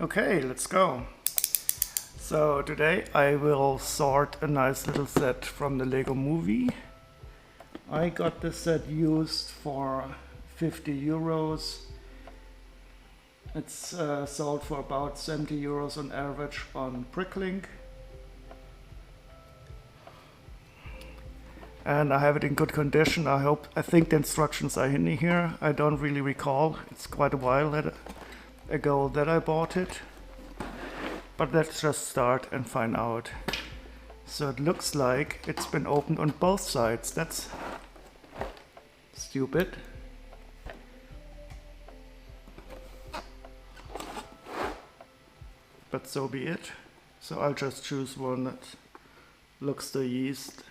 Okay, let's go. So today I will sort a nice little set from the Lego Movie. I got this set used for 50 euros. It's sold for about 70 euros on average on Bricklink. And I have it in good condition. I think the instructions are in here. I don't really recall. It's quite a while ago that I bought it. But let's just start and find out. So it looks like it's been opened on both sides. That's stupid. But so be it. So I'll just choose one that looks the easiest.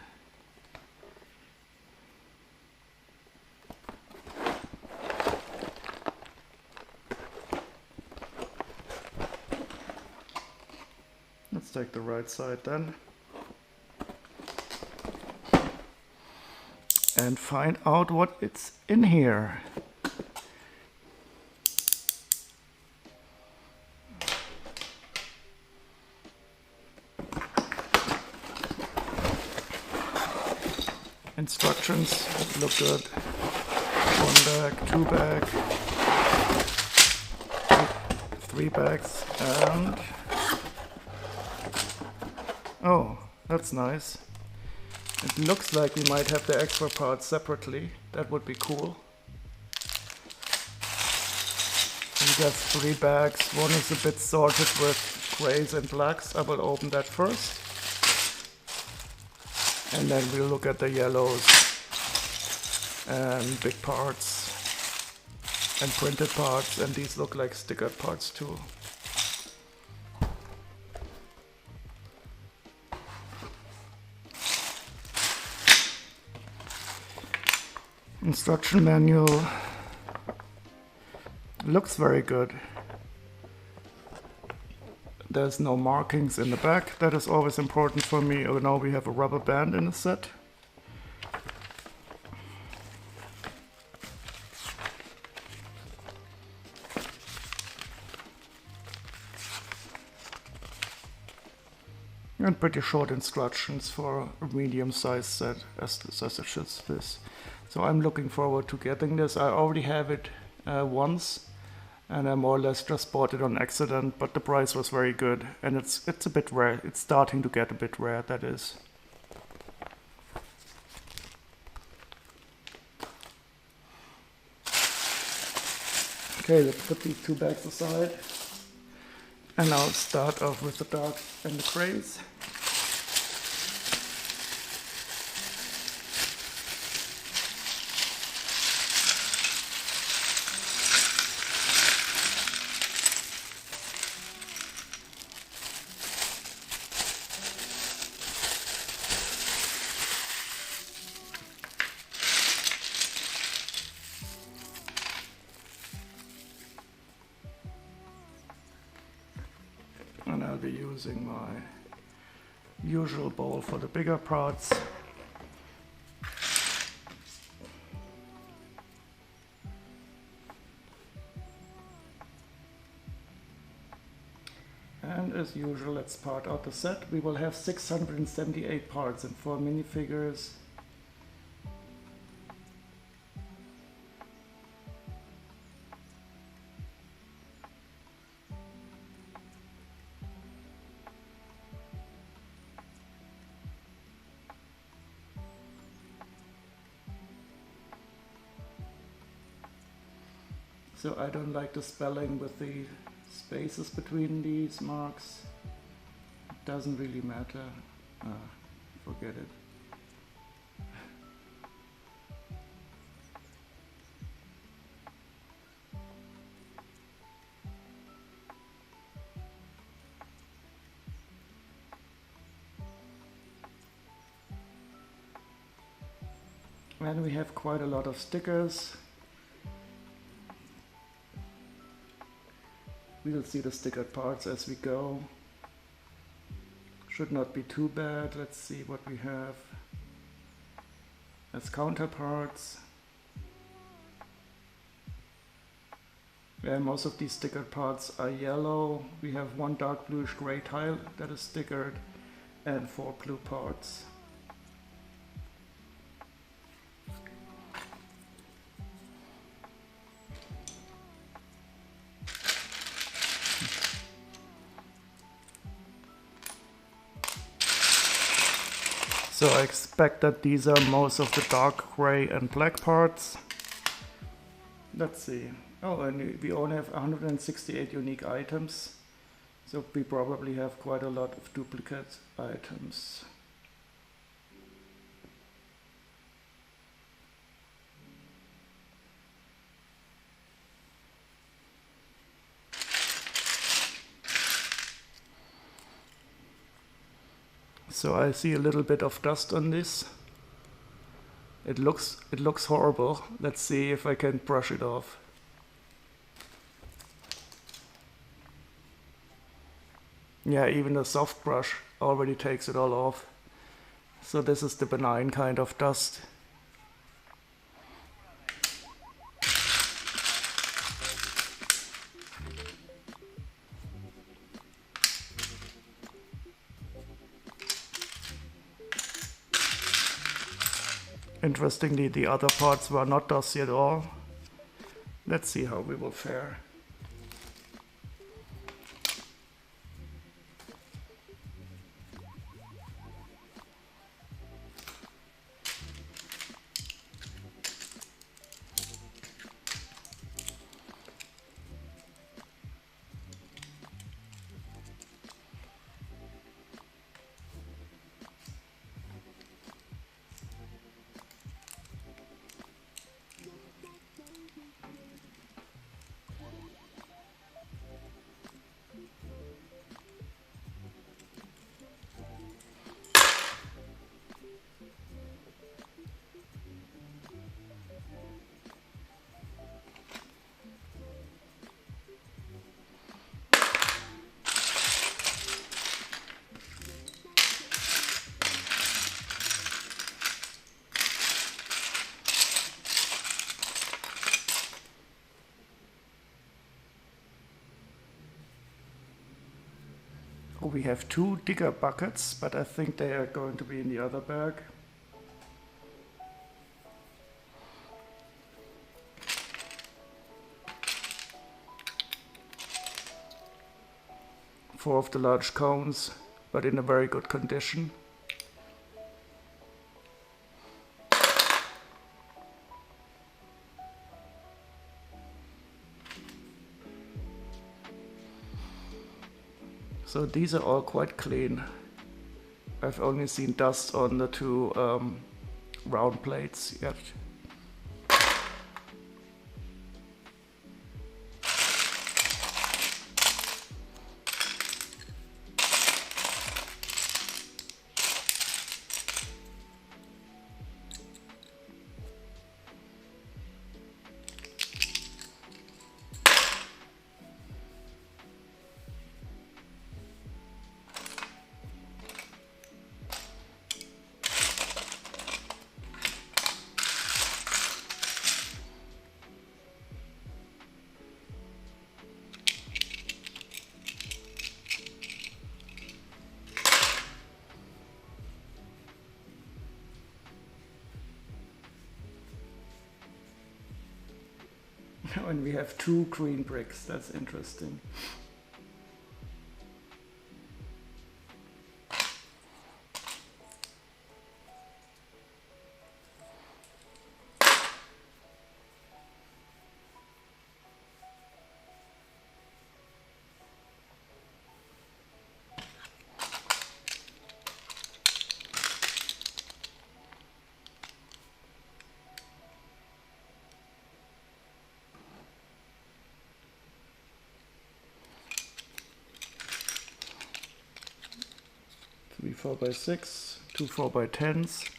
Let's take the right side then. And find out what it's in here. Instructions look good. 1 bag, 2 bag, 3 bags, and oh, that's nice. It looks like we might have the extra parts separately. That would be cool. We got 3 bags. One is a bit sorted with grays and blacks. I will open that first. And then we'll look at the yellows and big parts and printed parts. And these look like stickered parts too. Instruction manual looks very good. There's no markings in the back. That is always important for me. Oh, now we have a rubber band in the set. And pretty short instructions for a medium-sized set as such as this. So I'm looking forward to getting this. I already have it once, and I more or less just bought it on accident, but the price was very good, and it's a bit rare. It's starting to get a bit rare, that is. Okay, let's put these 2 bags aside. And I'll start off with the dark and the grays. And I'll be using my usual bowl for the bigger parts. And as usual, let's part out the set. We will have 678 parts and 4 minifigures. So I don't like the spelling with the spaces between these marks. It doesn't really matter. Forget it. And we have quite a lot of stickers. We'll see the stickered parts as we go. Should not be too bad. Let's see what we have as counterparts. Most of these stickered parts are yellow. We have one dark bluish gray tile that is stickered and 4 blue parts. So I expect that these are most of the dark gray and black parts. Let's see. Oh, and we only have 168 unique items. So we probably have quite a lot of duplicate items. So I see a little bit of dust on this. It looks horrible. Let's see if I can brush it off. Yeah, even the soft brush already takes it all off. So this is the benign kind of dust. Interestingly, the other parts were not dusty at all. Let's see how we will fare. We have 2 digger buckets, but I think they are going to be in the other bag. Four of the large cones, but in a very good condition. So these are all quite clean. I've only seen dust on the 2 round plates yet. And we have 2 green bricks, that's interesting. Three 4x6, 2 4x10s.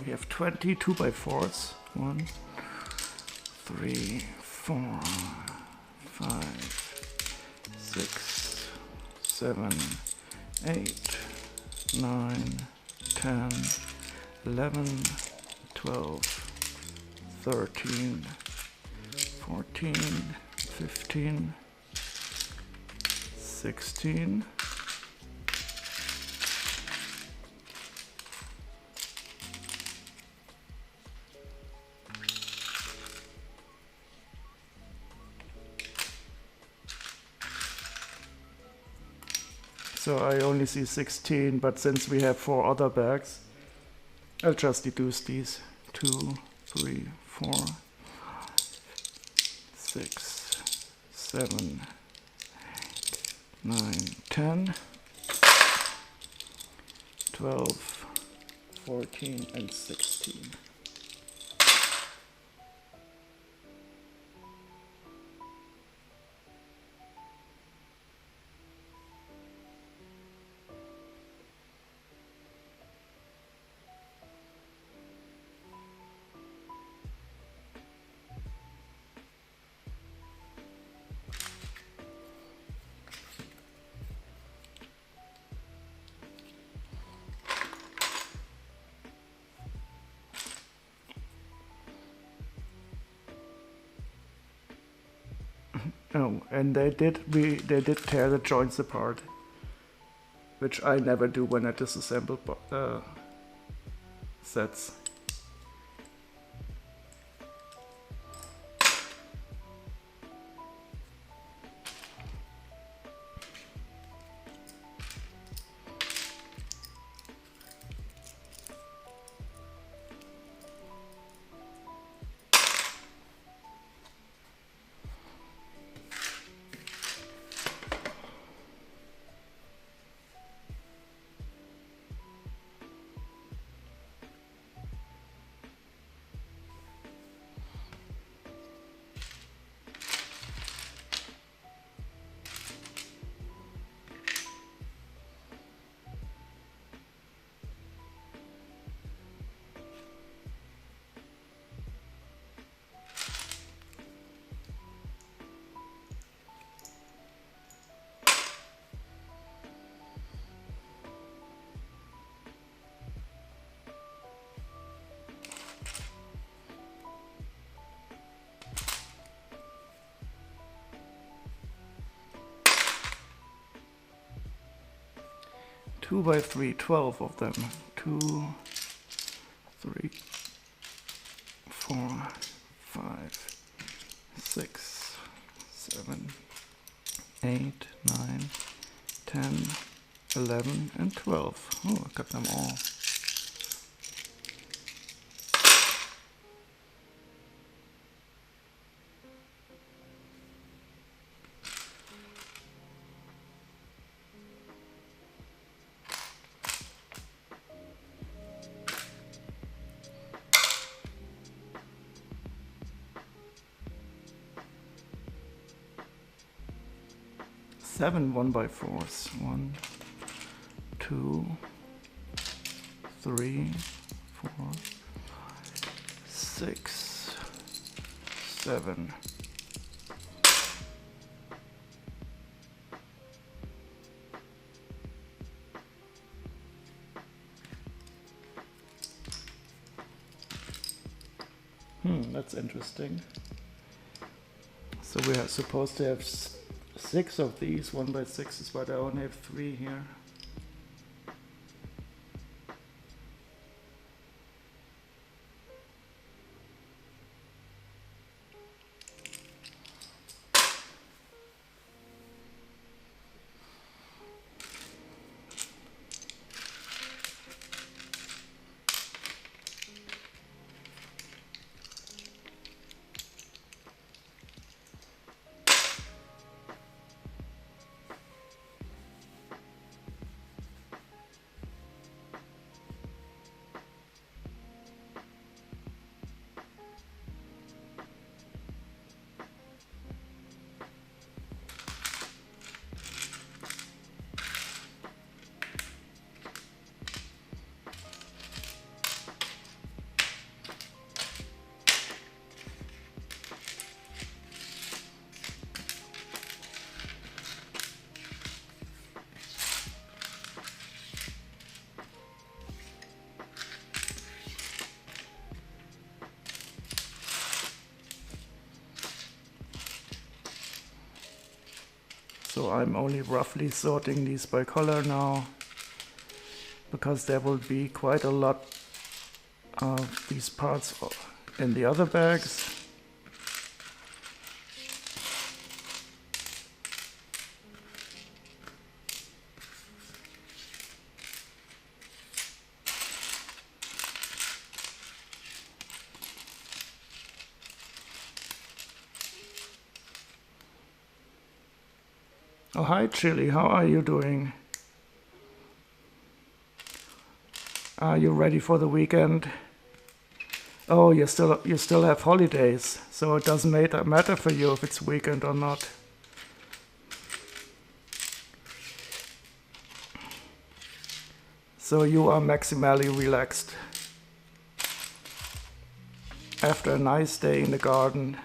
we have 20 2x4s. 1, 3, 4, 5, 6, 7, 8, 9, 10, 11, 12, 13, 14, 15, 16, so I only see 16, but since we have 4 other bags, I'll just deduce these. 2, 3, 4, 6, 7, 9, 10, 12, 14, and 16. Oh, and they did tear the joints apart, which I never do when I disassemble sets. Two by 3, 12 of them. 2, 3, 4, 5, 6, 7, 8, 9, 10, 11, and 12. Oh, I got them all. Seven 1x4s. 1, 2, 3, 4, 6, 7. That's interesting. So we are supposed to have 6 of these 1x6s, but I only have 3 here. So I'm only roughly sorting these by color now, because there will be quite a lot of these parts in the other bags. Oh, hi Chili, how are you doing? Are you ready for the weekend? Oh, you still have holidays, so it doesn't matter for you if it's weekend or not. So you are maximally relaxed after a nice day in the garden.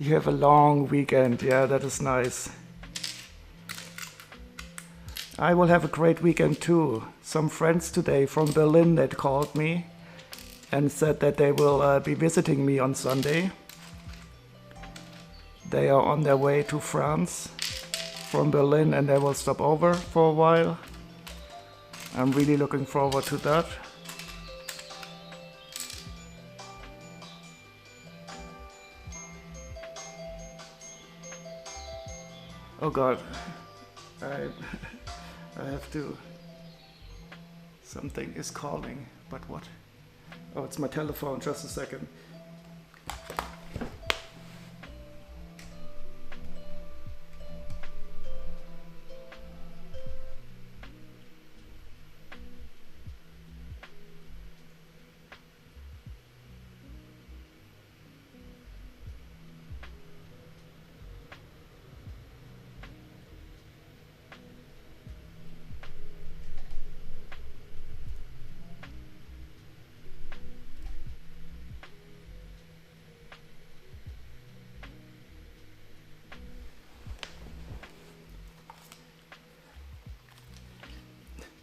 You have a long weekend, yeah, that is nice. I will have a great weekend too. Some friends today from Berlin that called me and said that they will be visiting me on Sunday. They are on their way to France from Berlin and they will stop over for a while. I'm really looking forward to that. Oh God, I have to, something is calling, but what? Oh, it's my telephone, just a second.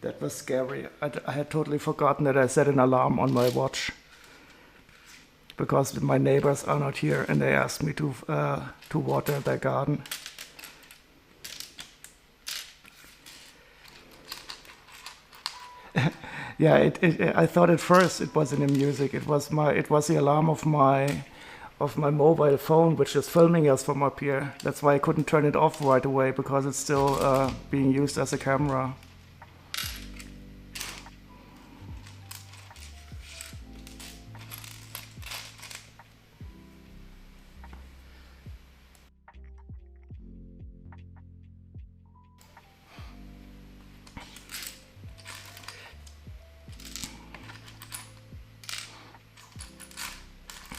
That was scary. I had totally forgotten that I set an alarm on my watch because my neighbors are not here and they asked me to water their garden. Yeah, I thought at first it wasn't the music. It was the alarm of my mobile phone, which is filming us from up here. That's why I couldn't turn it off right away, because it's still being used as a camera.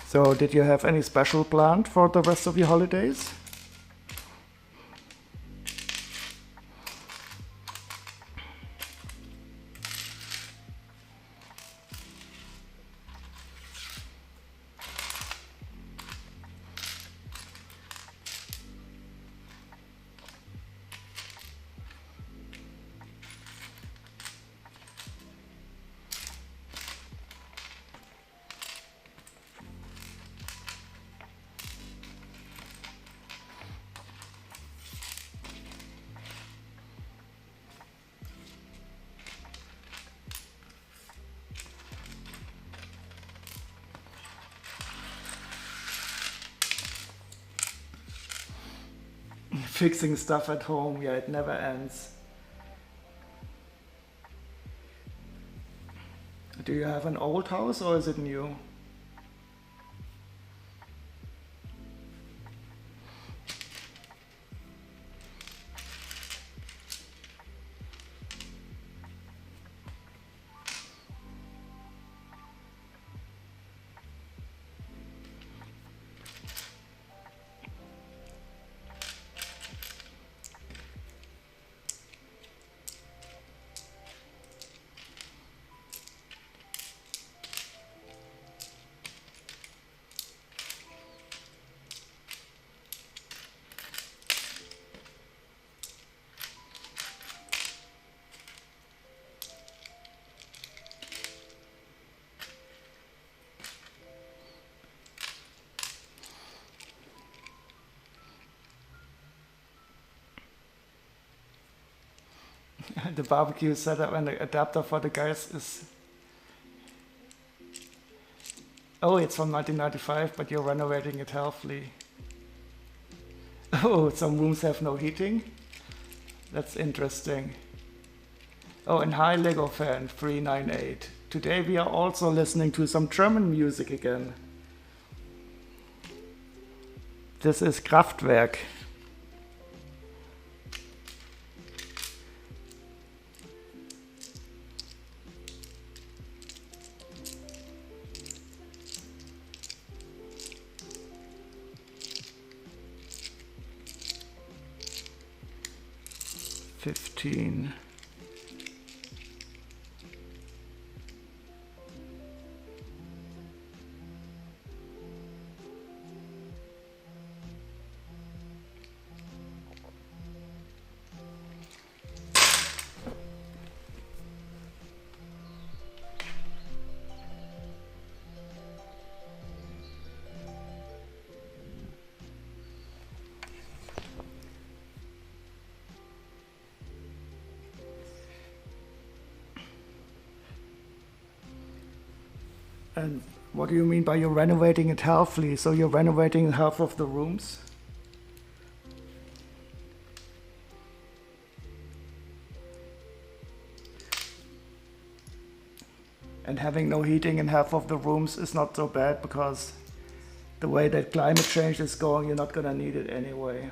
So, did you have any special planned for the rest of your holidays? Fixing stuff at home, yeah, it never ends. Do you have an old house or is it new? The barbecue setup and the adapter for the gas is... Oh, it's from 1995, but you're renovating it healthily. Oh, some rooms have no heating? That's interesting. Oh, and hi Lego fan 398. Today we are also listening to some German music again. This is Kraftwerk. $15. And what do you mean by you're renovating it healthily? So you're renovating half of the rooms? And having no heating in half of the rooms is not so bad because the way that climate change is going, you're not gonna need it anyway.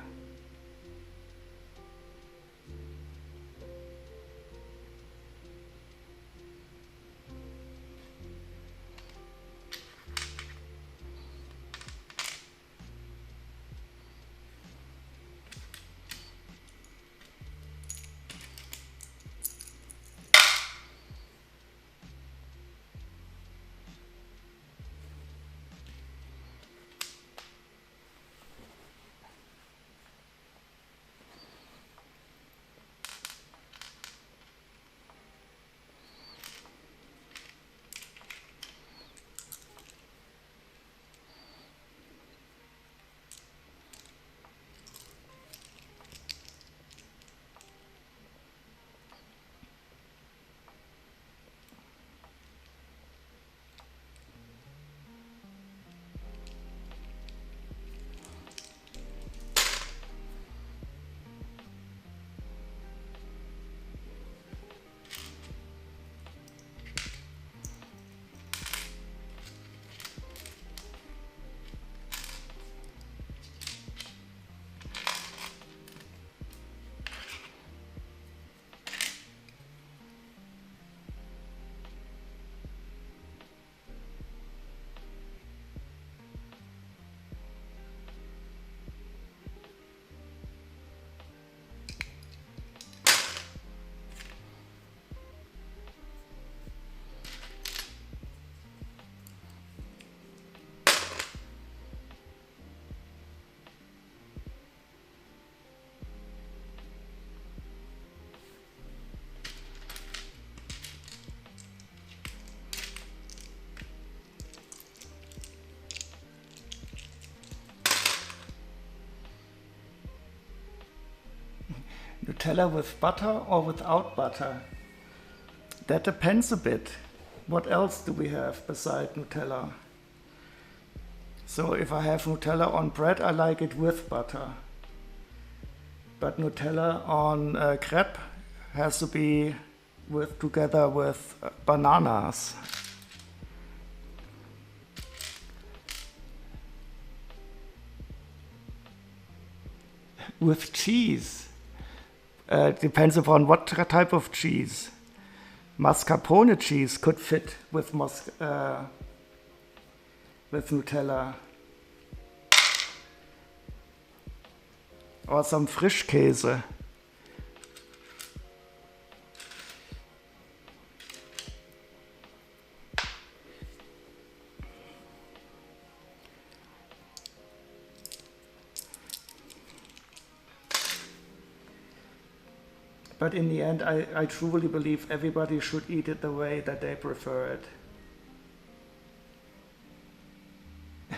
Nutella with butter or without butter? That depends a bit. What else do we have beside Nutella? So if I have Nutella on bread, I like it with butter. But Nutella on crepe has to be together with bananas. With cheese. Depends upon what type of cheese. Mascarpone cheese could fit with Nutella. Or some Frischkäse. But in the end, I truly believe everybody should eat it the way that they prefer it.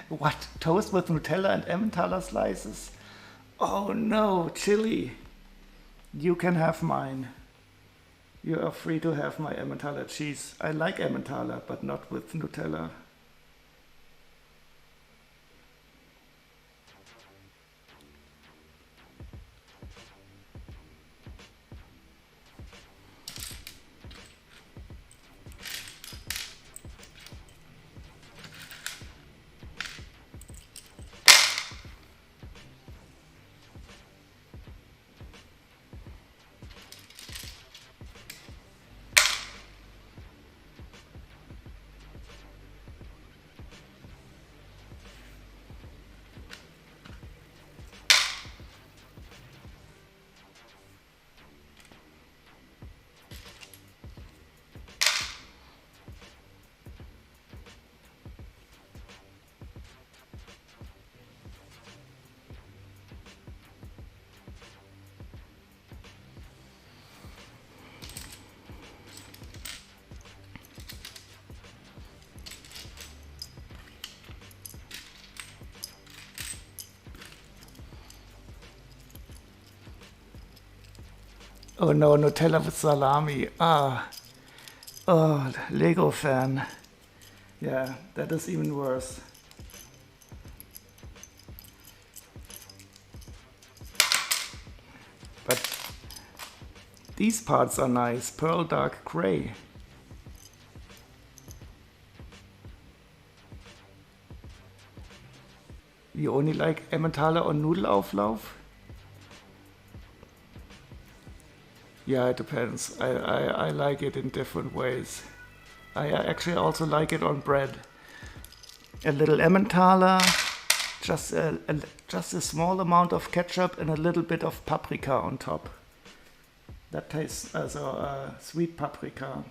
What? Toast with Nutella and Emmentaler slices? Oh no, chili. You can have mine. You are free to have my Emmentaler cheese. I like Emmentaler, but not with Nutella. Oh no, Nutella with salami. Ah, oh, Lego fan. Yeah, that is even worse. But these parts are nice. Pearl dark gray. You only like Emmentaler on Nudelauflauf? Yeah, it depends. I like it in different ways. I actually also like it on bread. A little Emmentaler, just a small amount of ketchup and a little bit of paprika on top. That tastes as a sweet paprika.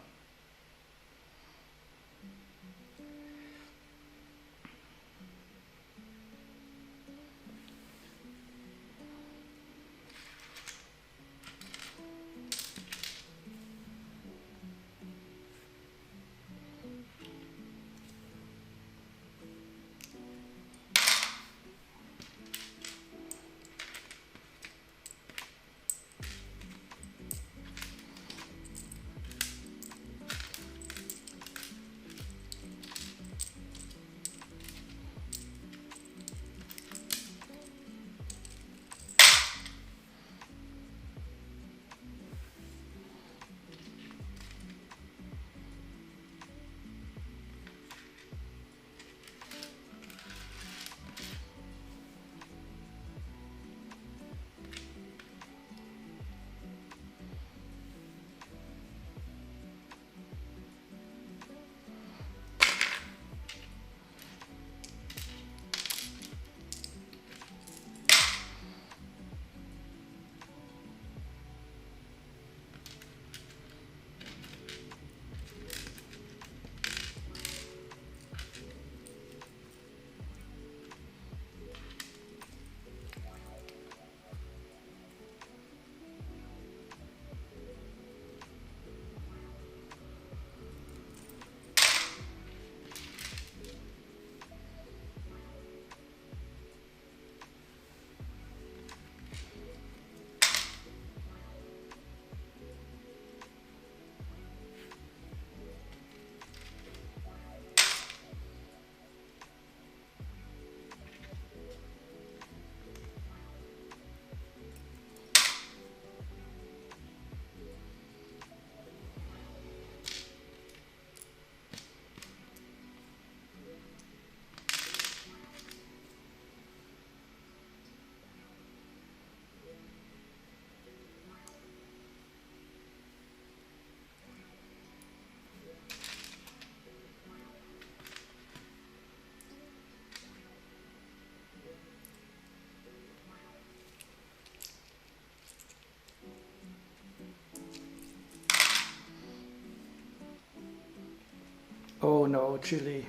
Oh no, chili.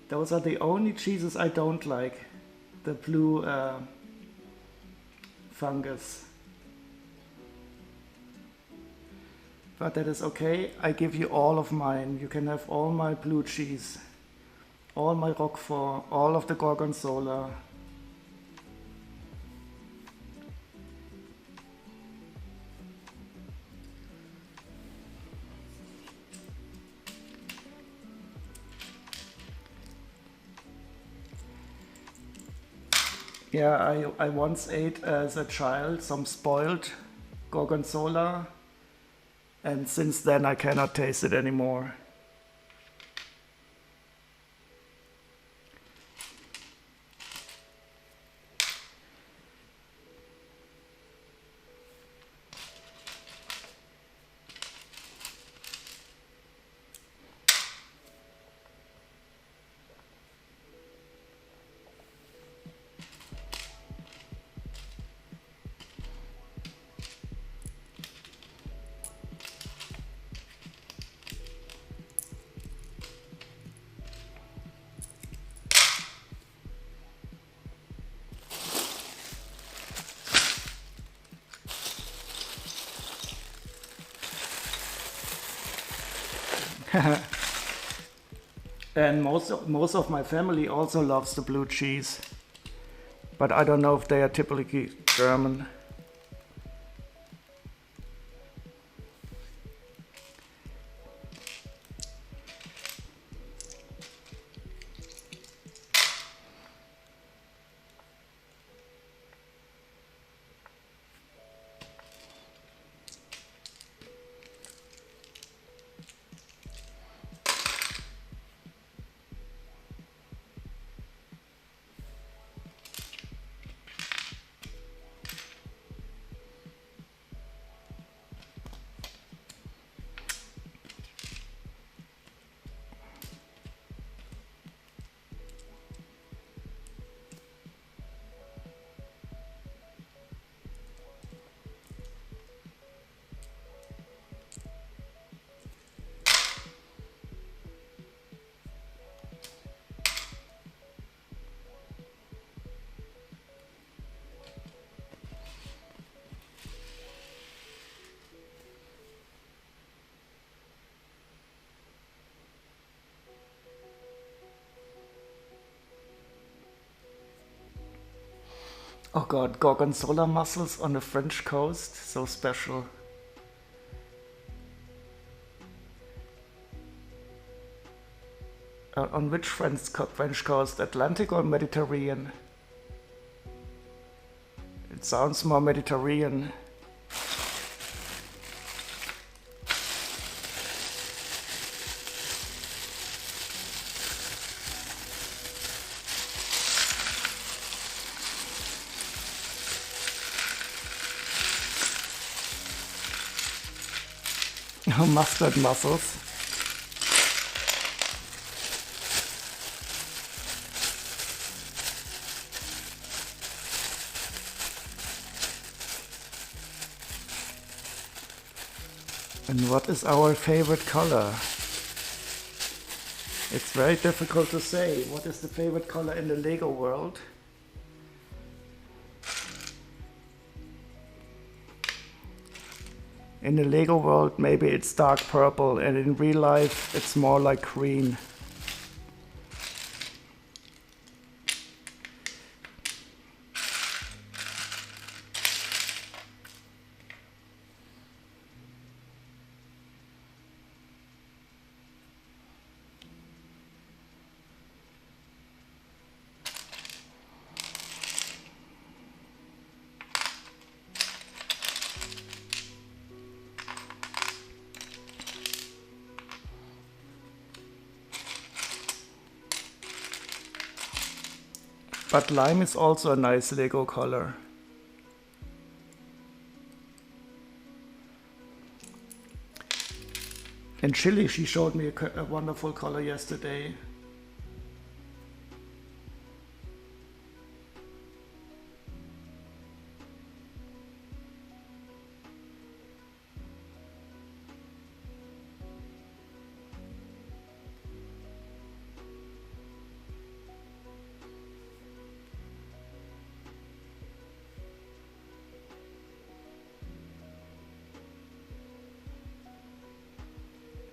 Those are the only cheeses I don't like. The blue fungus. But that is okay. I give you all of mine. You can have all my blue cheese, all my Roquefort, all of the Gorgonzola. Yeah, I once ate as a child some spoiled gorgonzola, and since then I cannot taste it anymore. And most of my family also loves the blue cheese, but I don't know if they are typically German. Oh god, gorgonzola mussels on the French coast, so special. On which French coast, Atlantic or Mediterranean? It sounds more Mediterranean. Mustard mussels. And what is our favorite color? It's very difficult to say. What is the favorite color in the Lego world? In the Lego world, maybe it's dark purple, and in real life, it's more like green. But lime is also a nice Lego color. And chili, she showed me a wonderful color yesterday.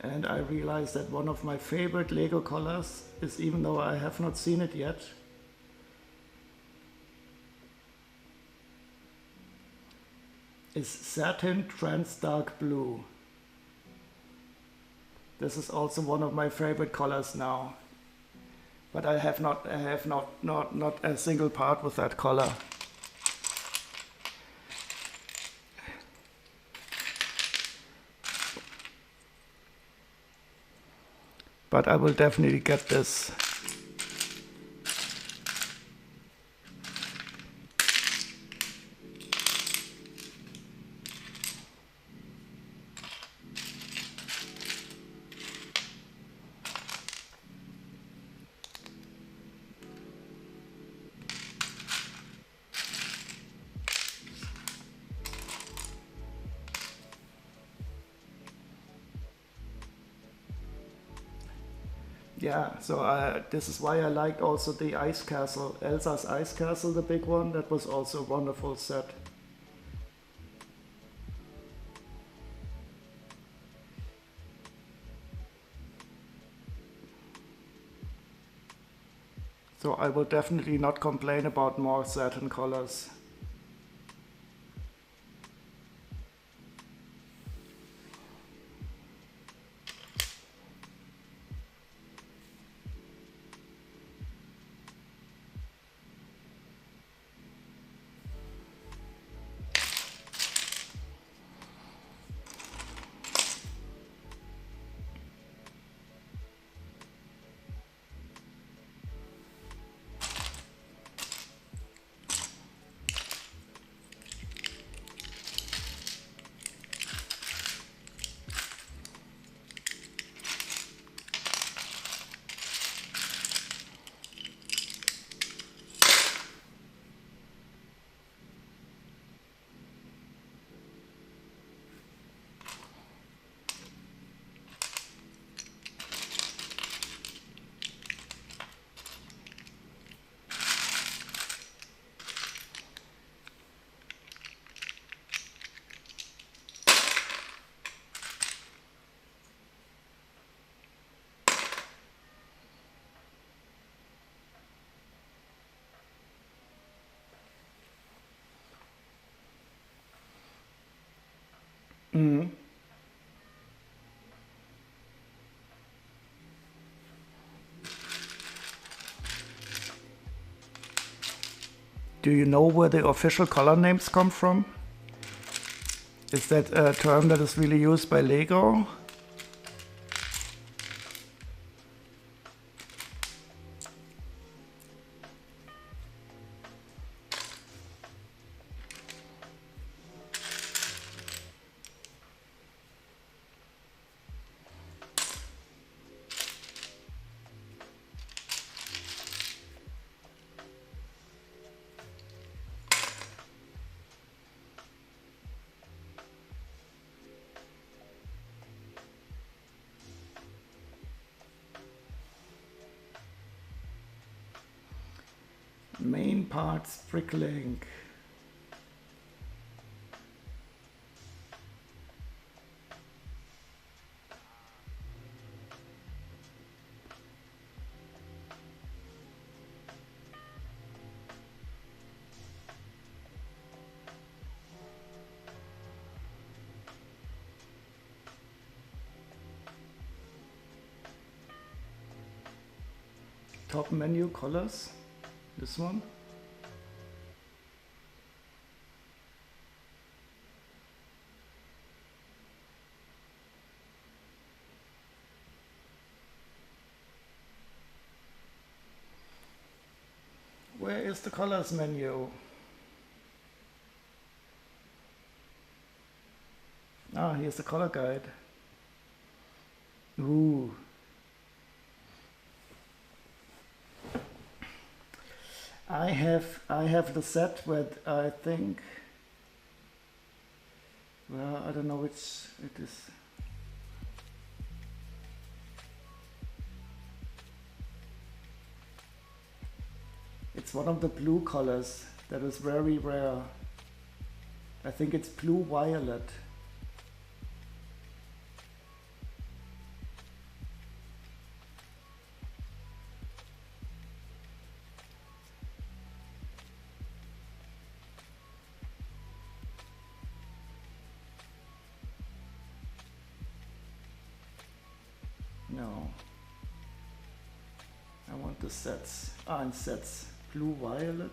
And I realized that one of my favorite Lego colors is, even though I have not seen it yet, is satin trans dark blue. This is also one of my favorite colors now. But I have not a single part with that color. But I will definitely get this. Yeah, so this is why I liked also the Ice Castle, Elsa's Ice Castle, the big one. That was also a wonderful set. So I will definitely not complain about more satin colors. Mm. Do you know where the official color names come from? Is that a term that is really used by Lego? Main parts bricklaying. Top menu colors. This one. Where is the colors menu? Ah, here's the color guide. Ooh. I have the set with, I think, well, I don't know which it is. It's one of the blue colors that is very rare. I think it's blue violet. No. I want the sets. In sets. Blue, violet.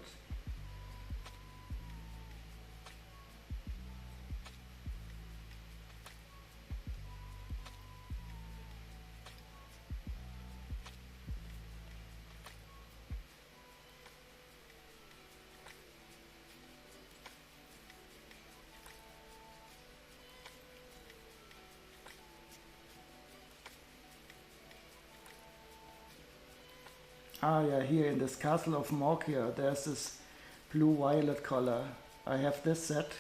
Yeah, here in this Castle of Morkia, there's this blue-violet color. I have this set.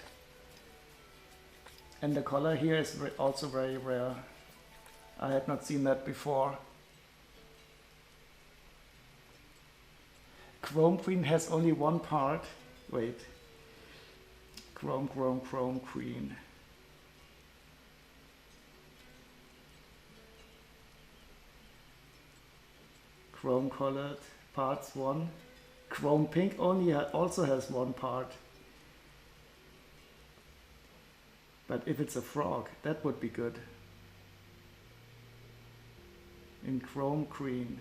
And the color here is also very rare. I had not seen that before. Chrome Queen has only one part. Wait. Chrome Queen. Chrome colored parts 1. Chrome pink only also has one part. But if it's a frog, that would be good. In chrome green.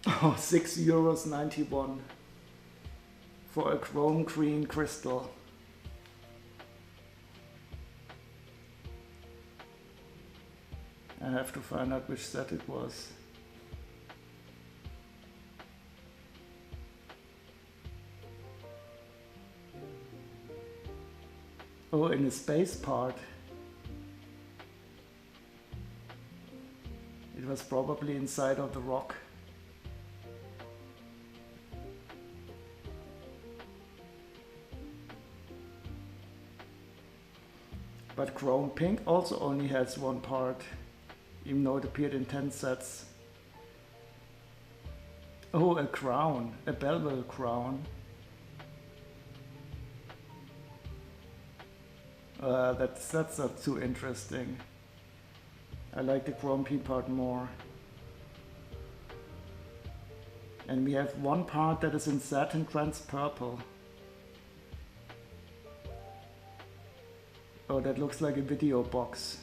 Oh, €6.91 for a chrome green crystal. I have to find out which set it was. Oh, in the space part. It was probably inside of the rock. But chrome pink also only has one part, even though it appeared in 10 sets. Oh, a crown, a Belleville crown. That's not too interesting. I like the chrome pink part more. And we have one part that is in satin trans purple. Oh, that looks like a video box.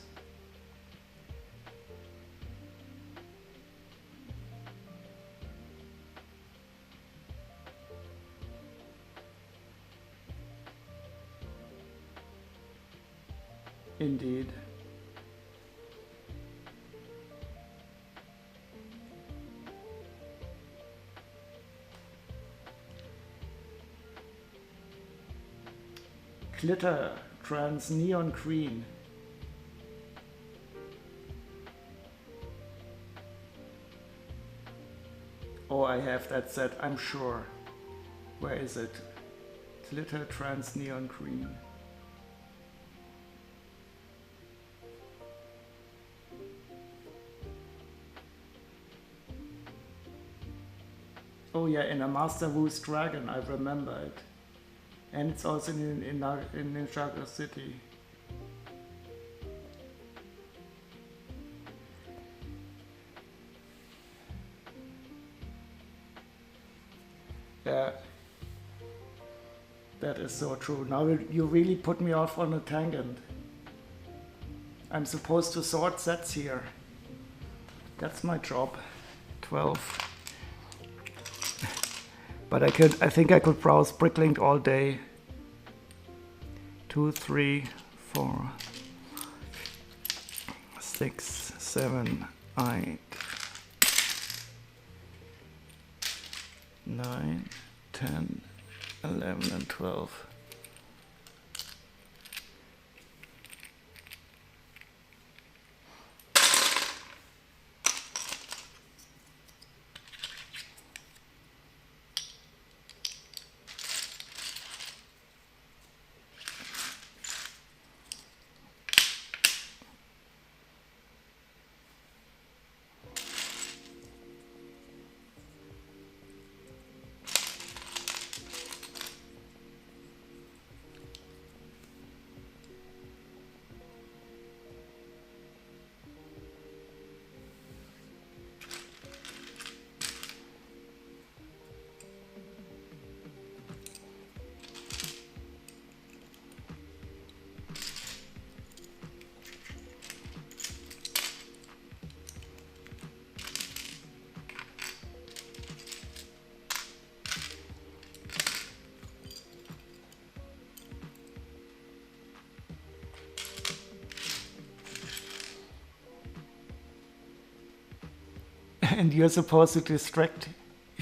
Indeed. Glitter trans neon green. Oh, I have that set, I'm sure. Where is it? Glitter trans neon green. Oh yeah, in a Master Wu's Dragon, I remember it. And it's also in Ninjago City. Yeah, that is so true. Now you really put me off on a tangent. I'm supposed to sort sets here. That's my job. 12. But I think I could browse Bricklink all day. 2, 3, 4, 6, 7, 8, 9, 10, 11, and 12. and you're supposed to distract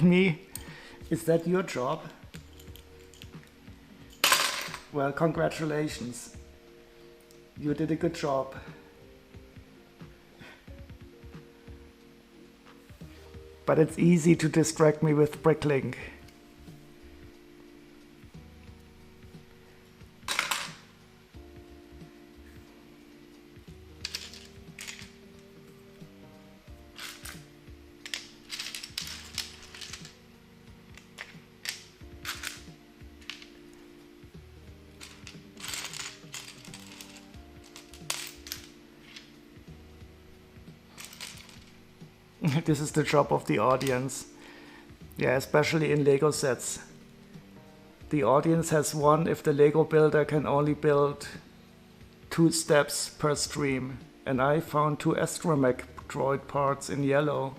me. Is that your job? Well, congratulations. You did a good job. But it's easy to distract me with Bricklink. This is the job of the audience. Yeah, especially in Lego sets. The audience has won if the Lego builder can only build 2 steps per stream. And I found 2 Construct-o-Mech droid parts in yellow.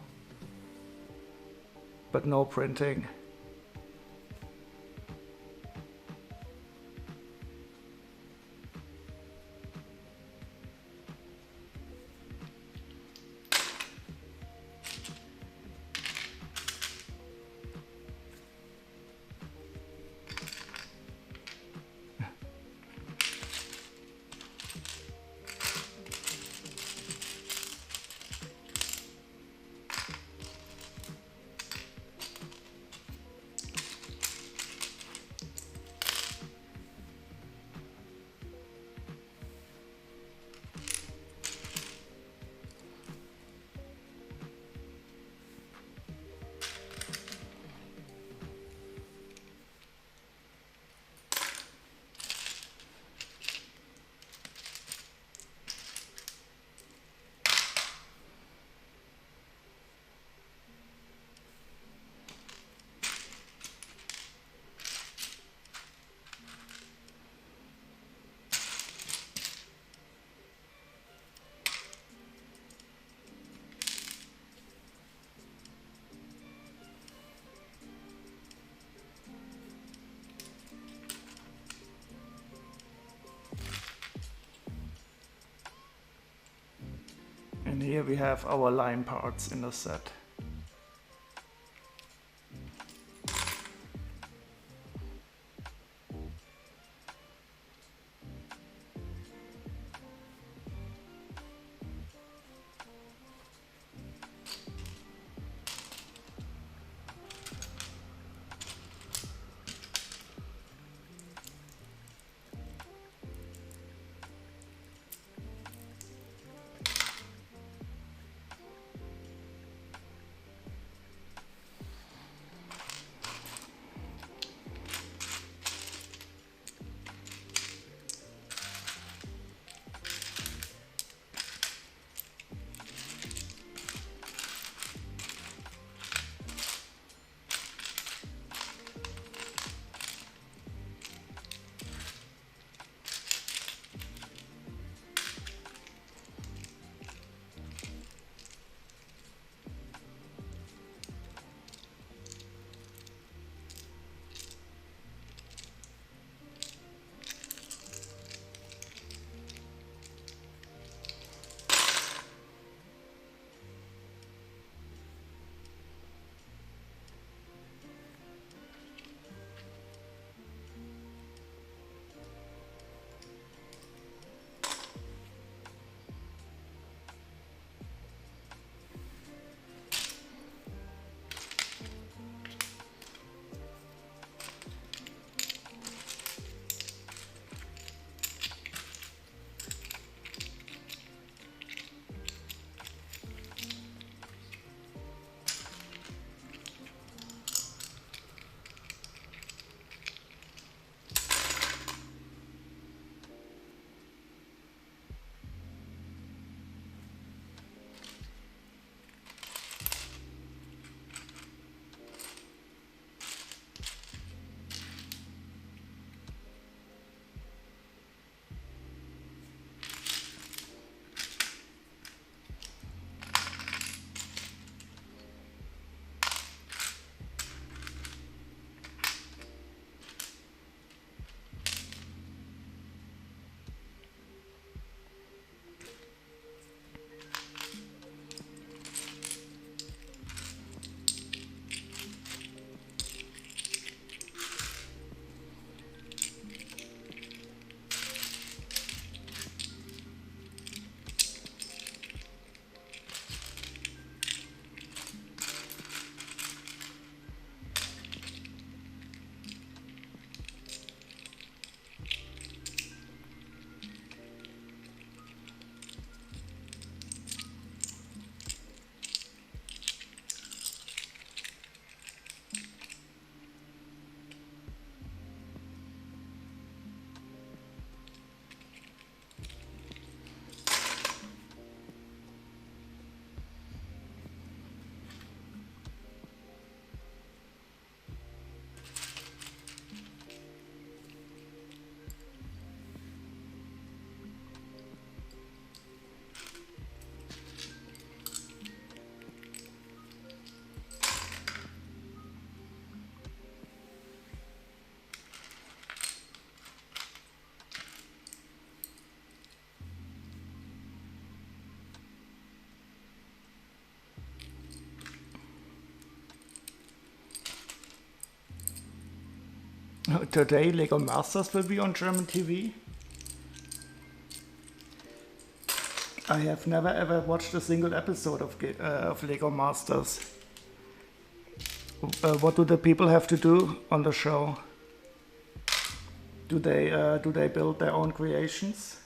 But no printing. And here we have our line parts in the set. Today, Lego Masters will be on German TV. I have never ever watched a single episode of Lego Masters. What do the people have to do on the show? Do they build their own creations?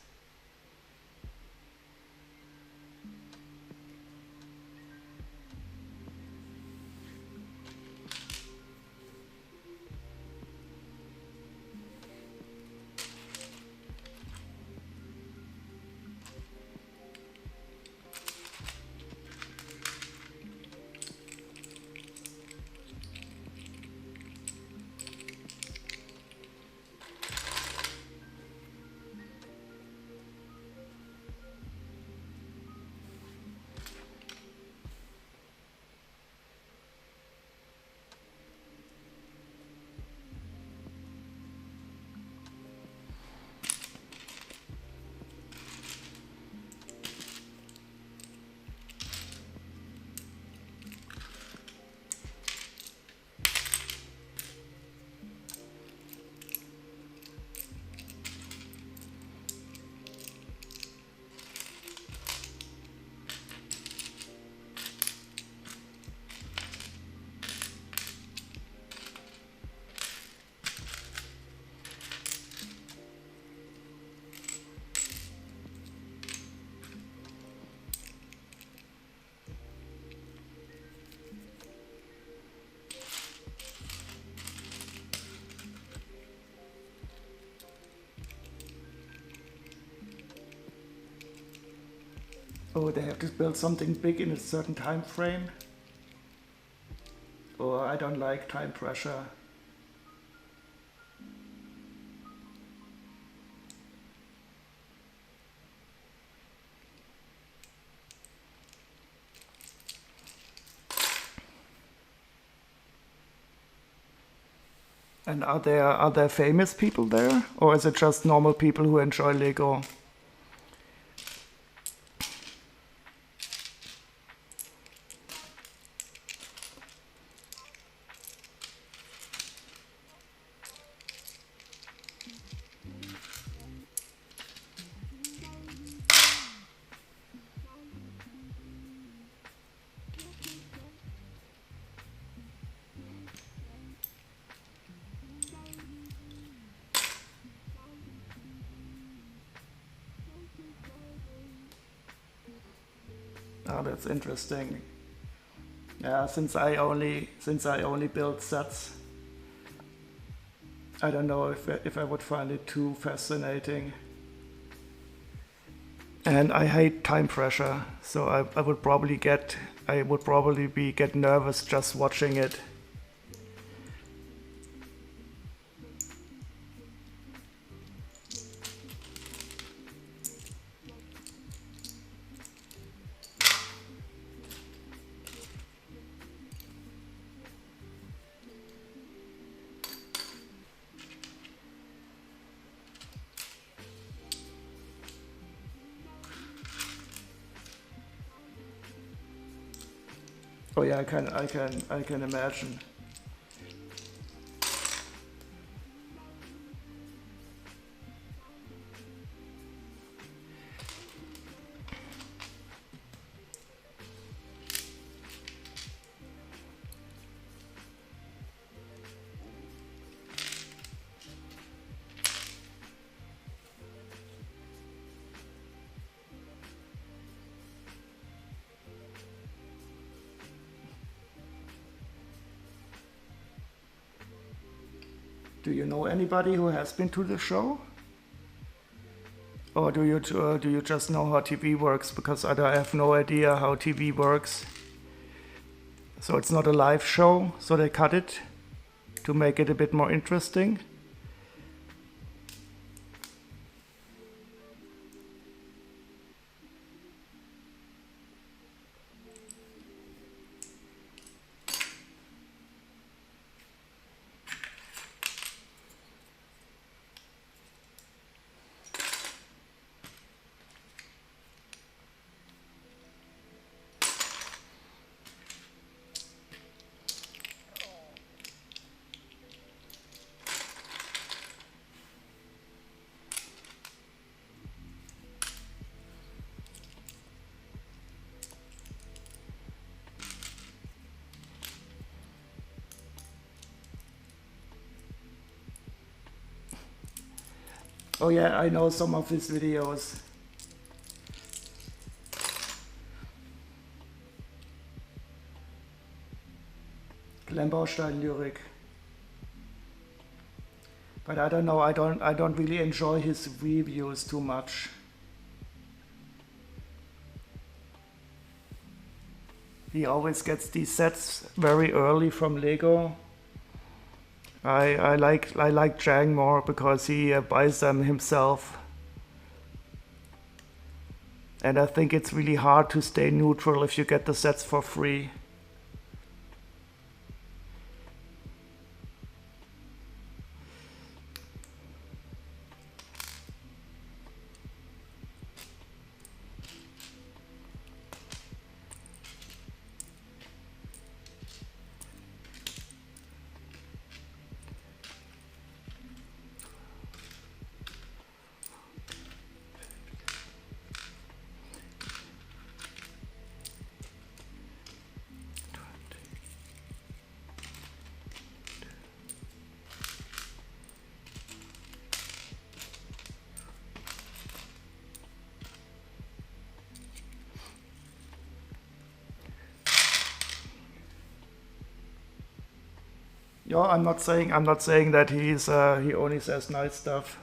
Oh, they have to build something big in a certain time frame? Oh, I don't like time pressure. And are there famous people there? Or is it just normal people who enjoy Lego? Oh, that's interesting. Yeah, since I only build sets, I don't know if I would find it too fascinating. And I hate time pressure, so I would probably get nervous just watching it. Oh yeah, I can imagine. Do you know anybody who has been to the show? Or do you just know how TV works? Because I have no idea how TV works. So it's not a live show, so they cut it to make it a bit more interesting. Oh yeah, I know some of his videos. Klemmbaustein lyric. But I don't know, I don't really enjoy his reviews too much. He always gets these sets very early from Lego. I like Jang more because he buys them himself. And I think it's really hard to stay neutral if you get the sets for free. Yeah, I'm not saying that he only says nice stuff.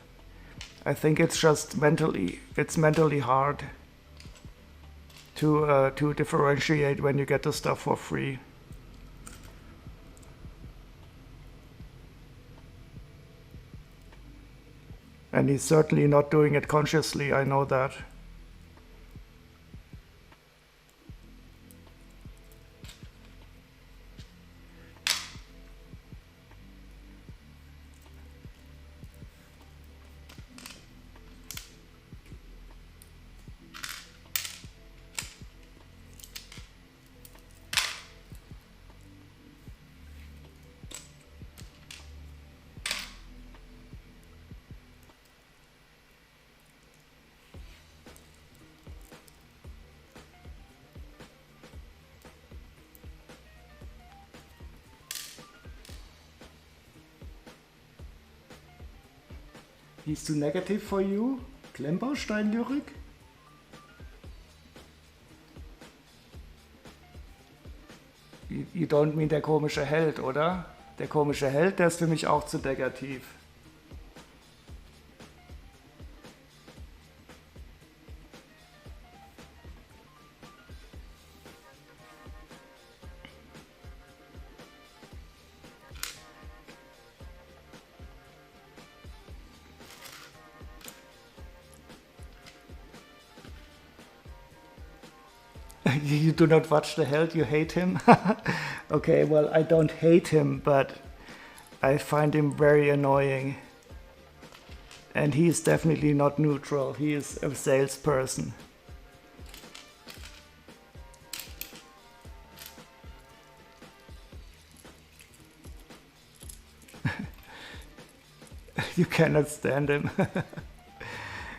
I think it's just mentally hard to differentiate when you get the stuff for free. And he's certainly not doing it consciously, I know that. He's too negative for you? Klemmbaustein-Lyrik? You don't mean der komische Held, oder? Der komische Held, der ist für mich auch zu negativ. You do not watch the held, you hate him? Okay, well, I don't hate him, but I find him very annoying. And he is definitely not neutral, he is a salesperson. You cannot stand him.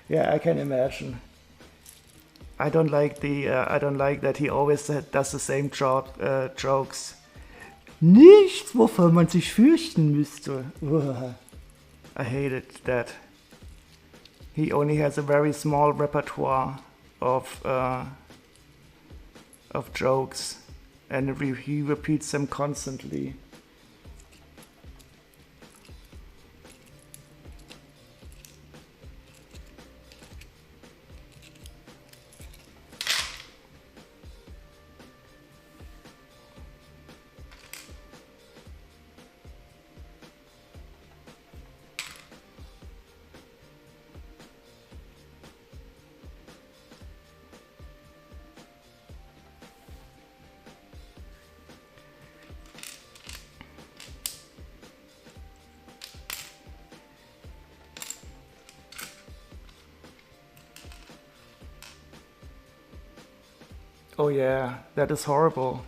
Yeah, I can imagine. I don't like that he always does the same jokes. Nichts, wovor man sich fürchten müsste. I hated that. He only has a very small repertoire of jokes, and he repeats them constantly. Oh yeah, that is horrible.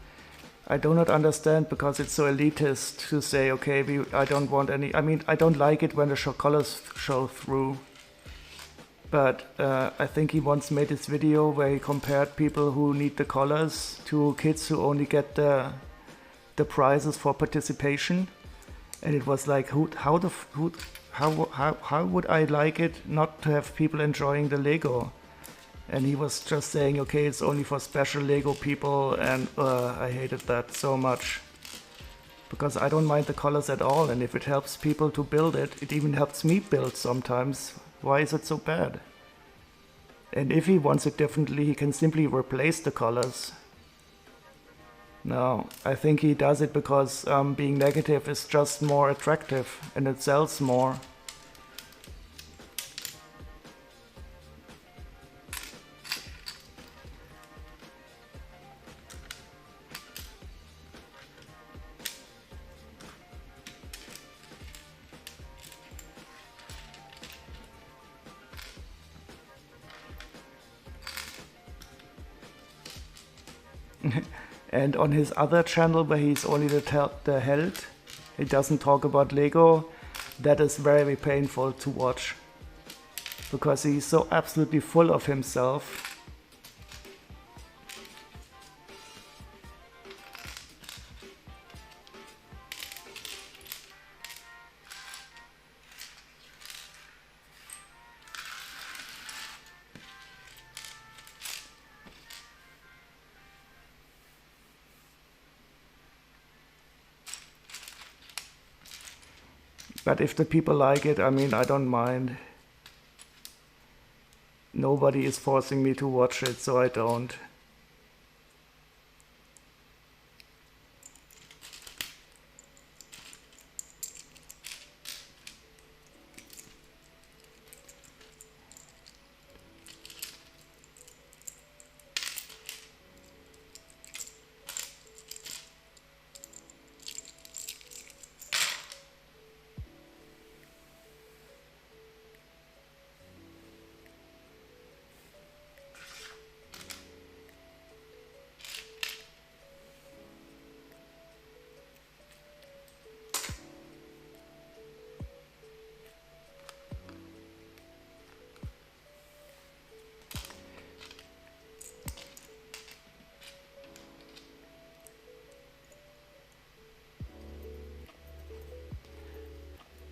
I do not understand because it's so elitist to say, okay, I don't want any. I mean, I don't like it when the colors show through. But I think he once made this video where he compared people who need the colors to kids who only get the prizes for participation. And it was like, how would I like it not to have people enjoying the Lego? And he was just saying, okay, it's only for special Lego people, and I hated that so much. Because I don't mind the colors at all, and if it helps people to build it, it even helps me build sometimes. Why is it so bad? And if he wants it differently, he can simply replace the colors. No, I think he does it because being negative is just more attractive and it sells more. And on his other channel, where he's only the held, he doesn't talk about Lego, that is very painful to watch. Because he's so absolutely full of himself. But if the people like it, I mean, I don't mind. Nobody is forcing me to watch it, so I don't.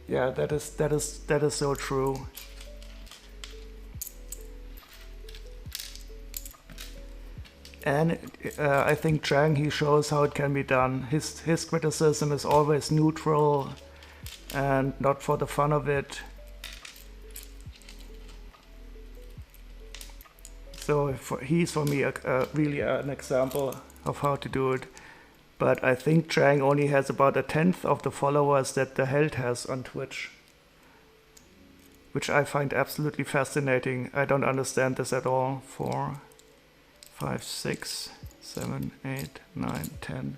Yeah, that is so true. And I think Chang, he shows how it can be done. His criticism is always neutral and not for the fun of it. So he's for me really an example of how to do it. But I think Chang only has about 1/10 of the followers that the Held has on Twitch. Which I find absolutely fascinating. I don't understand this at all. 4, 5, 6, 7, 8, 9, 10.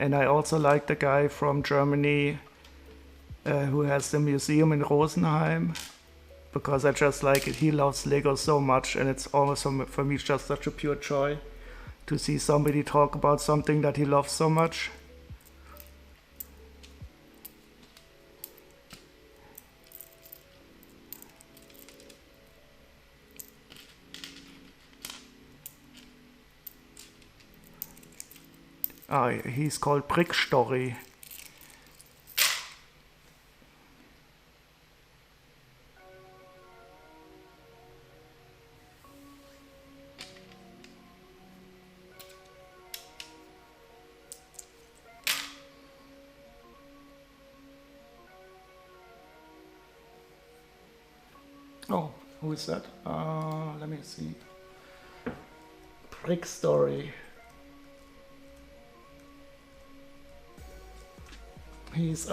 And I also like the guy from Germany who has the museum in Rosenheim, because I just like it. He loves Lego so much, and it's almost for me just such a pure joy to see somebody talk about something that he loves so much. He's called Brick Story. Oh, who is that? Let me see. Brick Story. He's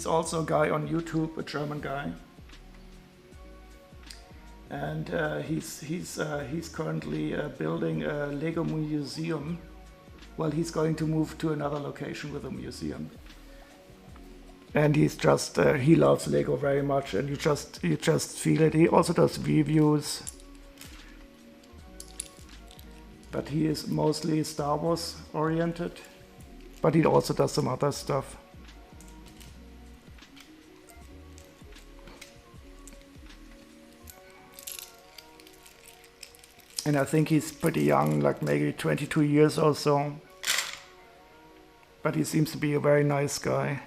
also a guy on YouTube, a German guy, and he's currently building a Lego museum. Well, he's going to move to another location with a museum, and he's just he loves Lego very much, and you just feel it. He also does reviews. but he is mostly Star Wars oriented, but he also does some other stuff. And I think he's pretty young, like maybe 22 years or so. But he seems to be a very nice guy.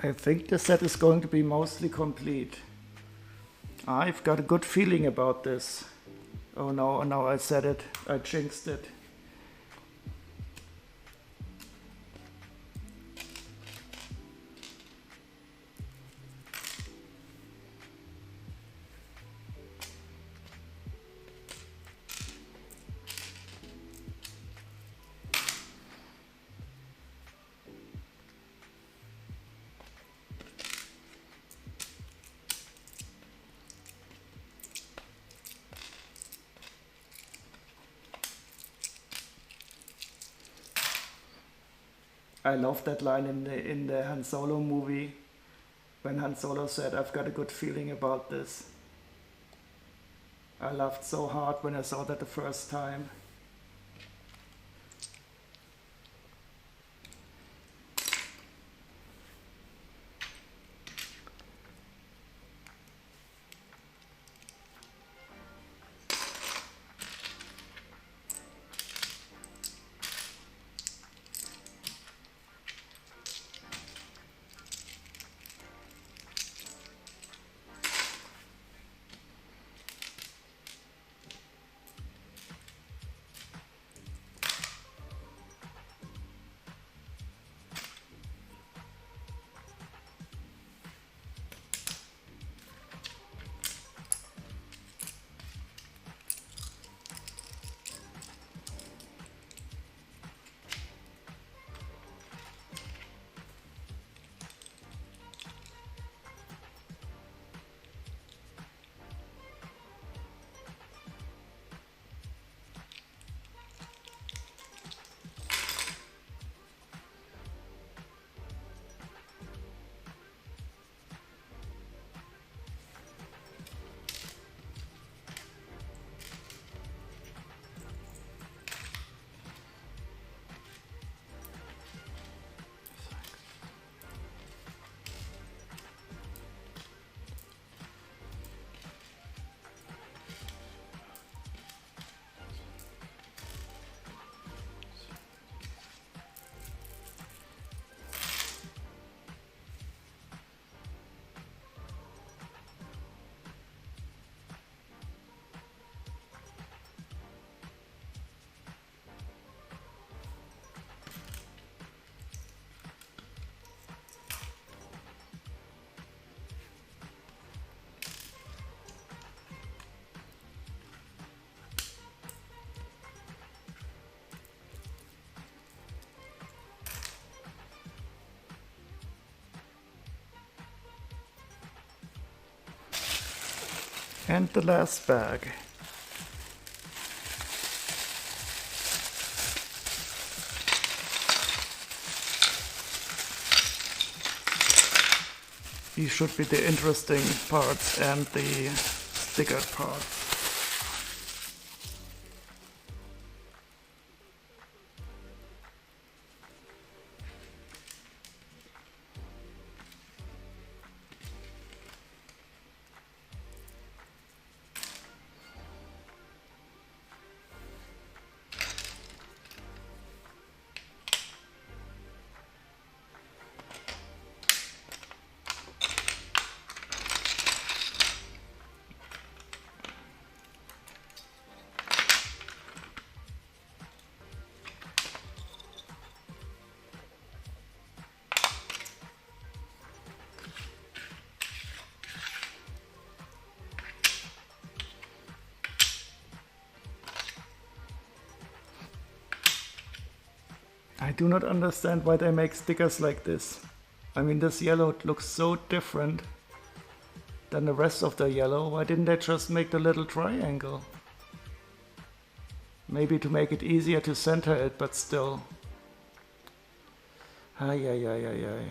I think the set is going to be mostly complete. I've got a good feeling about this. Oh no, now I said it. I jinxed it. I love that line in the Han Solo movie when Han Solo said, "I've got a good feeling about this." I laughed so hard when I saw that the first time. And the last bag. These should be the interesting parts and the sticker part. I do not understand why they make stickers like this. I mean, this yellow looks so different than the rest of the yellow. Why didn't they just make the little triangle? Maybe to make it easier to center it, but still. Ay, ay, ay, ay, ay.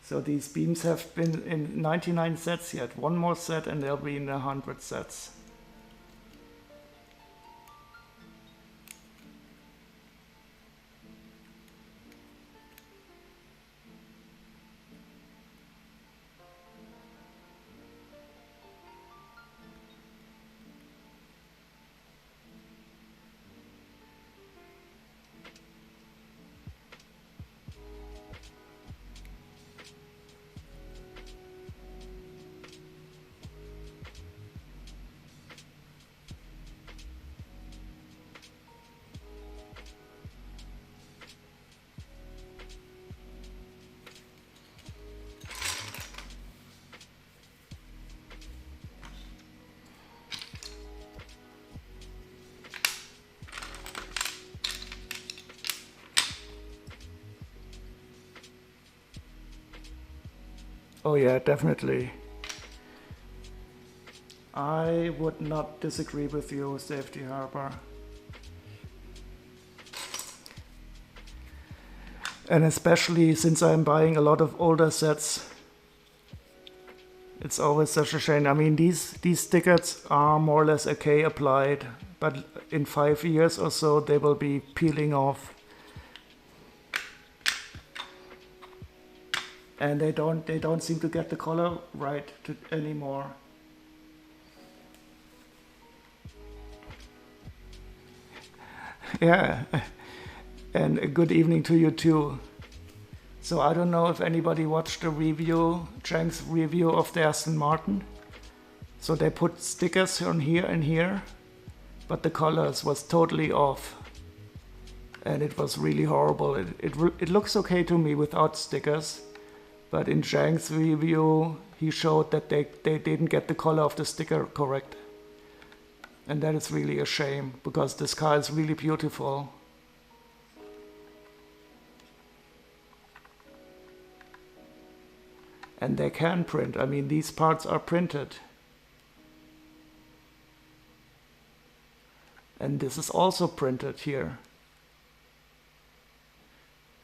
So these beams have been in 99 sets yet. One more set and they'll be in 100 sets. Oh yeah, definitely. I would not disagree with you, Safety Harbor. And especially since I'm buying a lot of older sets, it's always such a shame. I mean, these stickers are more or less okay applied, but in 5 years or so they will be peeling off. And they don't seem to get the color right anymore. Yeah, and a good evening to you too. So I don't know if anybody watched the review, Chang's review of the Aston Martin. So they put stickers on here and here, but the colors was totally off. And it was really horrible. It looks okay to me without stickers. But in Chang's review, he showed that they didn't get the color of the sticker correct. And that is really a shame, because this car is really beautiful. And they can print. I mean, these parts are printed. And this is also printed here.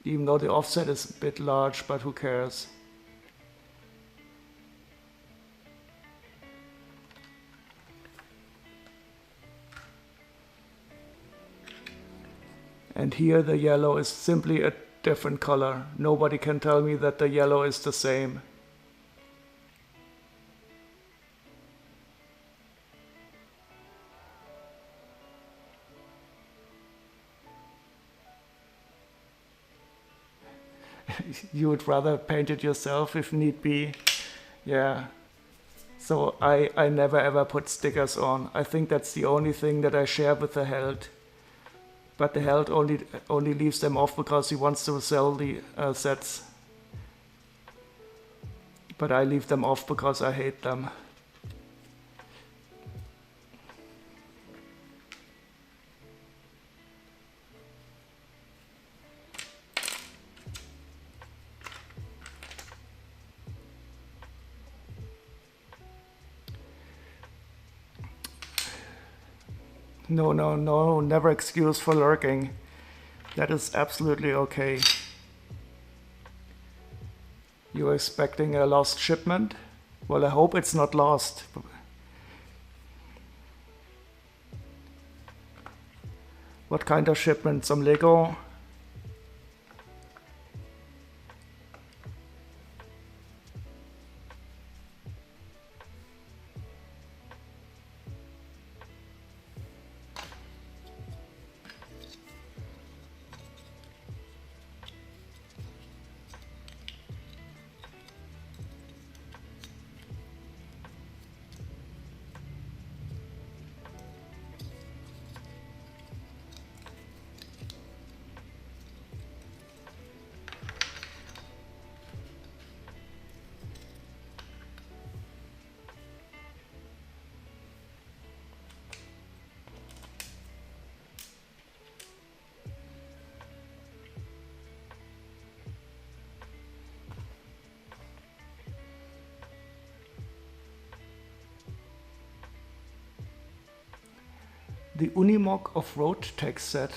Even though the offset is a bit large, but who cares? And here the yellow is simply a different color. Nobody can tell me that the yellow is the same. You would rather paint it yourself if need be. Yeah. So I never ever put stickers on. I think that's the only thing that I share with the held. But the held only leaves them off because he wants to sell the sets. But I leave them off because I hate them. No, no, no, never excuse for lurking. That is absolutely okay. You're expecting a lost shipment? Well, I hope it's not lost. What kind of shipment? Some Lego? The Unimog off-road text set.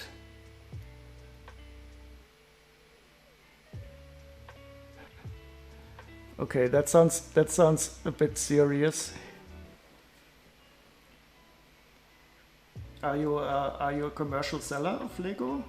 Okay, that sounds a bit serious. Are you a commercial seller of Lego?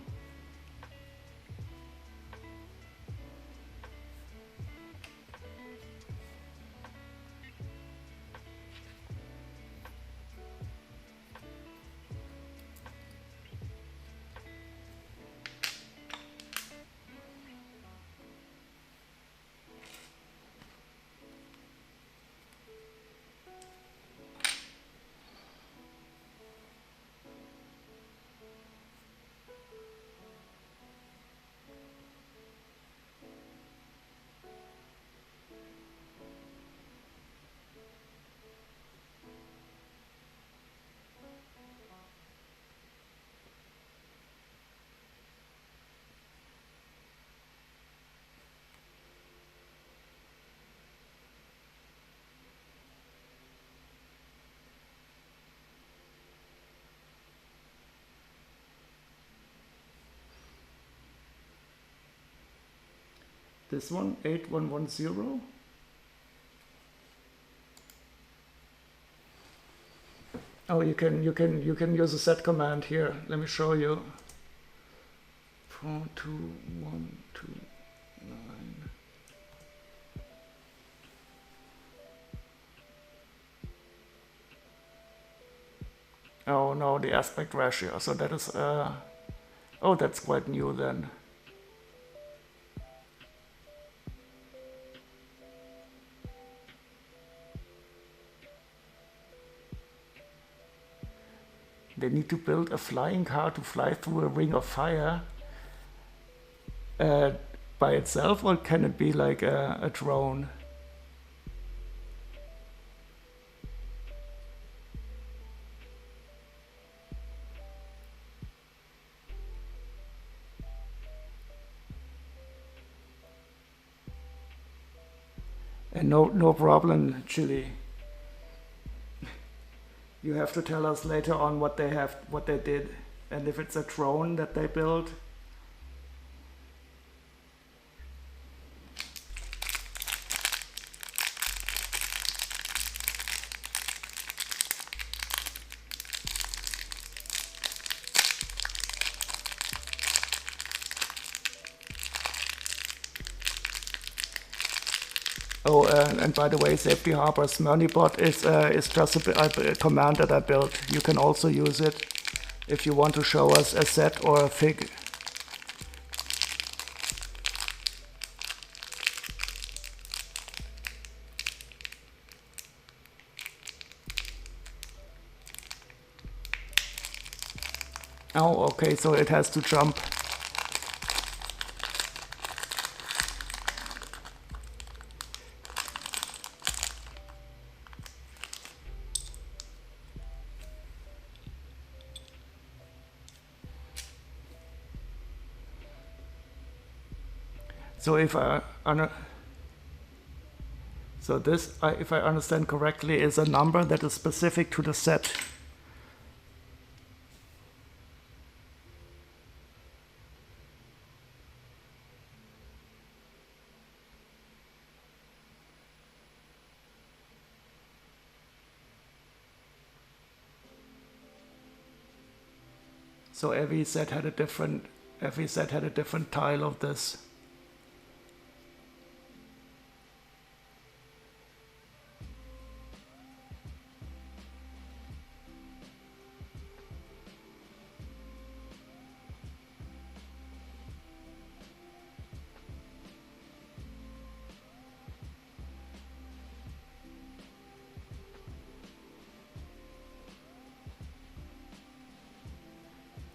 This one, 8110. Oh, you can use a set command here. Let me show you. 42129. Oh no, the aspect ratio. So that is oh, that's quite new then. They need to build a flying car to fly through a ring of fire by itself, or can it be like a drone? And no problem, Chili. You have to tell us later on what they did, and if it's a drone that they built. Oh, and by the way, Safety Harbor's Mernibot is just a command that I built. You can also use it if you want to show us a set or a fig. Okay, so it has to jump. So if if I understand correctly, is a number that is specific to the set. So every set had a different tile of this.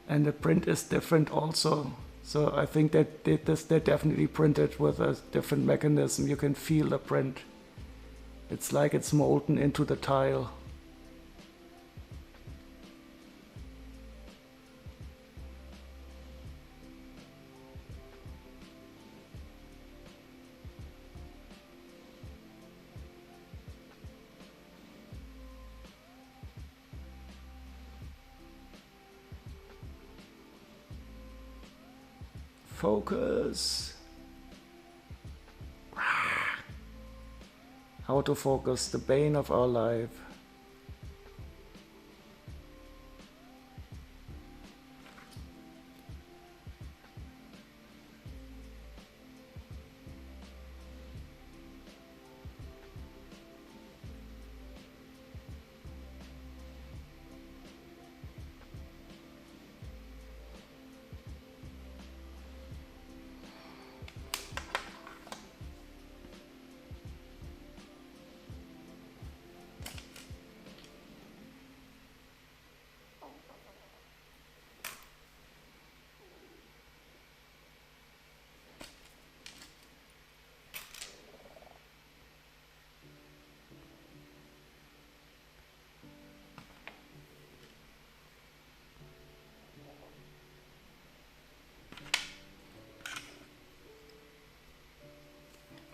And the print is different also. So I think that they definitely printed with a different mechanism. You can feel the print. It's like it's molten into the tile. Focus. How to focus, the bane of our life.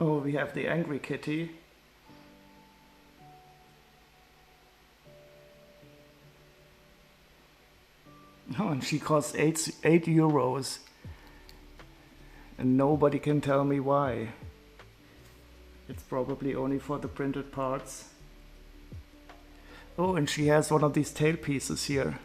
Oh, we have the angry kitty. Oh, and she costs 8 euros. And nobody can tell me why. It's probably only for the printed parts. Oh, and she has one of these tail pieces here.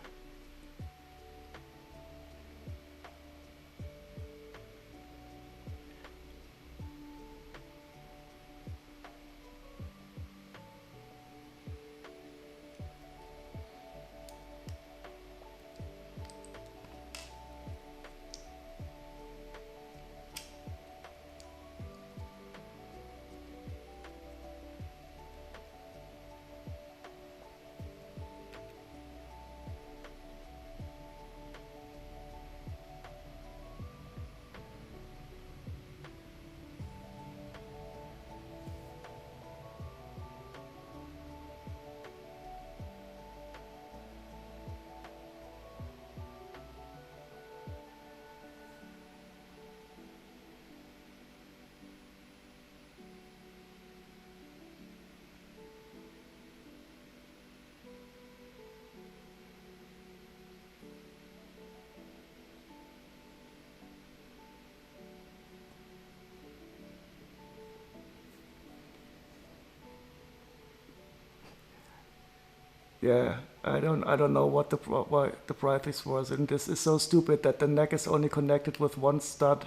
Yeah, I don't know what why the price was, and this is so stupid that the neck is only connected with one stud.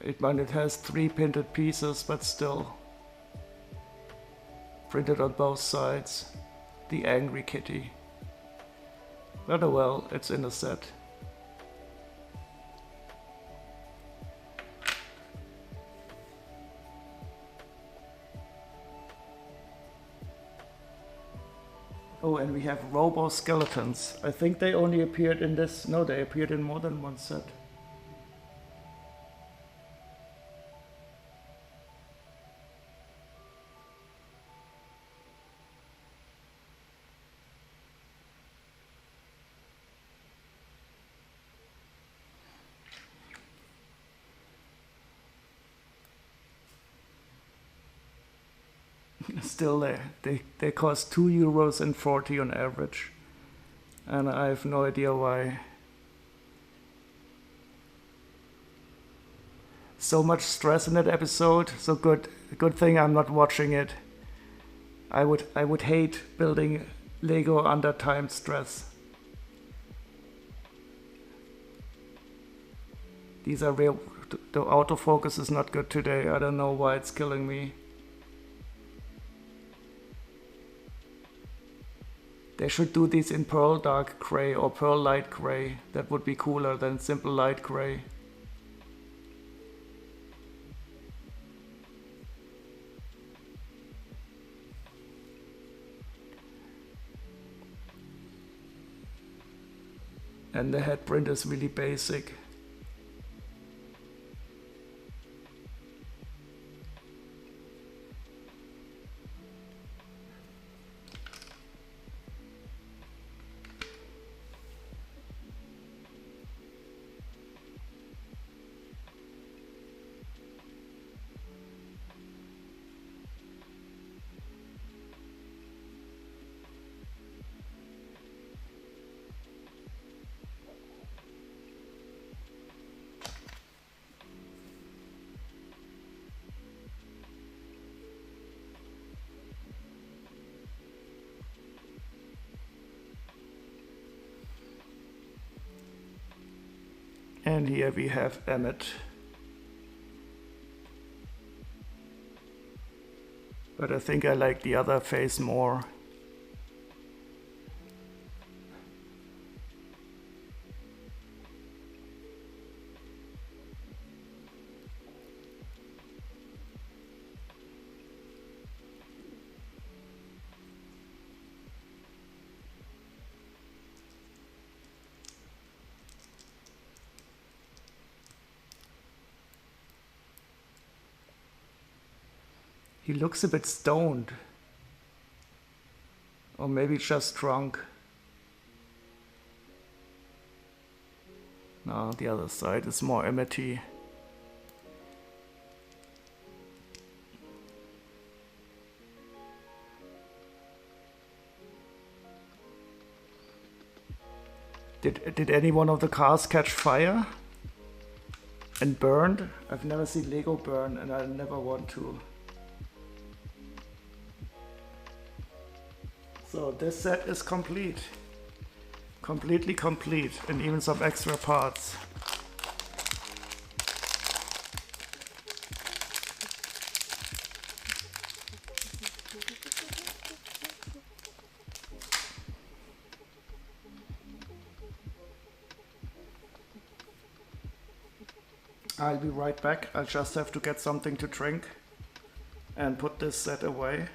It has 3 printed pieces, but still printed on both sides. The angry kitty. But oh well, it's in the set. Oh, and we have robo skeletons. I think they only appeared in this. No, they appeared in more than one set. Still there. They cost €2.40 on average. And I have no idea why. So much stress in that episode. So good thing I'm not watching it. I would hate building Lego under time stress. These are real. The autofocus is not good today. I don't know why it's killing me. They should do these in pearl dark gray or pearl light gray. That would be cooler than simple light gray. And the head print is really basic. And here we have Emmet. But I think I like the other face more. He looks a bit stoned. Or maybe just drunk. No, the other side is more Emmet-y. Did any one of the cars catch fire? And burned? I've never seen Lego burn and I never want to. So this set is complete. Completely complete, and even some extra parts. I'll be right back. I'll just have to get something to drink and put this set away.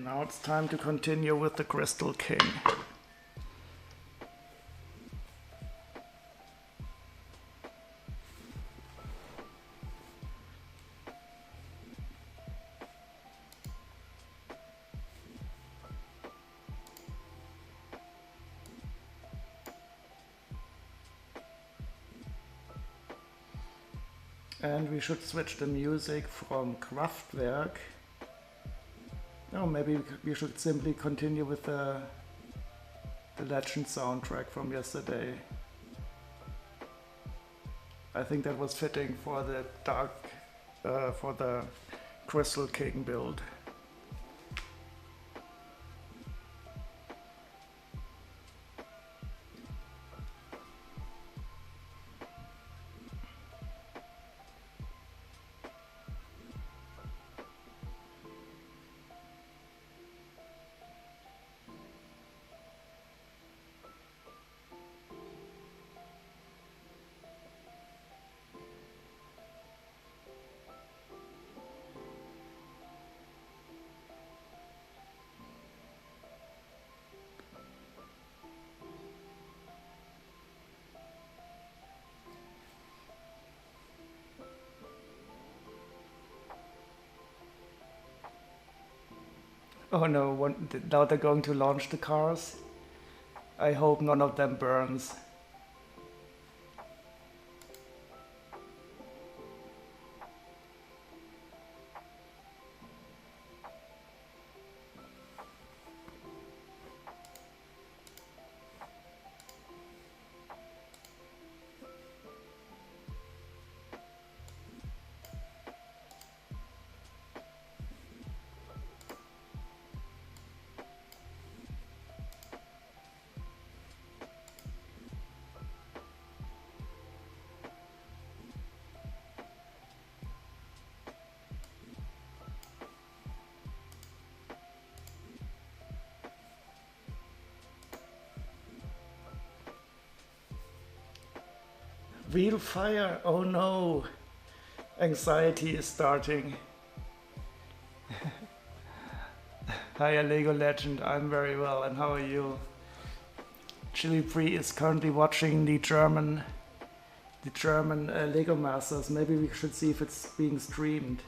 Now it's time to continue with the Crystal King. And we should switch the music from Kraftwerk. Oh, maybe we should simply continue with the Legend soundtrack from yesterday. I think that was fitting for the for the Crystal King build. Oh no, now they're going to launch the cars. I hope none of them burns. Real fire, oh no! Anxiety is starting. Hi Lego Legend, I'm very well, and how are you? Chili Free is currently watching the German Lego Masters. Maybe we should see if it's being streamed.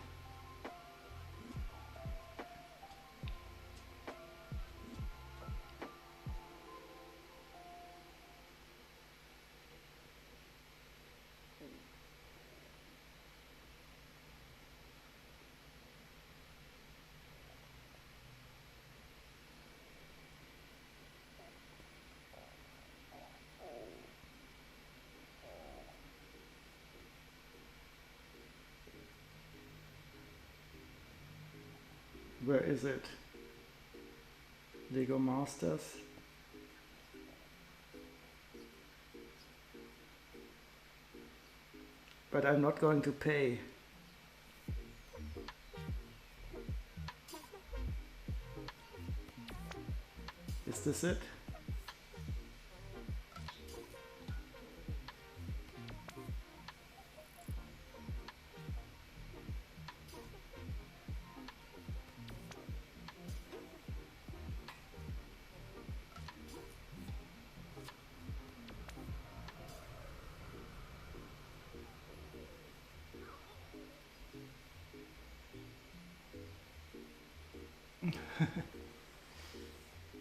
Where is it? Lego Masters? But I'm not going to pay. Is this it?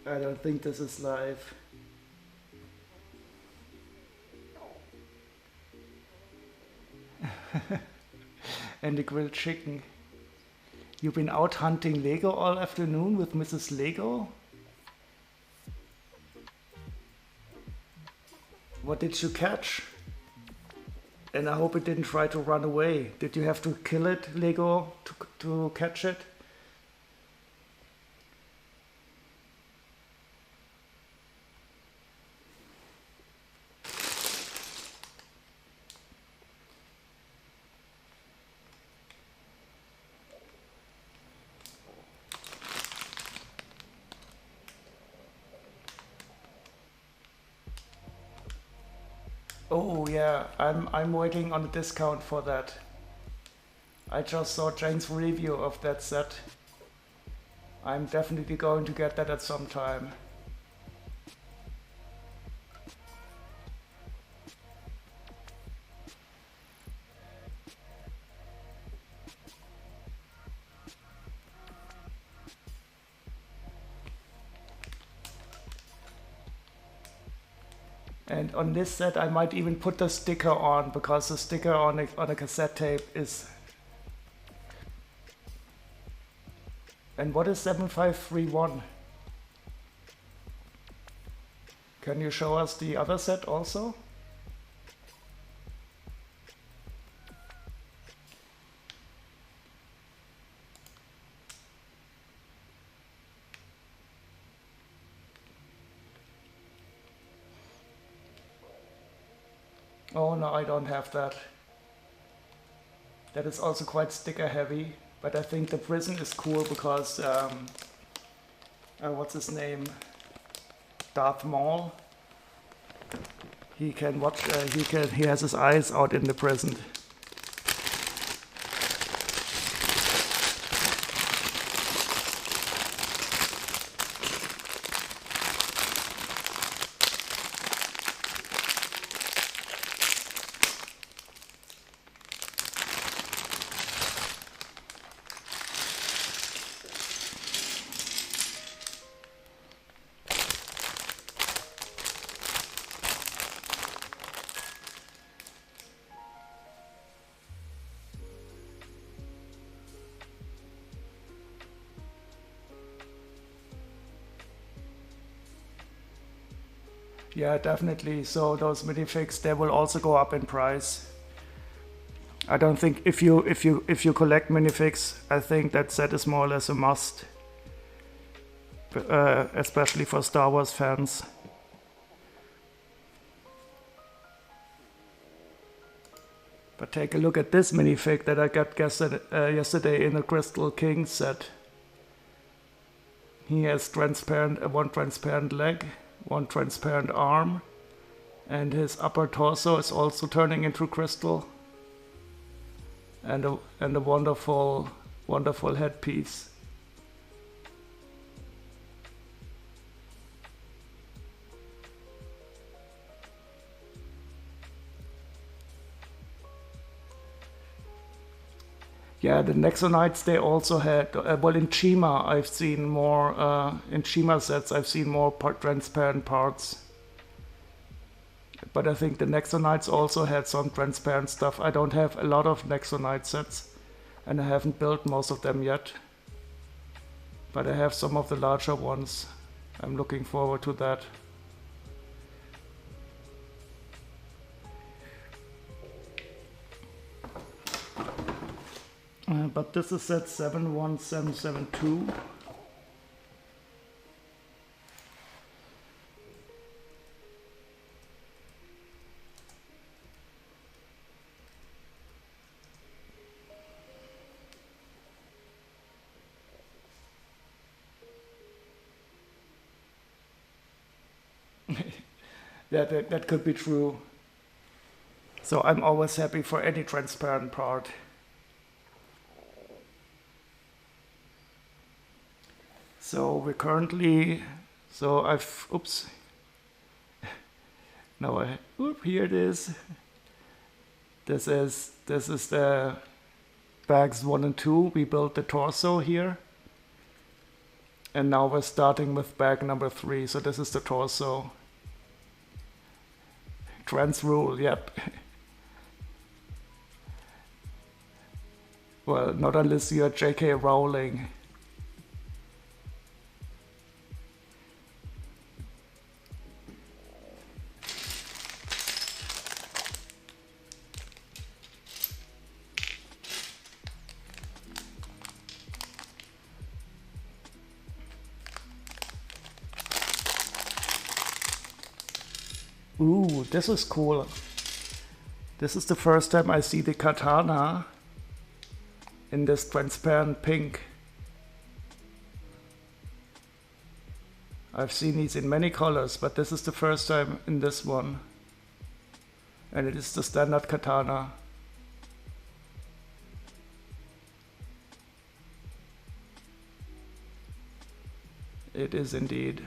I don't think this is live. And the grilled chicken. You've been out hunting Lego all afternoon with Mrs. Lego? What did you catch? And I hope it didn't try to run away. Did you have to kill it, Lego, to catch it? Oh yeah, I'm waiting on a discount for that. I just saw Jane's review of that set. I'm definitely going to get that at some time. And on this set I might even put the sticker on, because the sticker on a cassette tape is... And what is 7531? Can you show us the other set also? Oh no, I don't have that. That is also quite sticker heavy, but I think the prison is cool because, what's his name? Darth Maul. He can watch, he has his eyes out in the prison. Yeah, definitely. So those minifigs, they will also go up in price. I don't think if you collect minifigs, I think that set is more or less a must, especially for Star Wars fans. But take a look at this minifig that I got yesterday in the Crystal King set. He has one transparent leg, one transparent arm, and his upper torso is also turning into crystal, and a wonderful headpiece. Yeah, the Nexonites, they also had, well, in Chima I've seen more, in Chima sets I've seen more transparent parts. But I think the Nexonites also had some transparent stuff. I don't have a lot of Nexonite sets, and I haven't built most of them yet. But I have some of the larger ones. I'm looking forward to that. But this is set 71772. Yeah, that could be true. So I'm always happy for any transparent part. So we're currently, oops. Now here it is. This is the bags 1 and 2. We built the torso here. And now we're starting with bag number 3. So this is the torso. Trans rule, yep. Well, not unless you're J.K. Rowling. Ooh, this is cool. This is the first time I see the katana in this transparent pink. I've seen these in many colors, but this is the first time in this one. And it is the standard katana. It is indeed.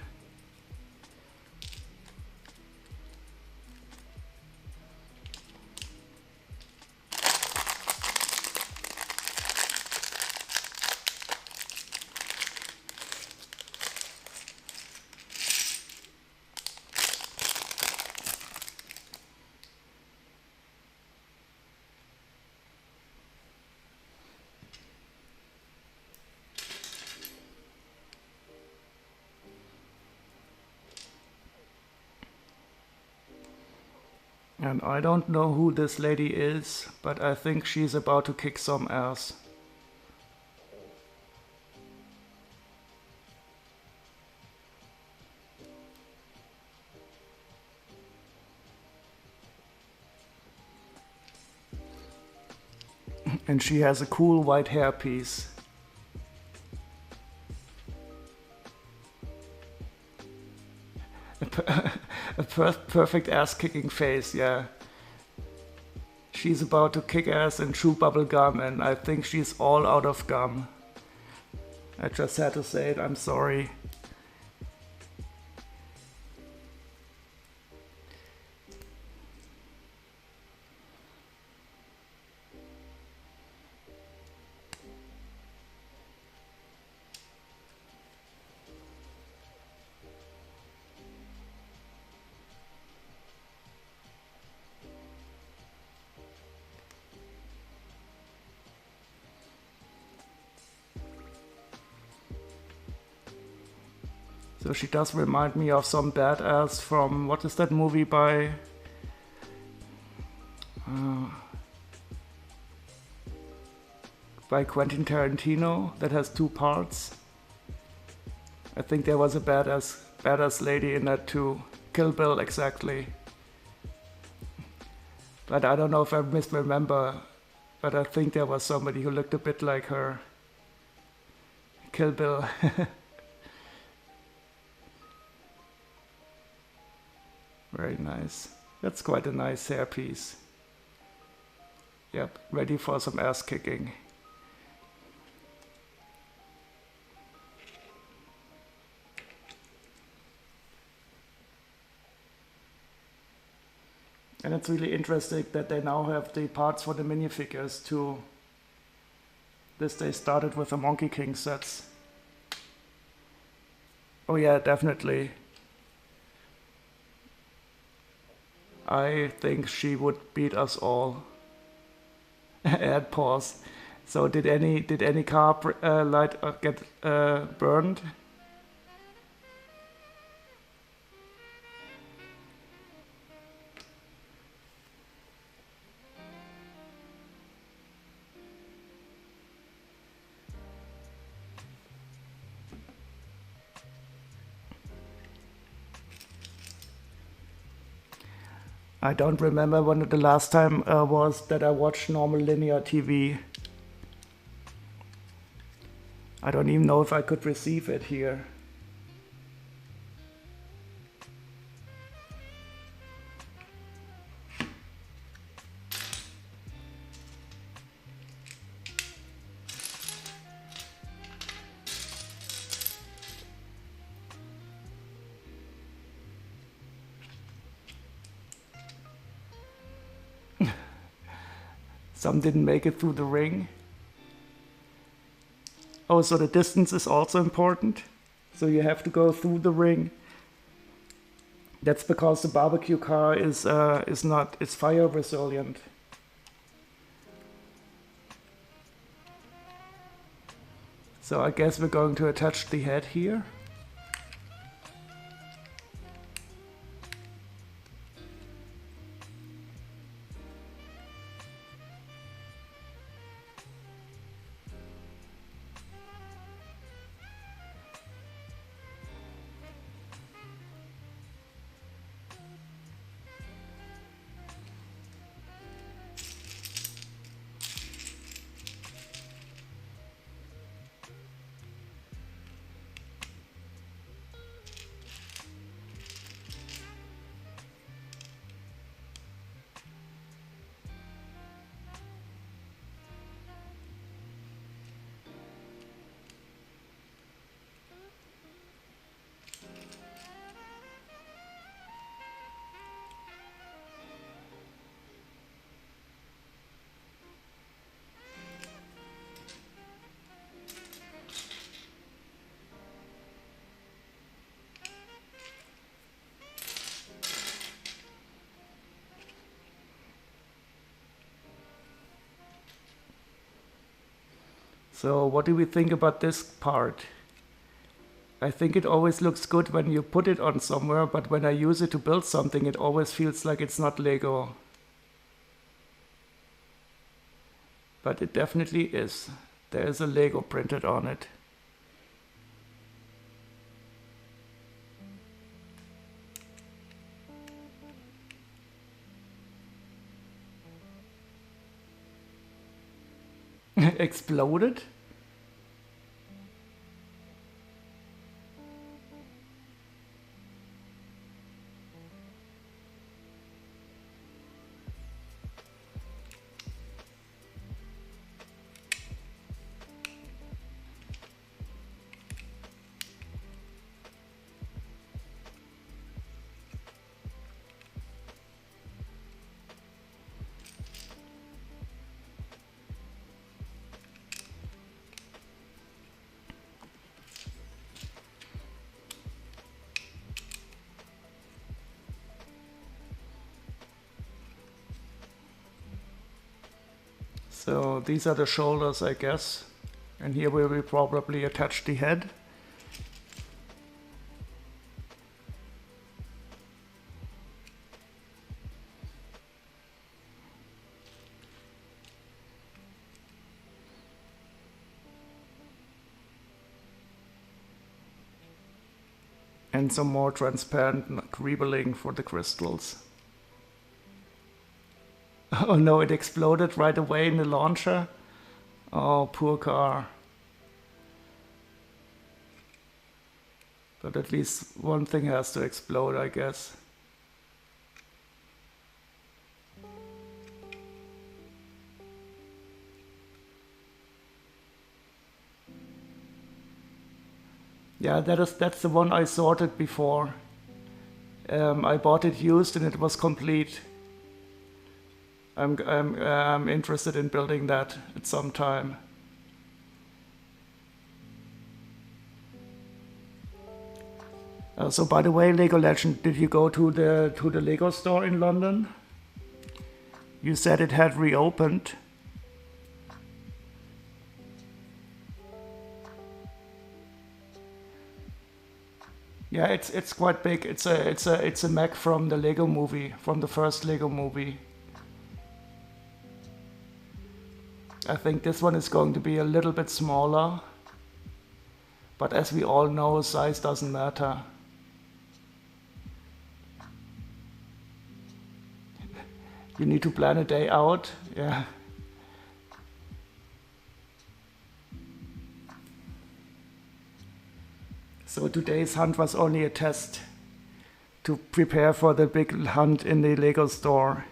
And I don't know who this lady is, but I think she's about to kick some ass. And she has a cool white hairpiece. A perfect ass-kicking face, yeah. She's about to kick ass and chew bubble gum, and I think she's all out of gum. I just had to say it, I'm sorry. So she does remind me of some badass from, what is that movie by Quentin Tarantino that has 2 parts? I think there was a badass lady in that too. Kill Bill, exactly. But I don't know if I misremember, but I think there was somebody who looked a bit like her. Kill Bill. Very nice. That's quite a nice hairpiece. Yep, ready for some ass kicking. And it's really interesting that they now have the parts for the minifigures too. They started with the Monkey King sets. Oh yeah, definitely. I think she would beat us all. Add pause. So did any car light get burned? I don't remember when the last time was that I watched normal linear TV. I don't even know if I could receive it here. Some didn't make it through the ring. Oh, so the distance is also important. So you have to go through the ring. That's because the barbecue car is fire resilient. So I guess we're going to attach the head here. So what do we think about this part? I think it always looks good when you put it on somewhere, but when I use it to build something, it always feels like it's not Lego. But it definitely is. There is a Lego printed on it. Exploded? So these are the shoulders, I guess. And here we will probably attach the head. And some more transparent greebling for the crystals. Oh no, it exploded right away in the launcher. Oh, poor car. But at least one thing has to explode, I guess. Yeah, that's the one I sorted before. I bought it used and it was complete. I'm interested in building that at some time. So by the way, Lego Legend, did you go to the Lego store in London? You said it had reopened. Yeah, it's quite big. It's a mech from the Lego movie, from the first Lego movie. I think this one is going to be a little bit smaller, but as we all know, size doesn't matter. You need to plan a day out, yeah. So today's hunt was only a test to prepare for the big hunt in the Lego store.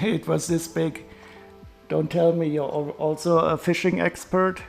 It was this big. Don't tell me you're also a fishing expert.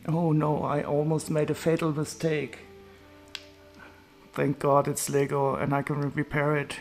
Oh no, I almost made a fatal mistake. Thank God it's Lego and I can repair it.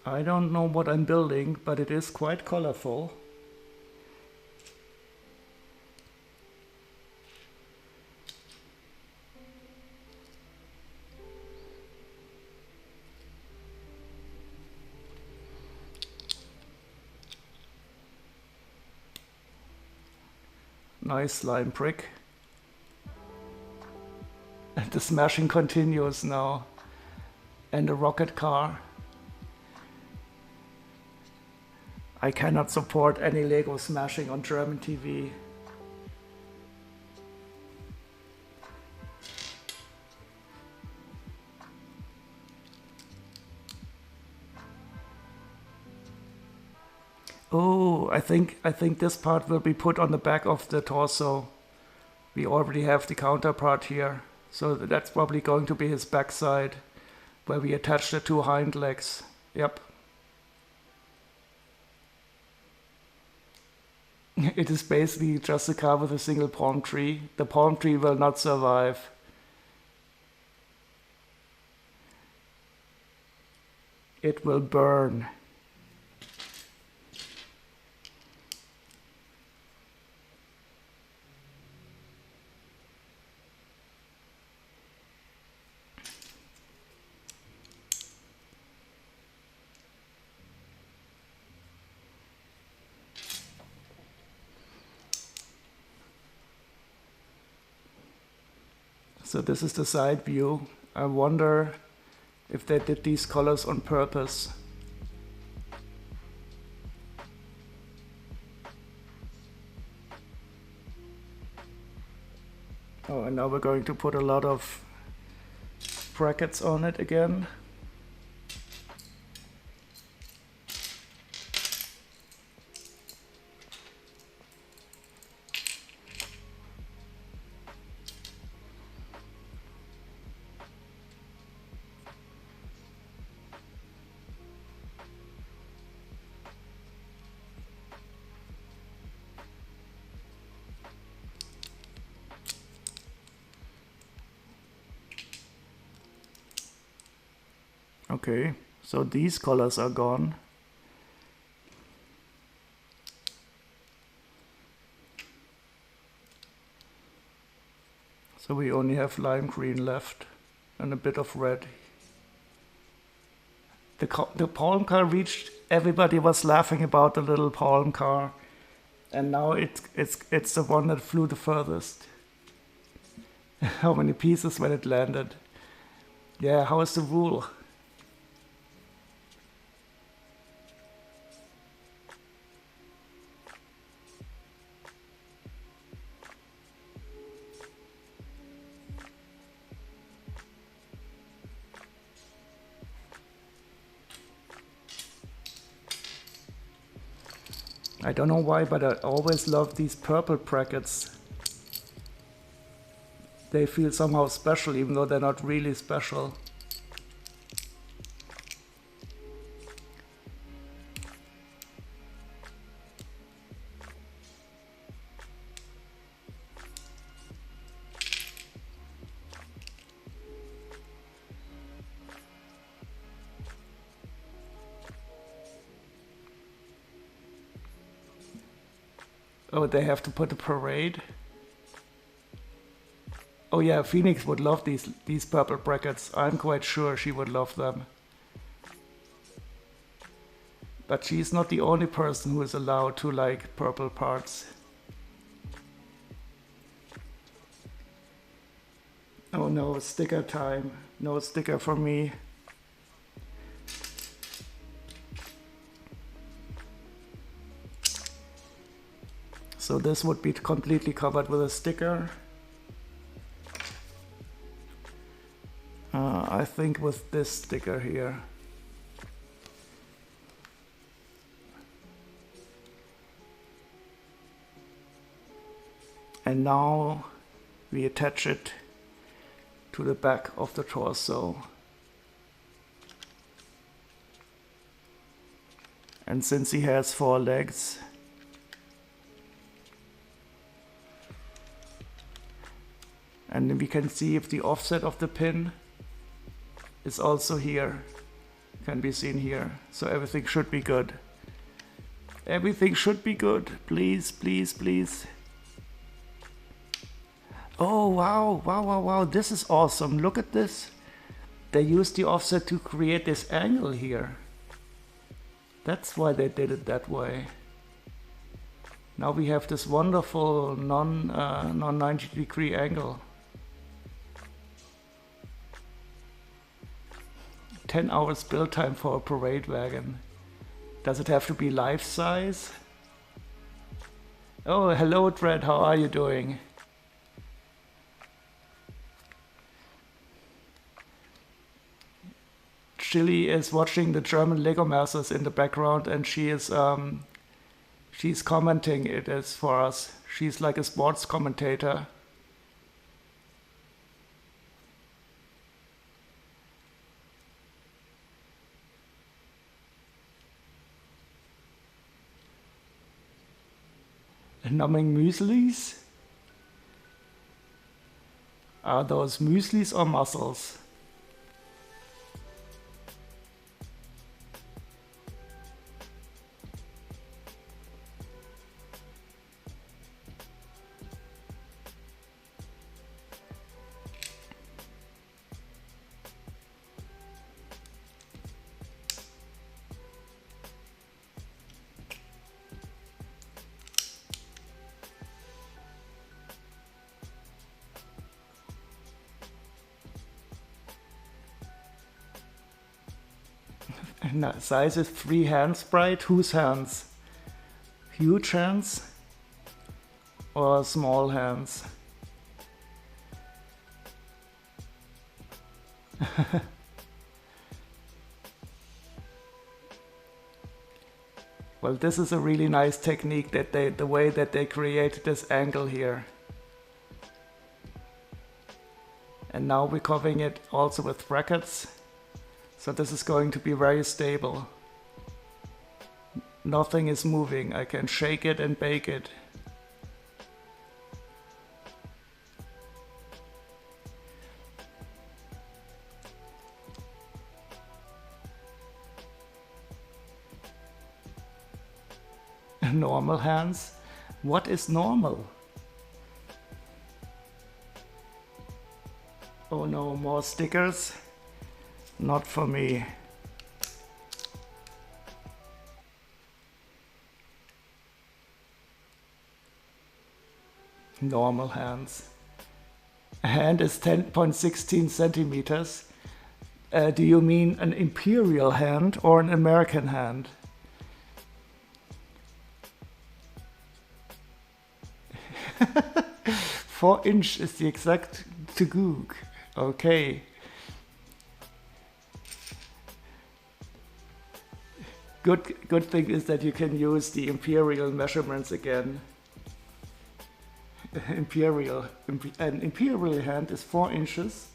I don't know what I'm building, but it is quite colorful. Nice slime brick. And the smashing continues now. And a rocket car. I cannot support any Lego smashing on German TV. Oh, I think this part will be put on the back of the torso. We already have the counterpart here, so that's probably going to be his backside, where we attach the two hind legs. Yep. It is basically just a car with a single palm tree. The palm tree will not survive. It will burn. So this is the side view. I wonder if they did these colors on purpose. Oh, and now we're going to put a lot of brackets on it again. Okay, so these colors are gone. So we only have lime green left and a bit of red. The palm car reached, everybody was laughing about the little palm car, and now it's the one that flew the furthest. How many pieces when it landed? Yeah, how is the rule? I don't know why, but I always love these purple brackets. They feel somehow special, even though they're not really special. Oh, they have to put a parade. Oh yeah, Phoenix would love these purple brackets. I'm quite sure she would love them. But she's not the only person who is allowed to like purple parts. Oh no, sticker time. No sticker for me. So this would be completely covered with a sticker. I think with this sticker here. And now we attach it to the back of the torso. And since he has 4 legs, and we can see if the offset of the pin is also here. can be seen here. So everything should be good. Everything should be good. Please, please, please. Oh, wow, wow, wow, wow. This is awesome. Look at this. They used the offset to create this angle here. That's why they did it that way. Now we have this wonderful non-90-degree angle. 10 hours build time for a parade wagon. Does it have to be life size? Oh, hello Dread, how are you doing? Chili is watching the German Lego Masters in the background, and she is she's commenting it as for us. She's like a sports commentator. Numbing mueslis? Are those mueslis or mussels? No, size is 3 hands sprite. Whose hands? Huge hands or small hands? Well, this is a really nice technique that the way that they created this angle here. And now we're covering it also with brackets. So this is going to be very stable. Nothing is moving. I can shake it and bake it. Normal hands? What is normal? Oh no, more stickers? Not for me. Normal hands. Hand is 10.16 centimeters. Do you mean an imperial hand or an American hand? Four inch is the exact tagoog. Okay. Good thing is that you can use the imperial measurements again. An imperial hand is 4 inches.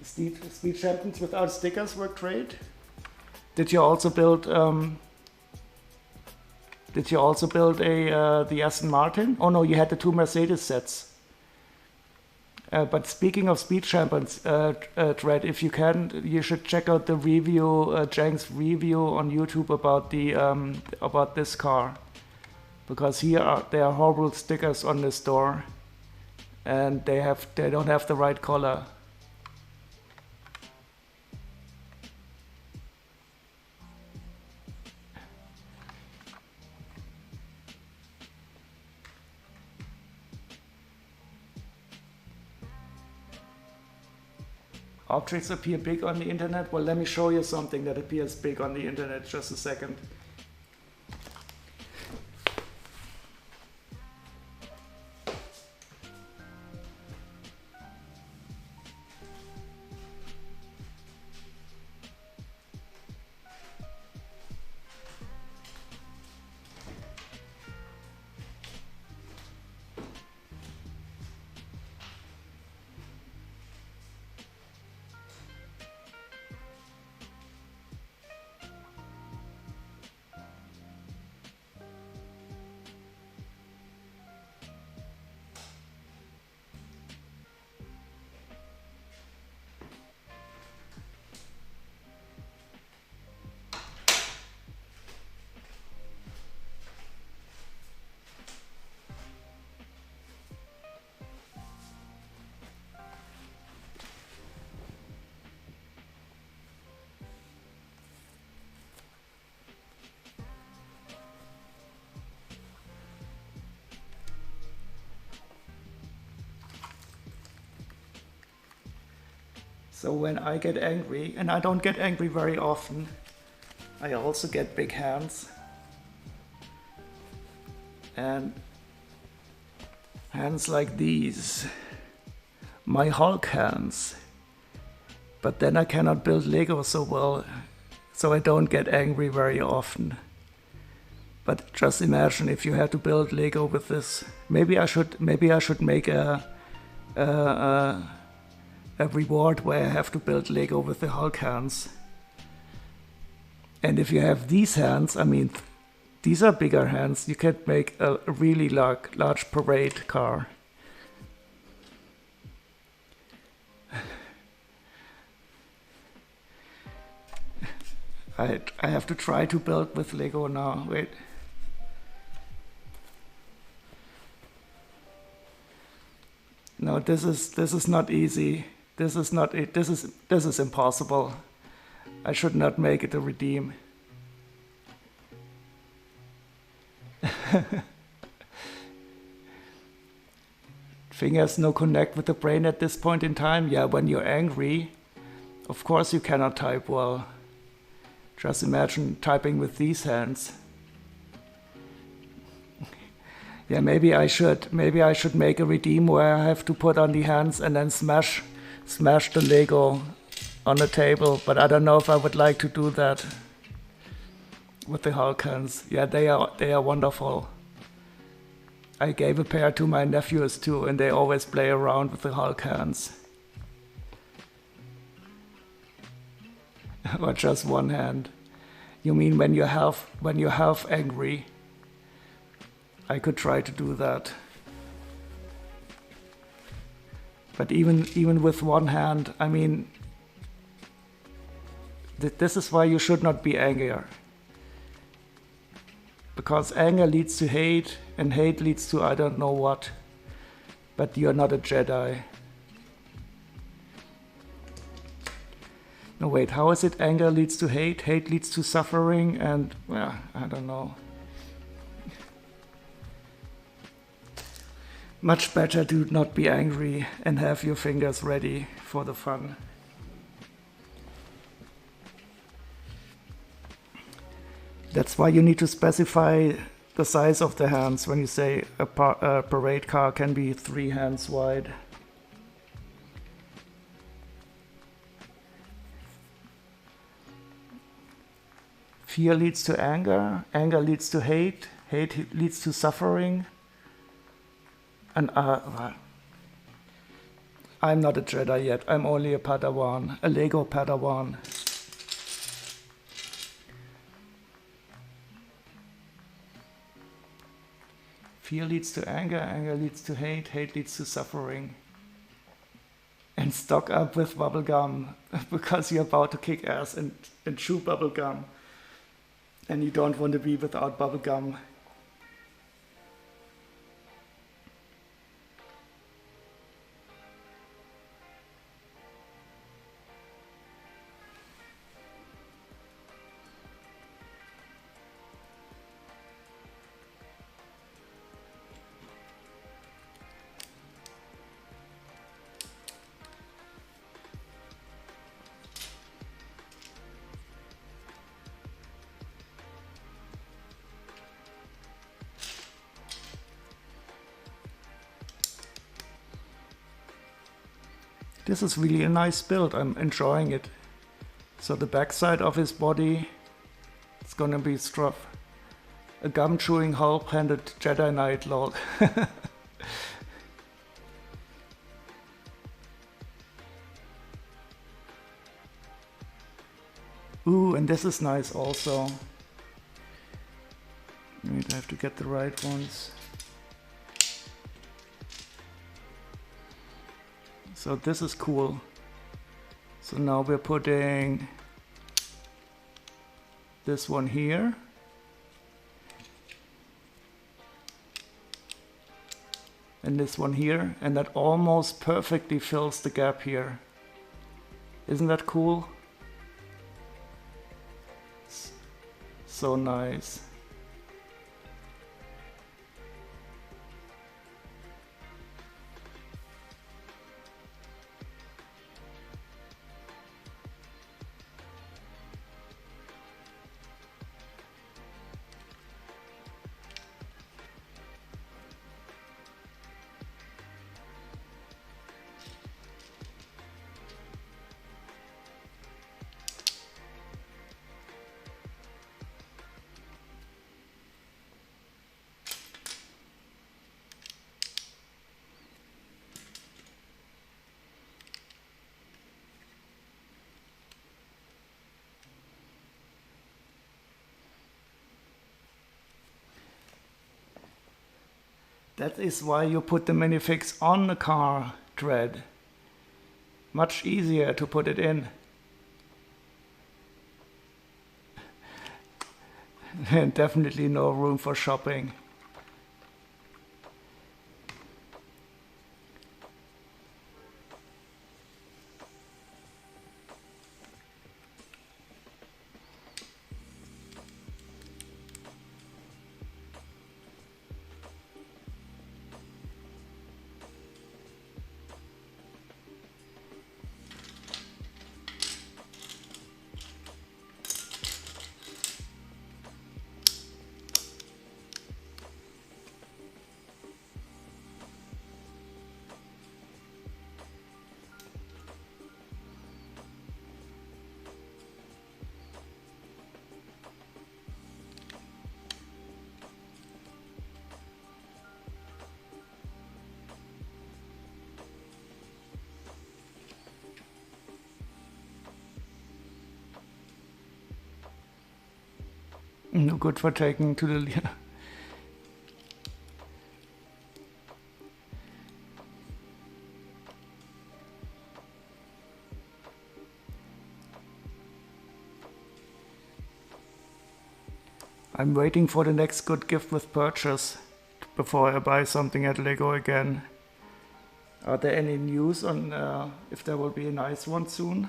Speed champions without stickers work great. Did you also build the Aston Martin? Oh no, you had the 2 Mercedes sets. But speaking of speed champions, Dread, if you can, you should check out the review, Jang's review on YouTube about the about this car, because there are horrible stickers on this door, and they don't have the right color. Objects appear big on the internet. Well, let me show you something that appears big on the internet. Just a second. So when I get angry, and I don't get angry very often, I also get big hands. And hands like these, my Hulk hands. But then I cannot build Lego so well, so I don't get angry very often. But just imagine if you had to build Lego with this. Maybe I should make a reward where I have to build Lego with the Hulk hands. And if you have these hands, I mean, these are bigger hands. You could make a really large parade car. I have to try to build with Lego now. Wait. No, this is not easy. This is not it. This is impossible. I should not make it a redeem. Fingers no connect with the brain at this point in time. Yeah, when you're angry, of course you cannot type well. Just imagine typing with these hands. Yeah, maybe I should make a redeem where I have to put on the hands and then smash the Lego on the table, but I don't know if I would like to do that with the Hulk hands. Yeah, they are wonderful. I gave a pair to my nephews too, and they always play around with the Hulk hands. Or just one hand. You mean when you're half angry? I could try to do that. But even with one hand, I mean, this is why you should not be angry. Because anger leads to hate, and hate leads to I don't know what. But you're not a Jedi. No, wait, how is it? Anger leads to hate, hate leads to suffering, and, well, I don't know. Much better to not be angry and have your fingers ready for the fun. That's why you need to specify the size of the hands when you say a parade car can be 3 hands wide. Fear leads to anger, anger leads to hate, hate leads to suffering. And I'm not a Jedi yet, I'm only a Padawan, a Lego Padawan. Fear leads to anger, anger leads to hate, hate leads to suffering. And stock up with bubblegum, because you're about to kick ass and chew bubblegum. And you don't want to be without bubblegum. This is really a nice build, I'm enjoying it. So the backside of his body, it's gonna be struff. A gum-chewing, half-handed Jedi Knight, lol. Ooh, and this is nice also. Wait, I have to get the right ones. So this is cool. So now we're putting this one here. And this one here. And that almost perfectly fills the gap here. Isn't that cool? So nice. That is why you put the minifix on the car tread. Much easier to put it in. And definitely no room for shopping. No good for taking to the... I'm waiting for the next good gift with purchase before I buy something at Lego again. Are there any news on if there will be a nice one soon?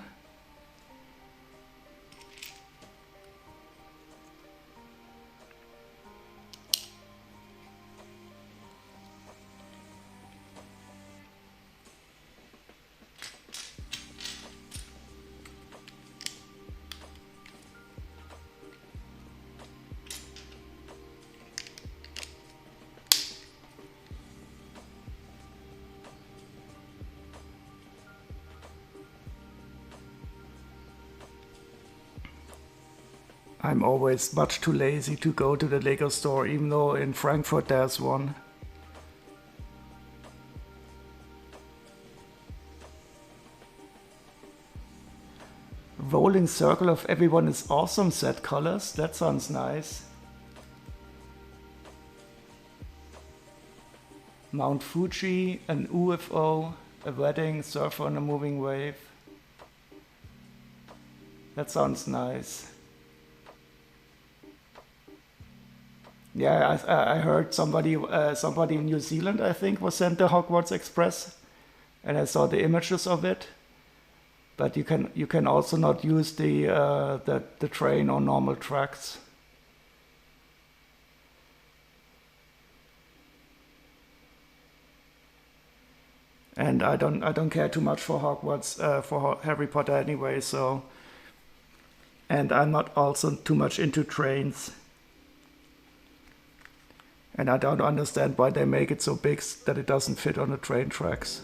I'm always much too lazy to go to the Lego store, even though in Frankfurt there's one. Rolling circle of everyone is awesome set colors. That sounds nice. Mount Fuji, an UFO, a wedding, surfer on a moving wave. That sounds nice. Yeah, I heard somebody in New Zealand, I think, was sent the Hogwarts Express, and I saw the images of it. But you can also not use the train on normal tracks. And I don't care too much for Hogwarts, for Harry Potter anyway. So, and I'm not also too much into trains. And I don't understand why they make it so big that it doesn't fit on the train tracks.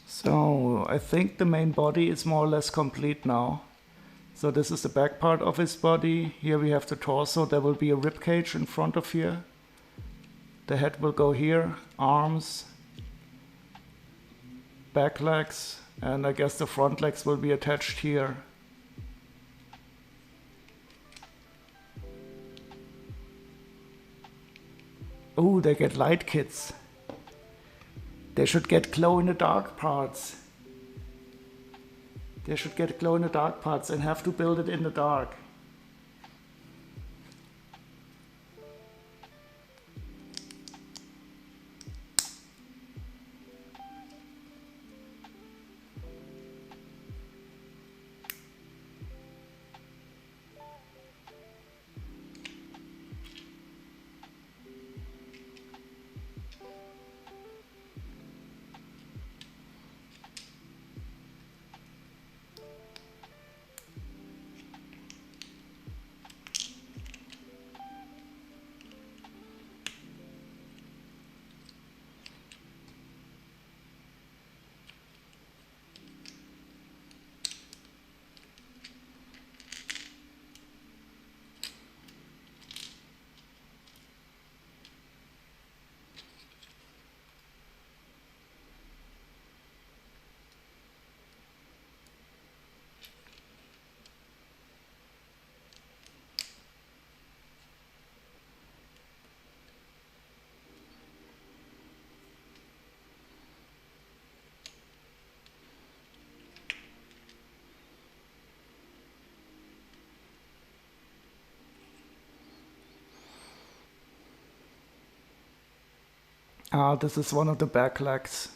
So I think the main body is more or less complete now. So this is the back part of his body. Here we have the torso. There will be a rib cage in front of here. The head will go here, arms, back legs, and I guess the front legs will be attached here. Oh, they get light kits. They should get glow-in-the-dark parts. They should get glow-in-the-dark parts and have to build it in the dark. This is one of the back legs.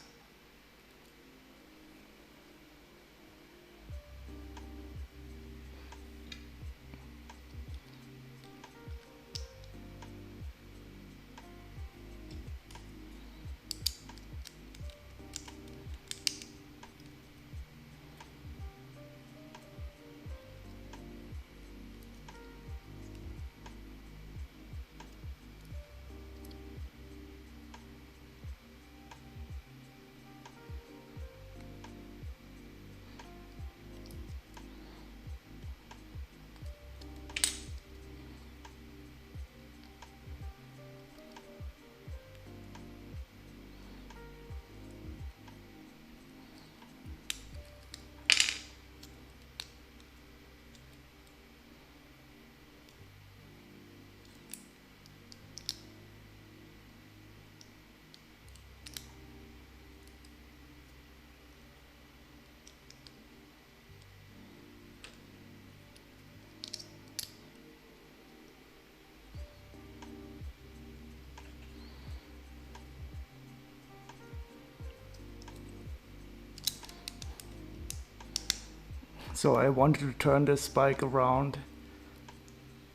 So I wanted to turn this bike around.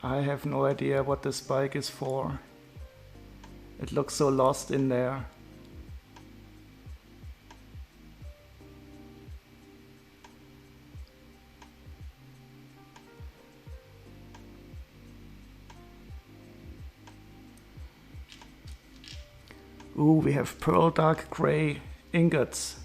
I have no idea what this bike is for. It looks so lost in there. Ooh, we have pearl dark gray ingots.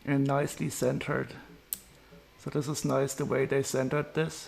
And nicely centered. So this is nice the way they centered this.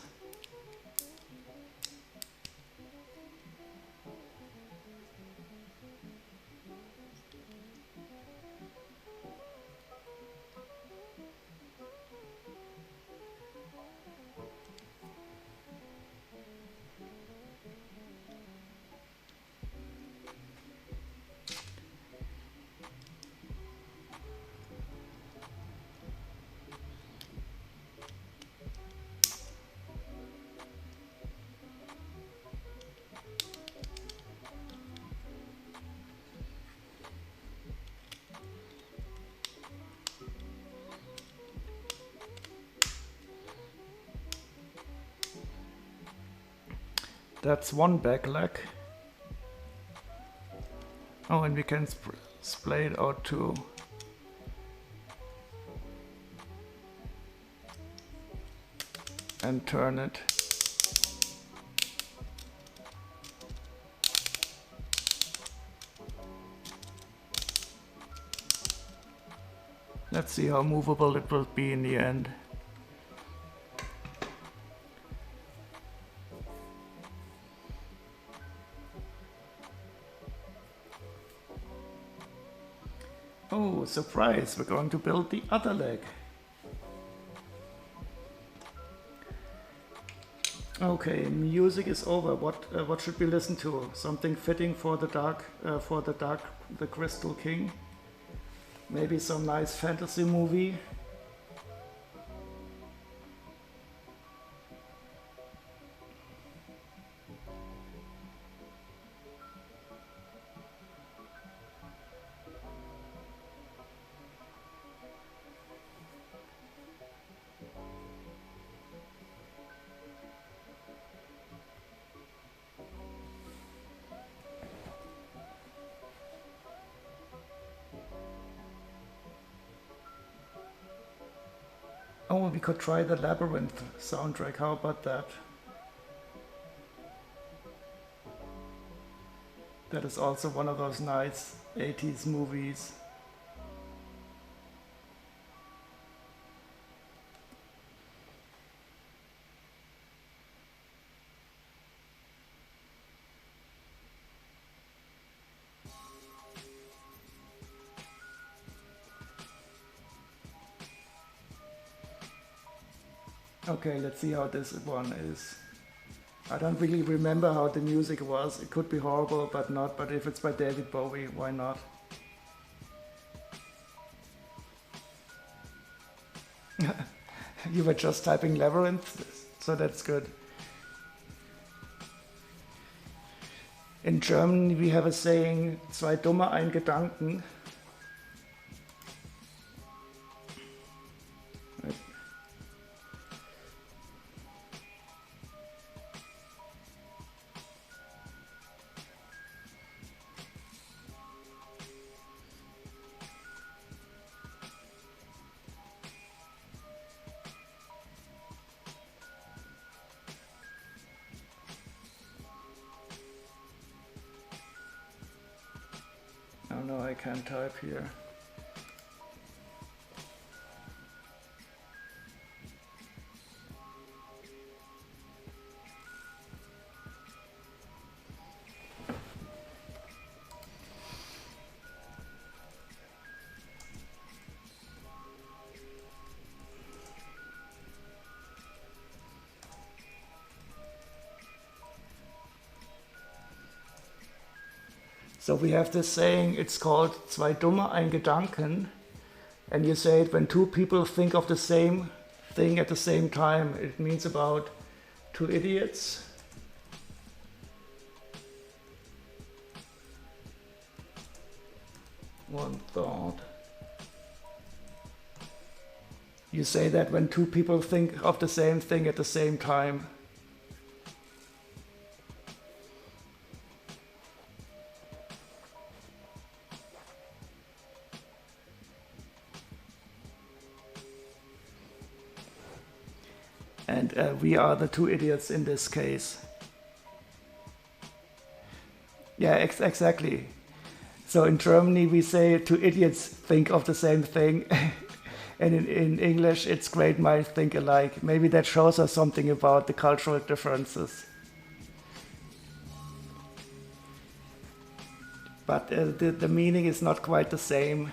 That's one back leg. Oh, and we can splay it out too. And turn it. Let's see how movable it will be in the end. Oh, surprise, we're going to build the other leg. Okay, music is over. What should we listen to? Something fitting for the the Crystal King. Maybe some nice fantasy movie. Oh, we could try the Labyrinth soundtrack. How about that? That is also one of those nice 80s movies. Okay, let's see how this one is. I don't really remember how the music was. It could be horrible, but not. But if it's by David Bowie, why not? You were just typing Labyrinth, so that's good. In German, we have a saying, zwei dumme, ein Gedanken. Right. Oh no, I can't type here. So we have this saying, it's called zwei dumme, ein Gedanken. And you say it when two people think of the same thing at the same time. It means about two idiots. One thought. You say that when two people think of the same thing at the same time. And we are the two idiots in this case. Yeah, exactly. So in Germany we say two idiots think of the same thing. And in English it's great minds think alike. Maybe that shows us something about the cultural differences. But the meaning is not quite the same.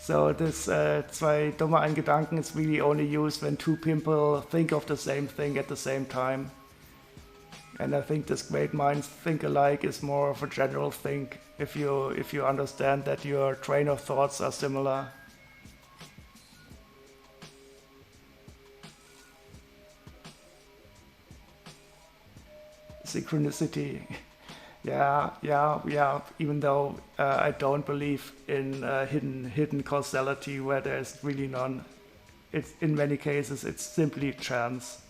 So this zwei dumme ein Gedanken is really only used when two people think of the same thing at the same time. And I think this great minds think alike is more of a general thing if you understand that your train of thoughts are similar. Synchronicity. Yeah. Even though I don't believe in hidden causality where there's really none. It's in many cases it's simply chance.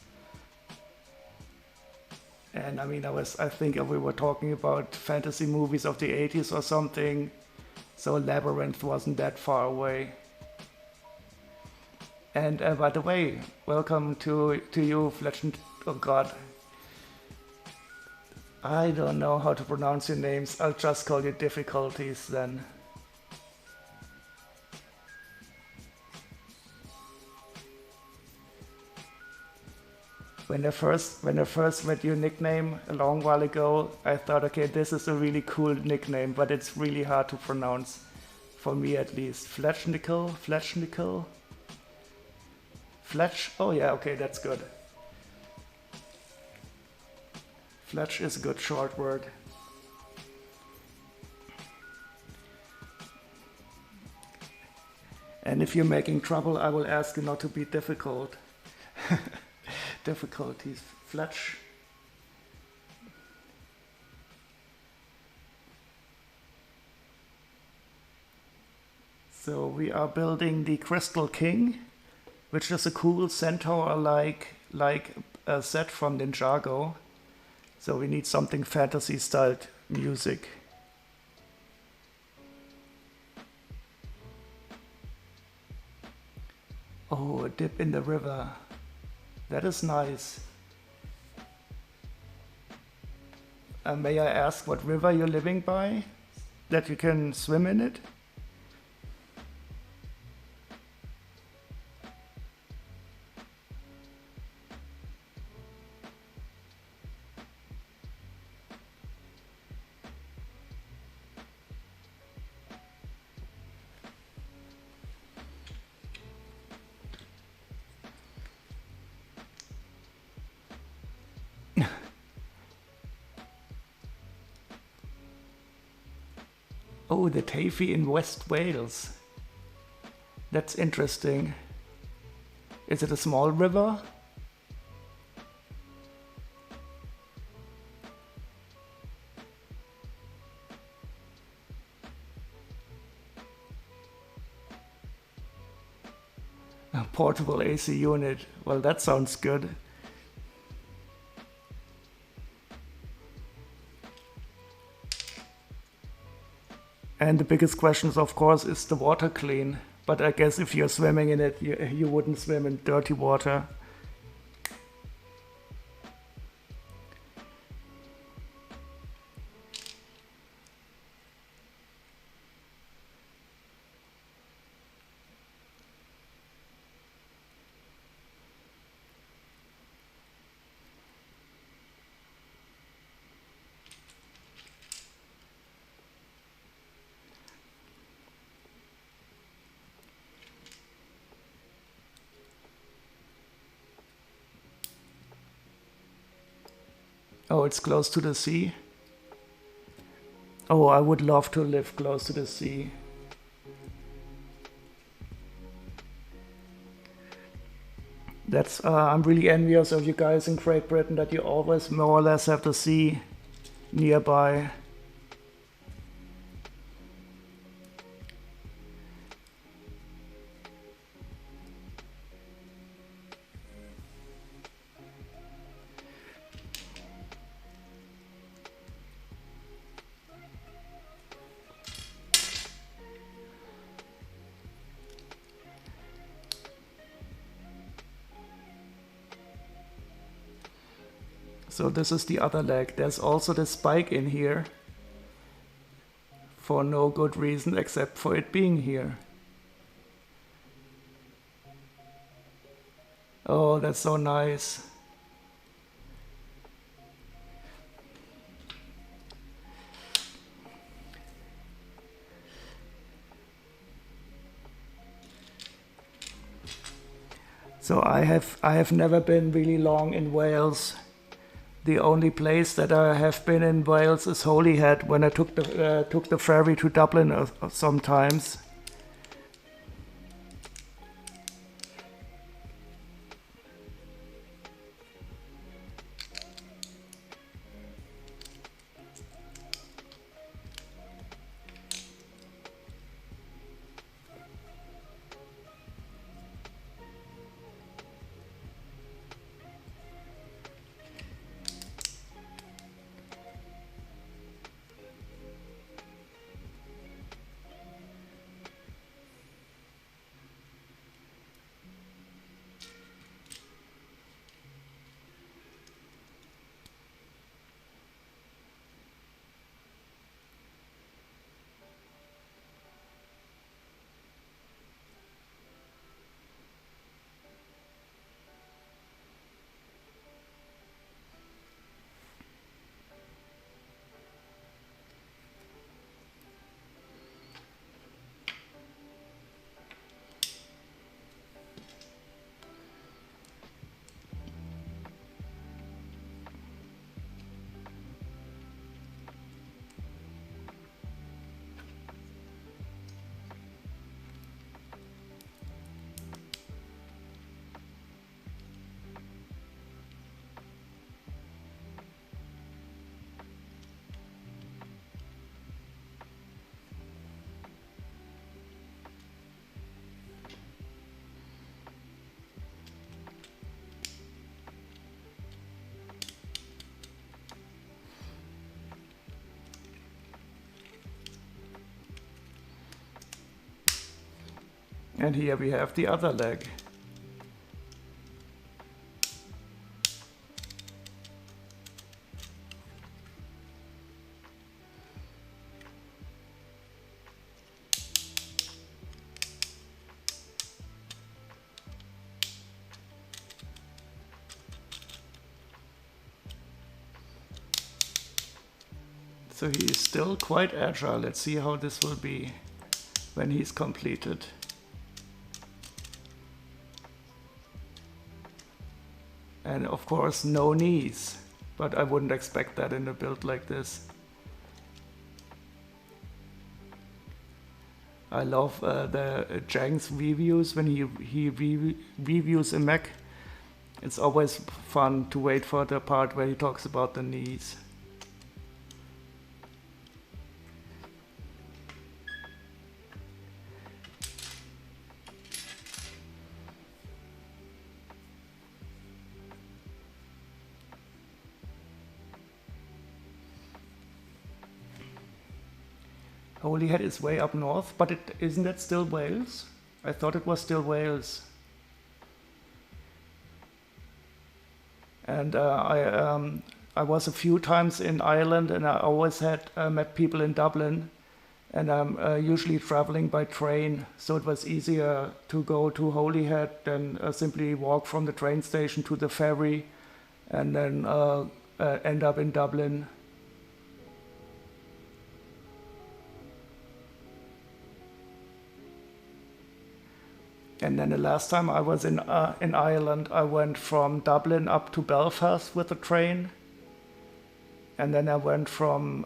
And I mean, I think we were talking about fantasy movies of the 80s or something. So Labyrinth wasn't that far away. And by the way, welcome to you, Fletch. Oh God. I don't know how to pronounce your names. I'll just call you Difficulties then. When I first read your nickname a long while ago, I thought, okay, this is a really cool nickname, but it's really hard to pronounce, for me at least. Fletchnickel? Fletch? Oh yeah, okay, that's good. Fletch is a good short word. And if you're making trouble, I will ask you not to be difficult. Difficulties. Fletch. So we are building the Crystal King, which is a cool centaur-like set from Ninjago. So we need something fantasy-styled music. Oh, a dip in the river. That is nice. May I ask what river you're living by? That you can swim in it? Oh, the Tavy in West Wales. That's interesting. Is it a small river? A portable AC unit. Well, that sounds good. And the biggest question is, of course, is the water clean? But I guess if you're swimming in it, you wouldn't swim in dirty water. Oh, it's close to the sea. Oh, I would love to live close to the sea. I'm really envious of you guys in Great Britain that you always more or less have the sea nearby. So this is the other leg. There's also the spike in here for no good reason except for it being here. Oh, that's so nice. So I have never been really long in Wales. The only place that I have been in Wales is Holyhead, when I took the ferry to Dublin sometimes. And here we have the other leg. So he is still quite agile. Let's see how this will be when he's completed. And of course, no knees, but I wouldn't expect that in a build like this. I love the Jang's reviews when he reviews a Mech. It's always fun to wait for the part where he talks about the knees. Holyhead is way up north, but isn't that still Wales? I thought it was still Wales. And I was a few times in Ireland, and I always had met people in Dublin, and I'm usually traveling by train, so it was easier to go to Holyhead than simply walk from the train station to the ferry, and then end up in Dublin. And then the last time I was in Ireland, I went from Dublin up to Belfast with a train, and then I went from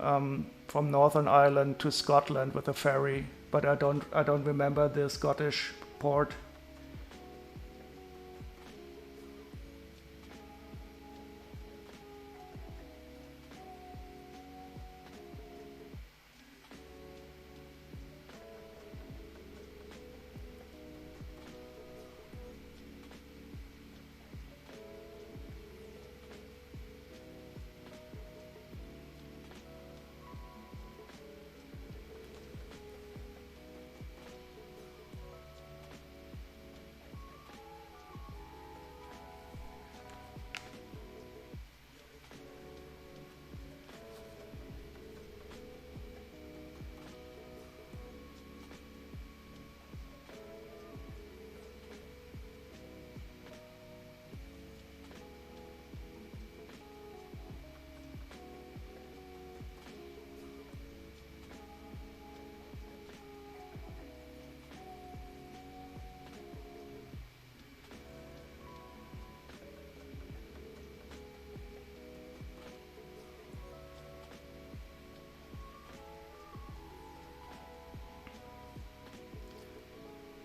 Northern Ireland to Scotland with a ferry. But I don't remember the Scottish port.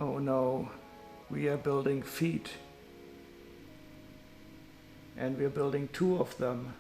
Oh no, we are building feet. And we're building 2 of them.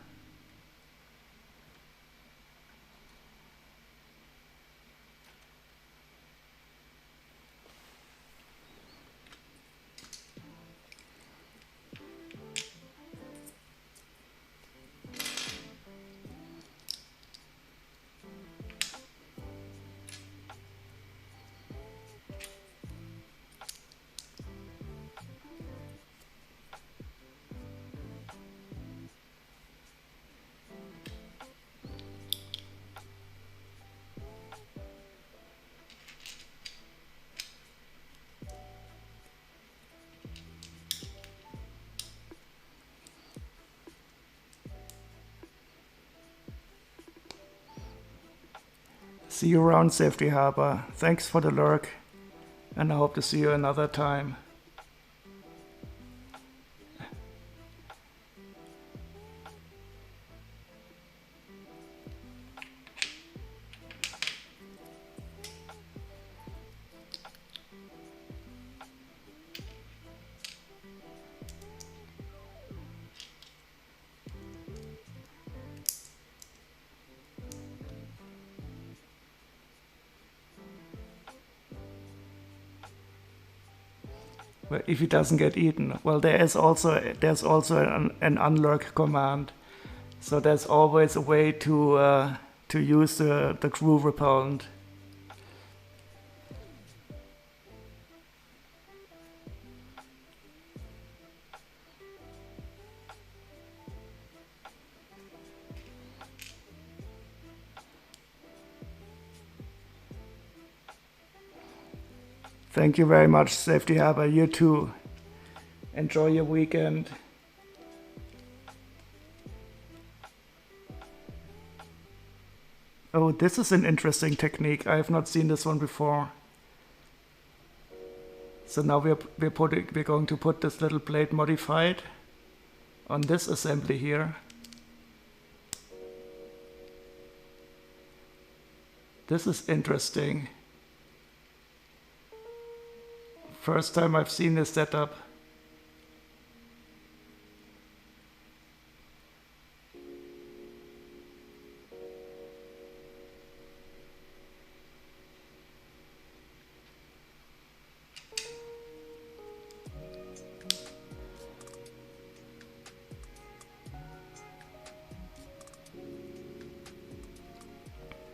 See you around, Safety Harbor. Thanks for the lurk, and I hope to see you another time. If he doesn't get eaten. Well, there's also an unlurk command, so there's always a way to use the crew repellent. Thank you very much, Safety Harbor. You too. Enjoy your weekend. Oh, this is an interesting technique. I have not seen this one before. So now we're going to put this little blade modified on this assembly here. This is interesting. First time I've seen this setup.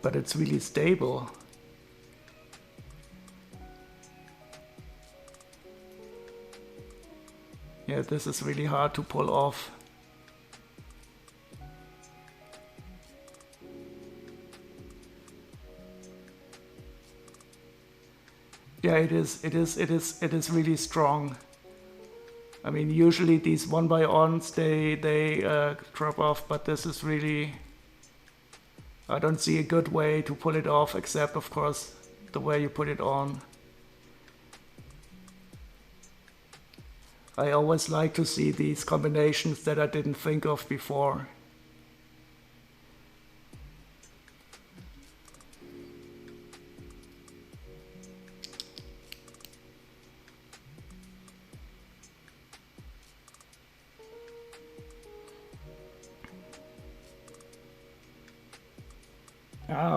But it's really stable. Yeah, this is really hard to pull off. Yeah, it is really strong. I mean, usually these 1x1s, they drop off, but this is really, I don't see a good way to pull it off, except of course the way you put it on. I always like to see these combinations that I didn't think of before.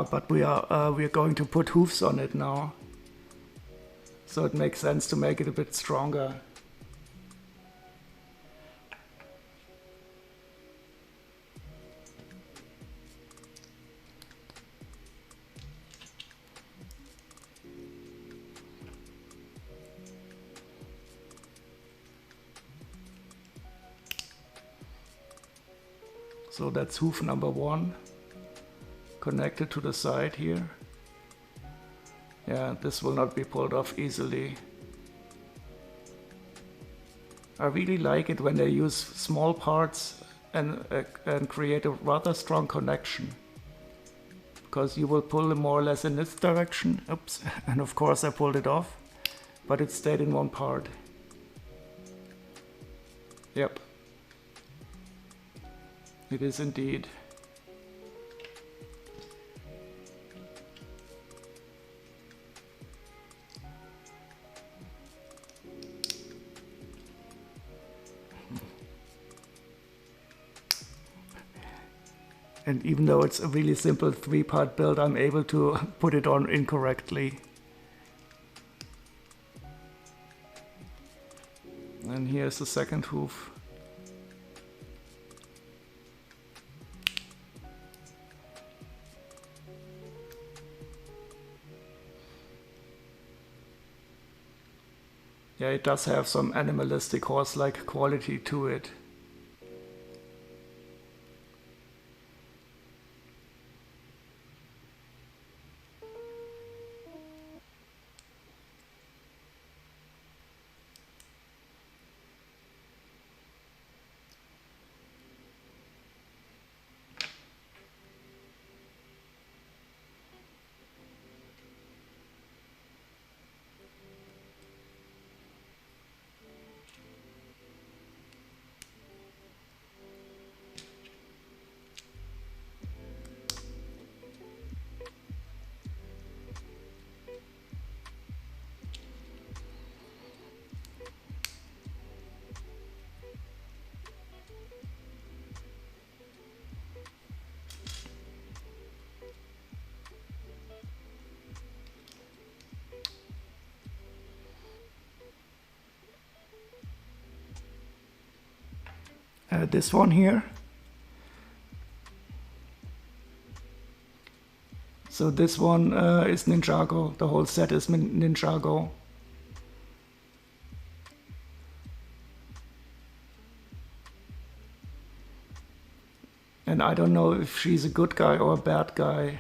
But we're going to put hoofs on it now, so it makes sense to make it a bit stronger. So that's hoof number 1. Connected to the side here. Yeah, this will not be pulled off easily. I really like it when they use small parts and create a rather strong connection. Because you will pull them more or less in this direction. Oops, and of course I pulled it off, but it stayed in one part. Yep. It is indeed. And even though it's a really simple 3-part build, I'm able to put it on incorrectly. And here's the second hoof. Yeah, it does have some animalistic horse-like quality to it. This one here. So this one is Ninjago. The whole set is Ninjago. And I don't know if she's a good guy or a bad guy,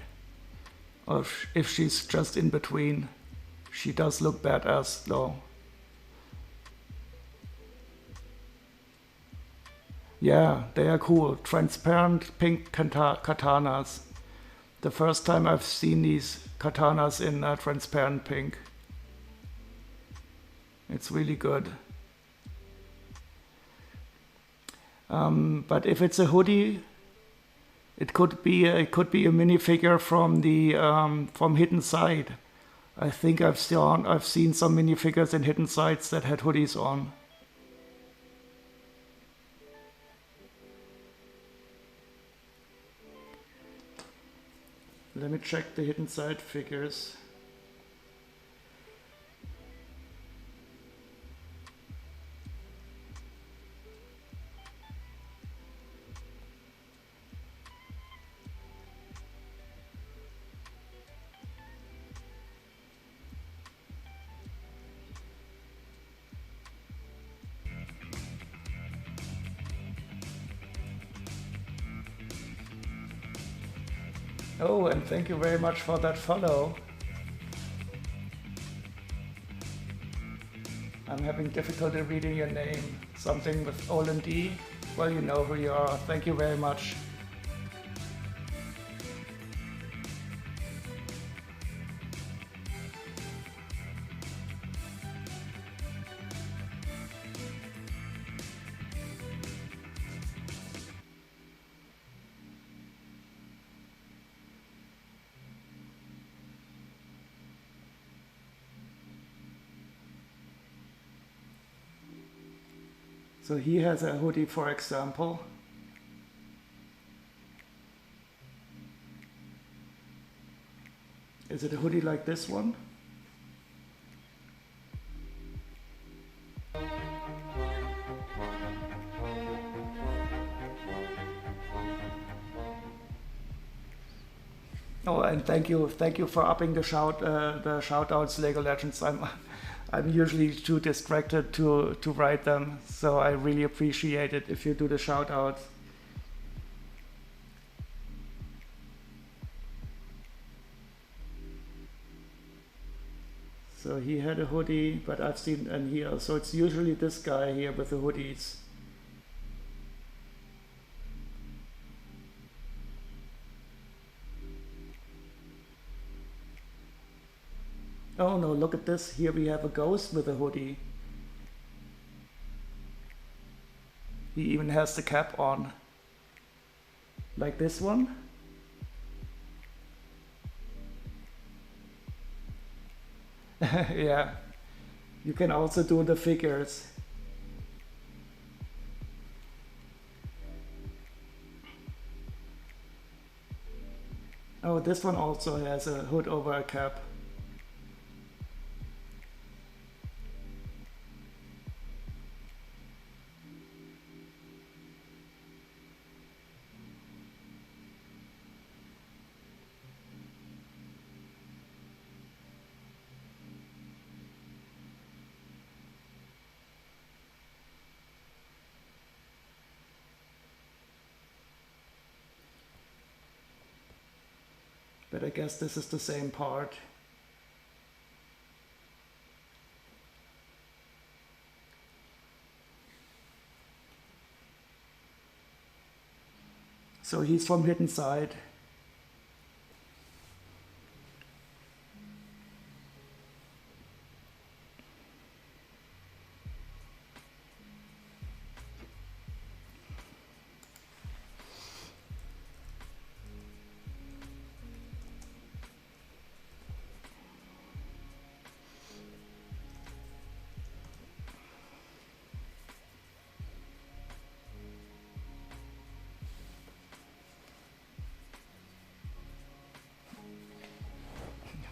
or if she's just in between. She does look badass though. Yeah, they are cool. Transparent pink katanas. The first time I've seen these katanas in transparent pink. It's really good. But if it's a hoodie, it could be a minifigure from the from Hidden Side. I think I've seen some minifigures in hidden sites that had hoodies on. Let me check the hidden site figures. Oh, and thank you very much for that follow. I'm having difficulty reading your name. Something with Olin D. Well, you know who you are. Thank you very much. So he has a hoodie, for example. Is it a hoodie like this one? Oh, and thank you for upping the shout outs, Lego Legends. I'm usually too distracted to write them, so I really appreciate it if you do the shout outs. So he had a hoodie, but I've seen, and here, so it's usually this guy here with the hoodies. Oh no, look at this. Here we have a ghost with a hoodie. He even has the cap on. Like this one. Yeah. You can also do the figures. Oh, this one also has a hood over a cap. But I guess this is the same part. So he's from Hidden Side.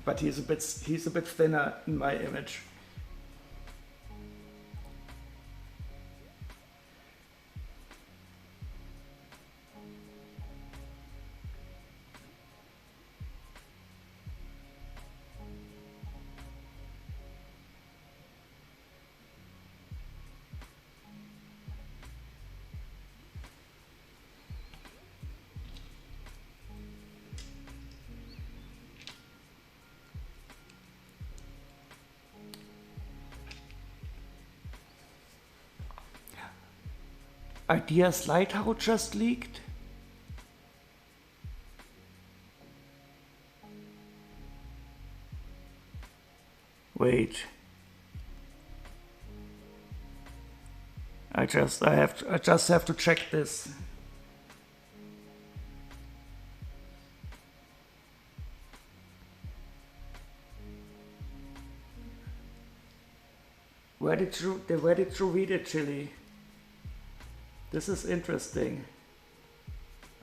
But he's a bit thinner in my image. Ideas Lighthouse just leaked? Wait. I just have to check this. Where did you read it, Chili? This is interesting.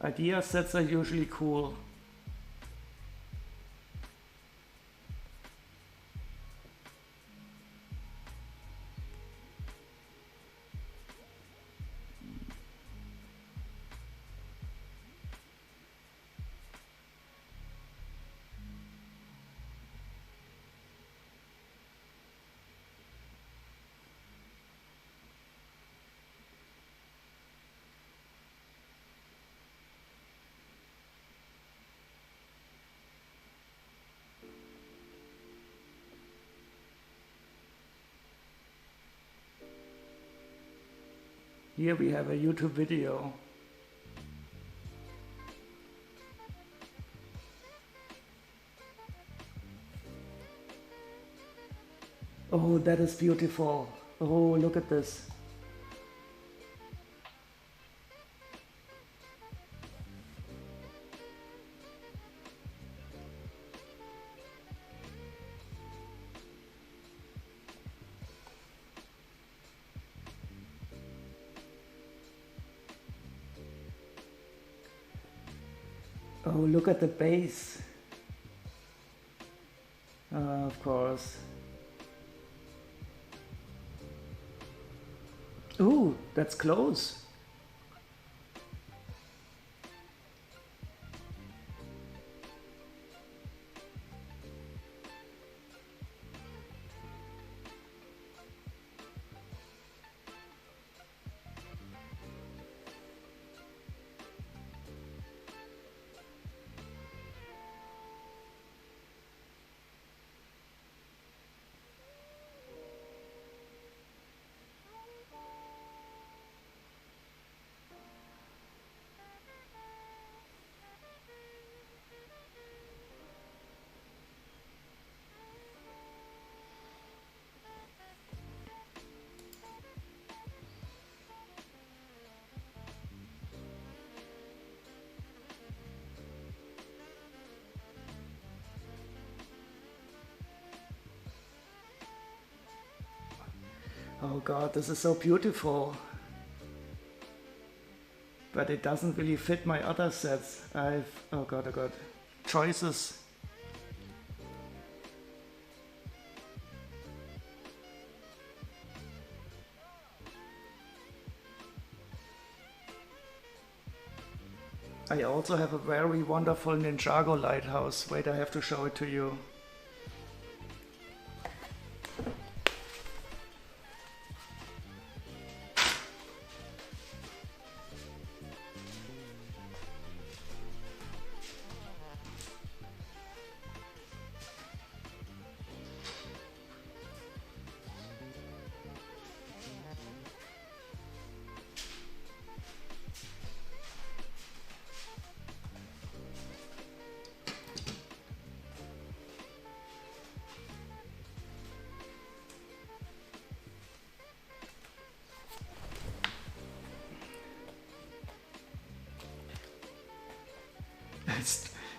Idea sets are usually cool. Here we have a YouTube video. Oh, that is beautiful. Oh, look at this. Oh, look at the base. Of course. Ooh, that's close. Oh God, this is so beautiful. But it doesn't really fit my other sets. Oh God. Choices. I also have a very wonderful Ninjago lighthouse. Wait, I have to show it to you.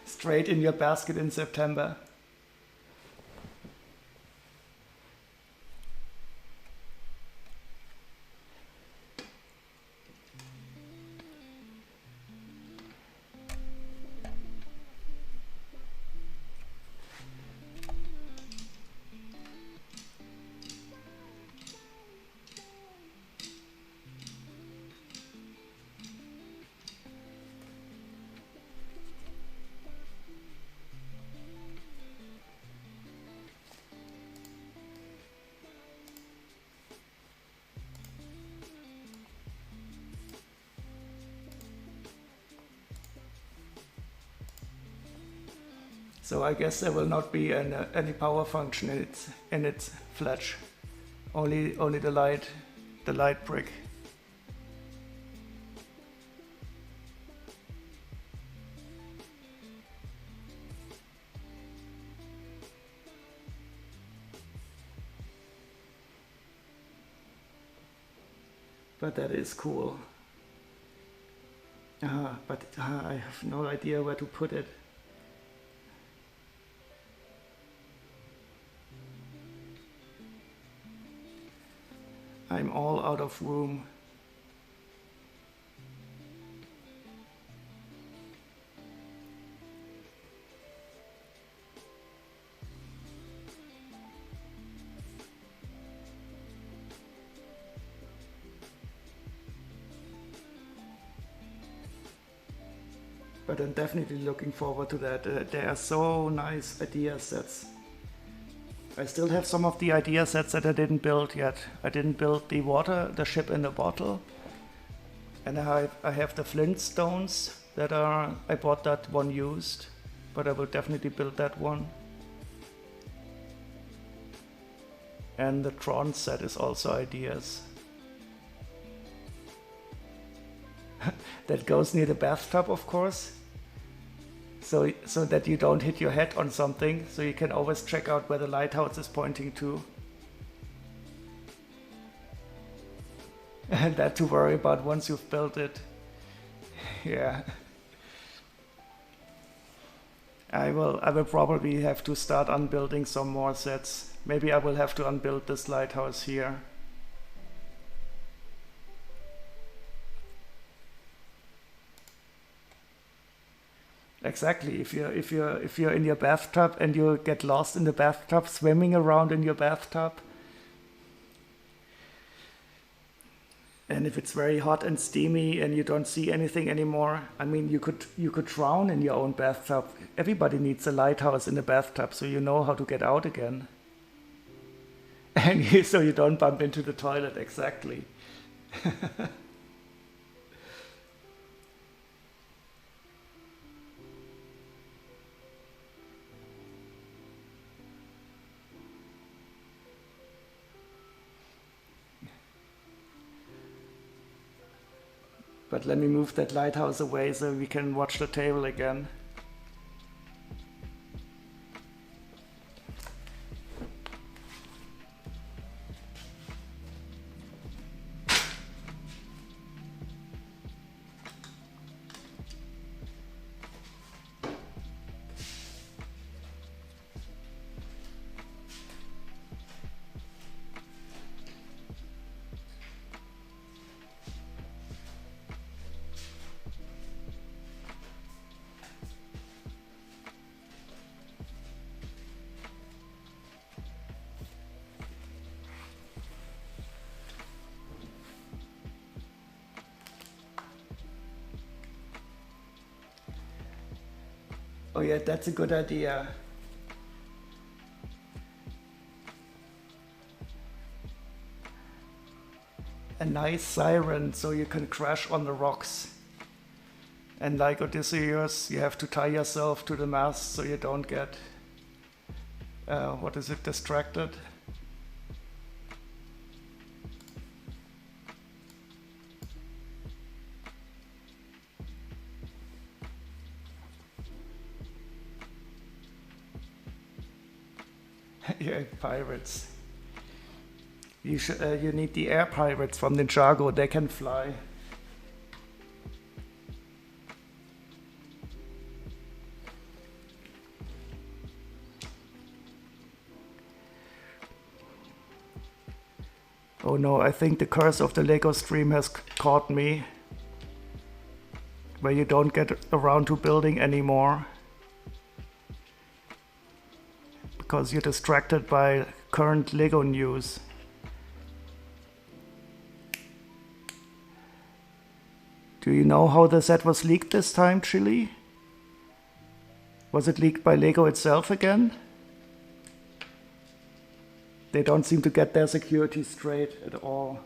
Straight in your basket in September. So I guess there will not be any power function in its fletch. Only the light brick. But that is cool. But I have no idea where to put it. I'm all out of room. But I'm definitely looking forward to that. There are so nice idea sets. I still have some of the idea sets that I didn't build yet. I didn't build the ship in a bottle. And I have the flintstones that I bought that one used. But I will definitely build that one. And the Tron set is also ideas. That goes near the bathtub, of course. So that you don't hit your head on something, so you can always check out where the lighthouse is pointing to. And that to worry about once you've built it. Yeah. I will probably have to start unbuilding some more sets. Maybe I will have to unbuild this lighthouse here. Exactly. If you're in your bathtub and you get lost in the bathtub, swimming around in your bathtub, and if it's very hot and steamy and you don't see anything anymore, I mean, you could drown in your own bathtub. Everybody needs a lighthouse in the bathtub, so you know how to get out again, and so you don't bump into the toilet. Exactly. But let me move that lighthouse away so we can watch the table again. Oh yeah, that's a good idea. A nice siren so you can crash on the rocks. And like Odysseus, you have to tie yourself to the mast so you don't get, distracted. Yeah, pirates. You need the air pirates from Ninjago. They can fly. Oh no, I think the curse of the Lego stream has caught me. Where you don't get around to building anymore. Because you're distracted by current Lego news. Do you know how the set was leaked this time, Chili? Was it leaked by Lego itself again? They don't seem to get their security straight at all.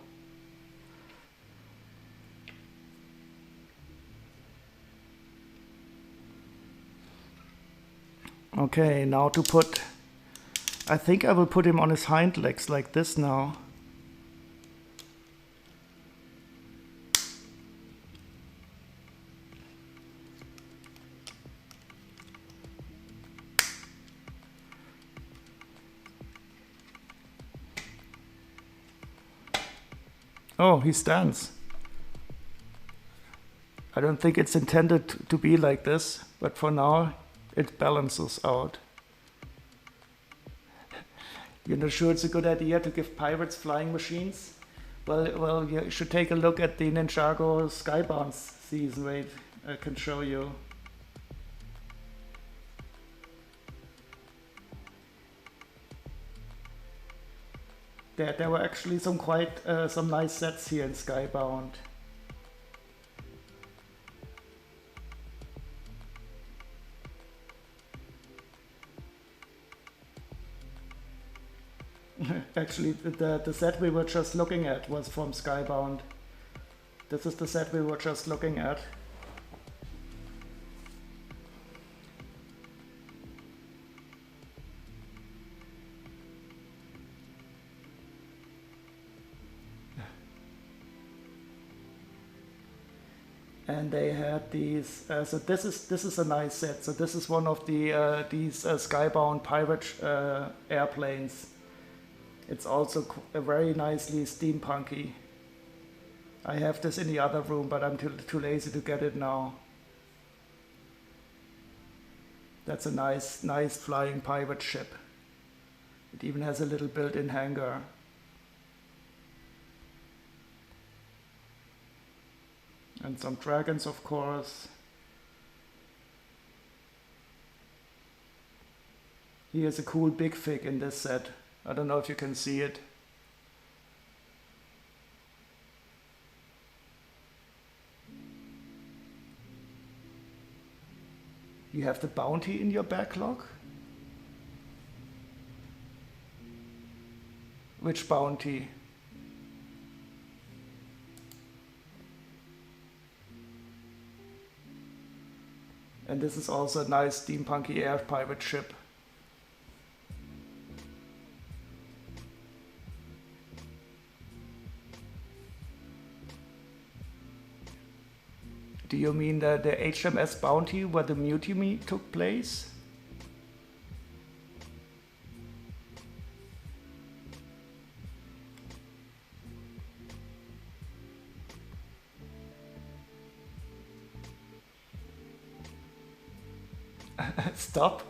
Okay, now to put... I think I will put him on his hind legs like this now. Oh, he stands. I don't think it's intended to be like this, but for now it balances out. You're not sure it's a good idea to give pirates flying machines? Well, you should take a look at the Ninjago Skybound season. Wait, I can show you. There were actually some nice sets here in Skybound. Actually, the set we were just looking at was from Skybound. This is the set we were just looking at. And they had these. So this is a nice set. So this is one of the these Skybound pirate airplanes. It's also very nicely steampunky. I have this in the other room, but I'm too lazy to get it now. That's a nice flying pirate ship. It even has a little built-in hangar. And some dragons, of course. Here's a cool big fig in this set. I don't know if you can see it. You have the bounty in your backlog? Which bounty? And this is also a nice steampunky air pirate ship. Do you mean the HMS Bounty where the mutiny took place? Stop.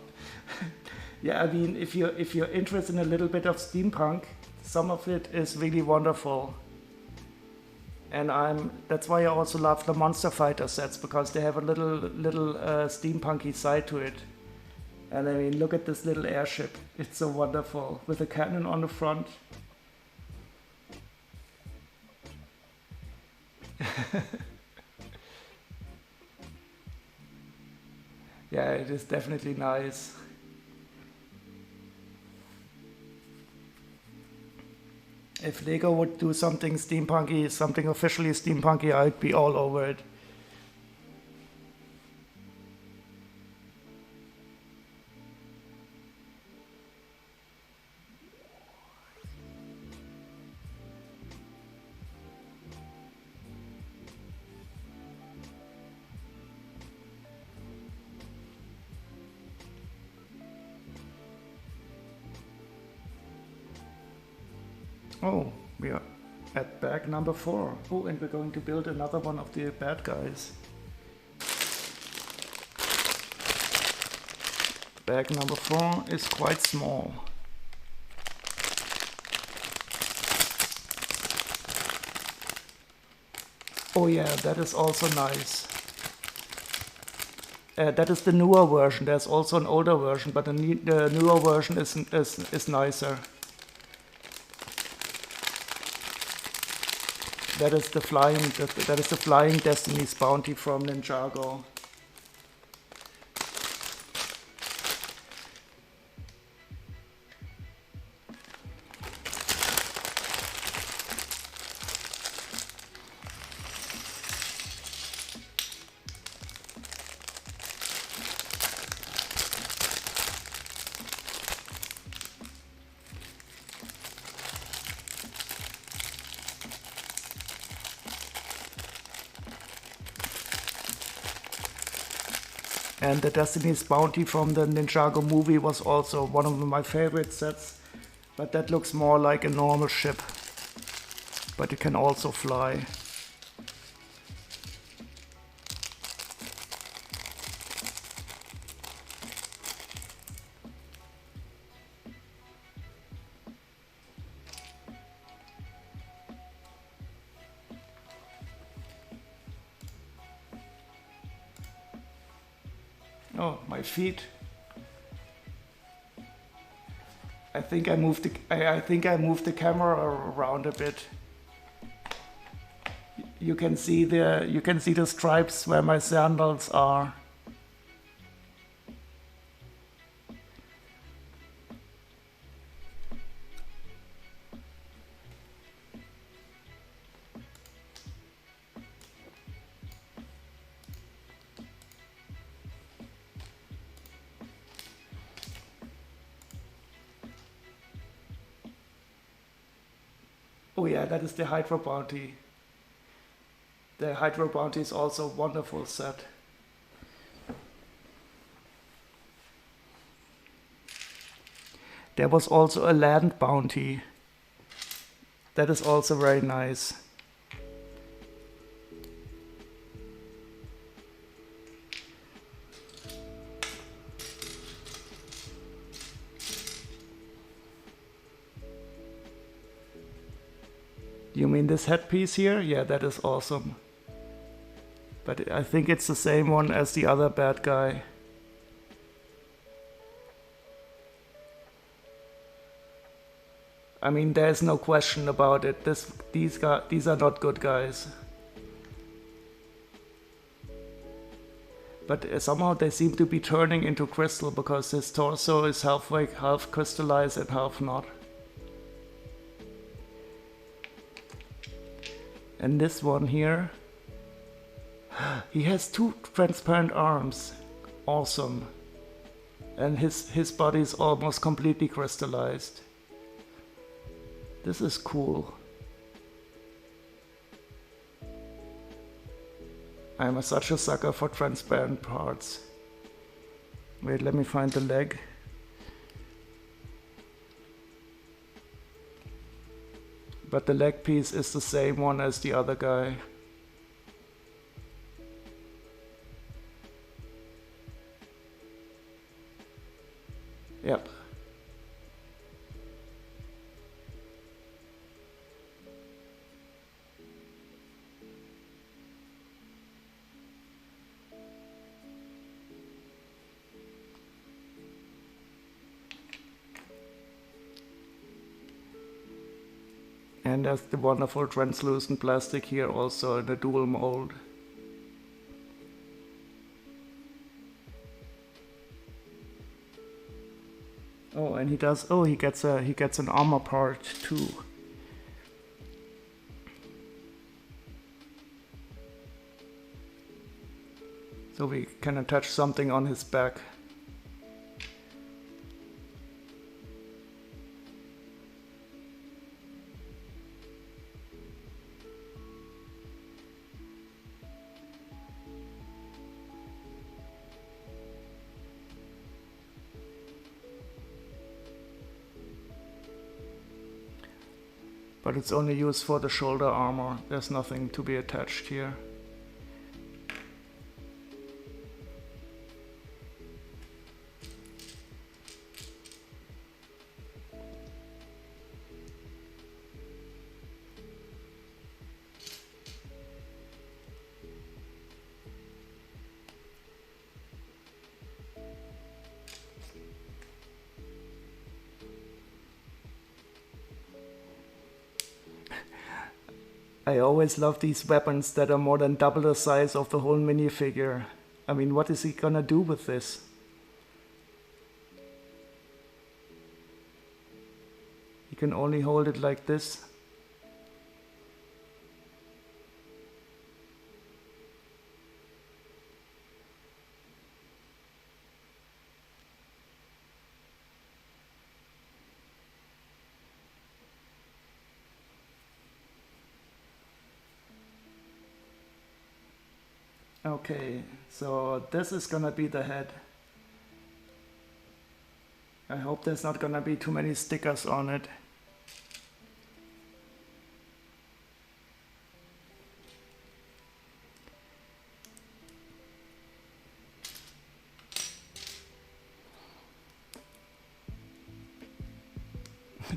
Yeah, I mean, if you're interested in a little bit of steampunk, some of it is really wonderful. And that's why I also love the Monster Fighter sets, because they have a little steampunky side to it. And I mean, look at this little airship. It's so wonderful, with a cannon on the front. Yeah, it is definitely nice. If Lego would do something steampunky, something officially steampunky, I'd be all over it. Oh, we are at bag number 4. Oh, and we're going to build another one of the bad guys. Bag number 4 is quite small. Oh yeah, that is also nice. That is the newer version. There's also an older version, but the newer version is nicer. That is the flying Destiny's Bounty from Ninjago. And the Destiny's Bounty from the Ninjago movie was also one of my favorite sets, but that looks more like a normal ship, but it can also fly. Oh, my feet. I think I moved the camera around a bit. You can see the stripes where my sandals are. Oh yeah, that is the Hydro Bounty. The Hydro Bounty is also a wonderful set. There was also a Land Bounty. That is also very nice. You mean this headpiece here? Yeah, that is awesome. But I think it's the same one as the other bad guy. I mean, there's no question about it. These are not good guys. But somehow they seem to be turning into crystal because his torso is half crystallized and half not. And this one here, he has two transparent arms. Awesome. And his body is almost completely crystallized. This is cool. I'm such a sucker for transparent parts. Wait, let me find the leg. But the leg piece is the same one as the other guy. Yep. And there's the wonderful translucent plastic here also in a dual mold. Oh, and he gets an armor part too. So we can attach something on his back. But it's only used for the shoulder armor. There's nothing to be attached here. I always love these weapons that are more than double the size of the whole minifigure. I mean, what is he gonna do with this? He can only hold it like this. Okay, so this is gonna be the head. I hope there's not gonna be too many stickers on it.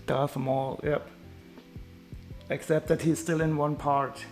Darth Maul, yep. Except that he's still in one part.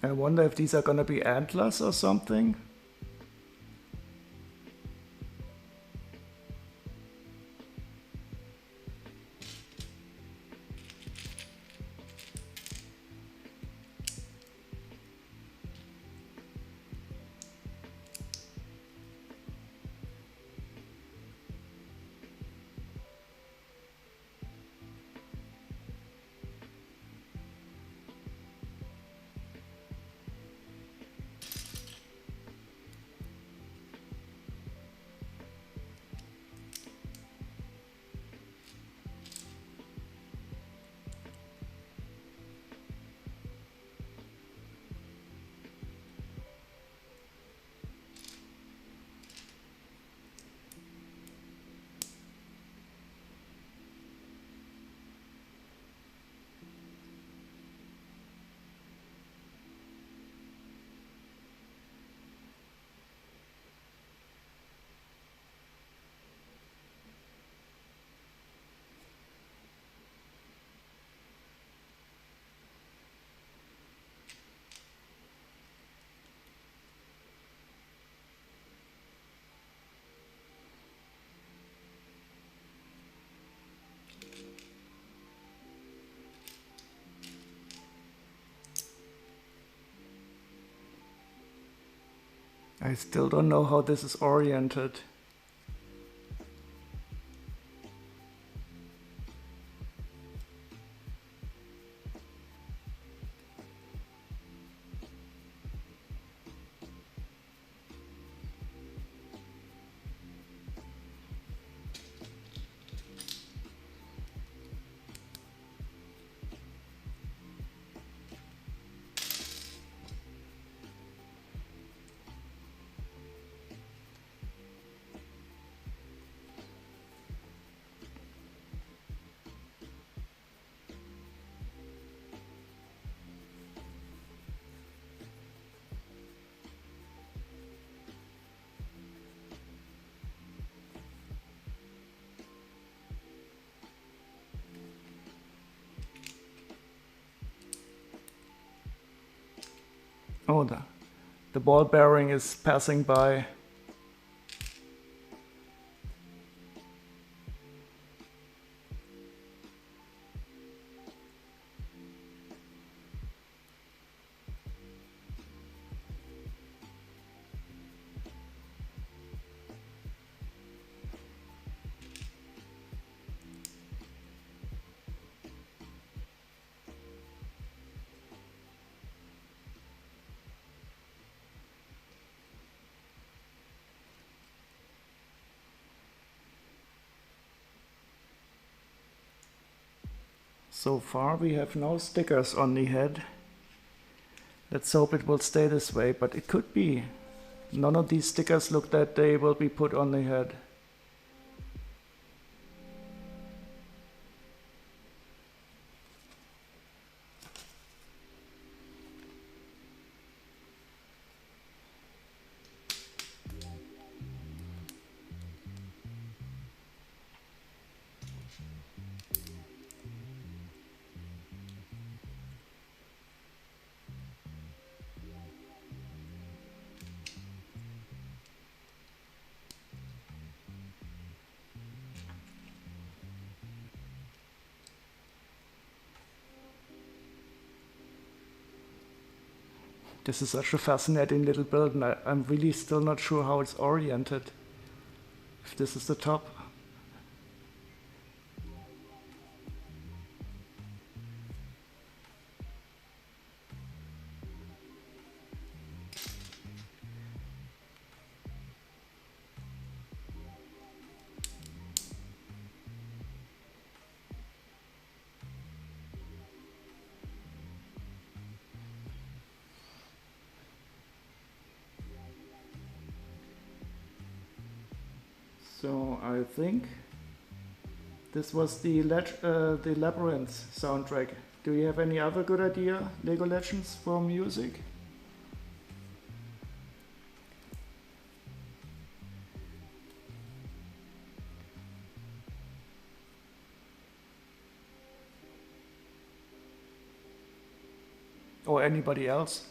I wonder if these are gonna be antlers or something. I still don't know how this is oriented. Oh, the ball bearing is passing by. So far we have no stickers on the head. Let's hope it will stay this way, but it could be. None of these stickers look that they will be put on the head. This is such a fascinating little build, and I'm really still not sure how it's oriented. If this is the top. So I think this was the Labyrinth soundtrack. Do you have any other good idea, Lego Legends, for music? Or anybody else?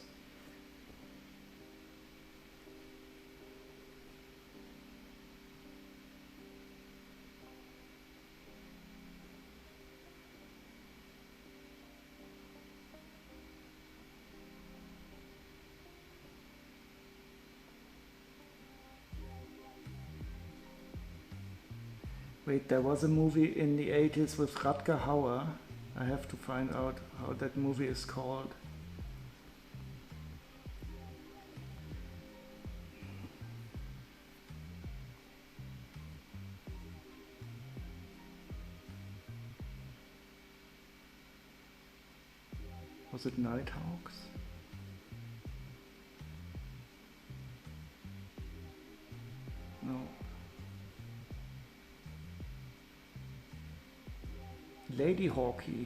Wait, there was a movie in the 80s with Rutger Hauer. I have to find out how that movie is called. Was it Nighthawks? No. Lady Hawkeye.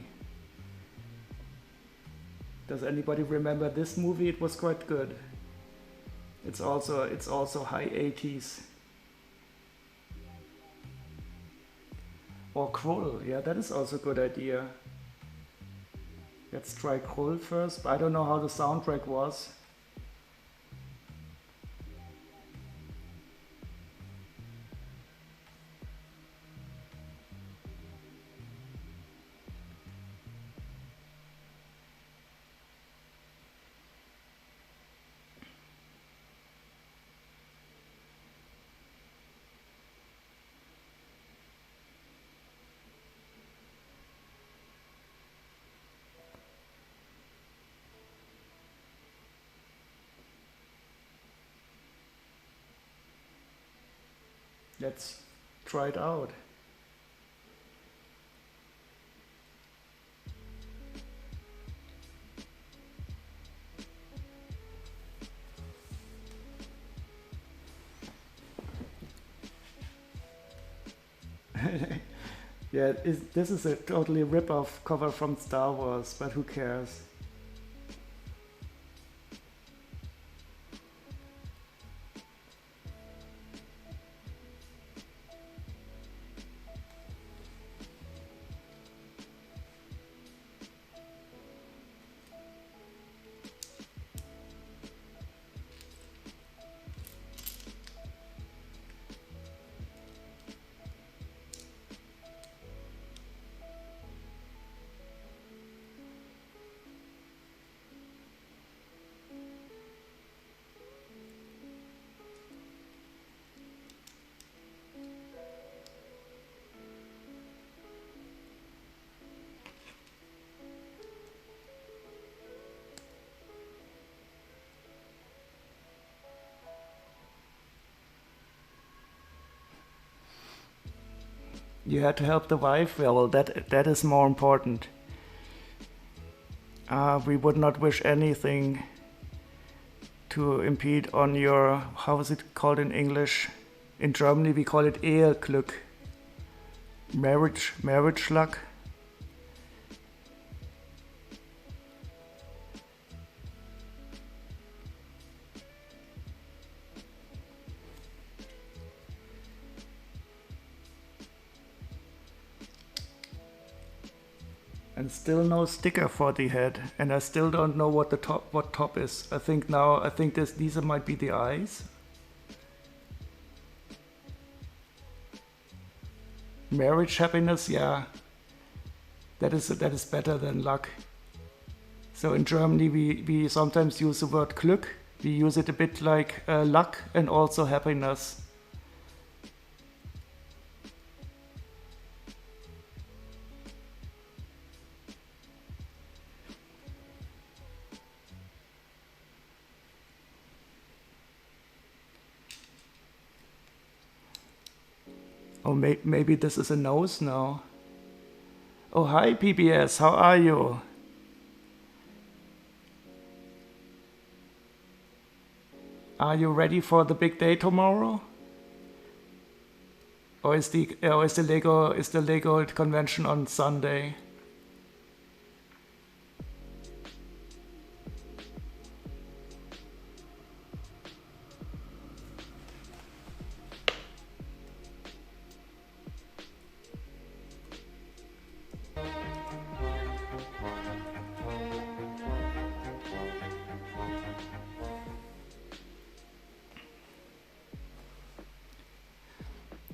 Does anybody remember this movie? It was quite good. It's also high 80s. Or Krull, yeah, that is also a good idea. Let's try Krull first. I don't know how the soundtrack was. Let's try it out. Yeah, this is a totally rip-off cover from Star Wars, but who cares? You had to help the wife. Well, that is more important. We would not wish anything to impede on your, how is it called in English? In Germany we call it Eheglück. Marriage luck. And still no sticker for the head, and I still don't know what top is. I think these might be the eyes. Marriage happiness, yeah. That is better than luck. So in Germany we sometimes use the word Glück. We use it a bit like luck and also happiness. Oh, maybe this is a nose now. Oh, hi PBS, how are you? Are you ready for the big day tomorrow? Or is the Lego convention on Sunday?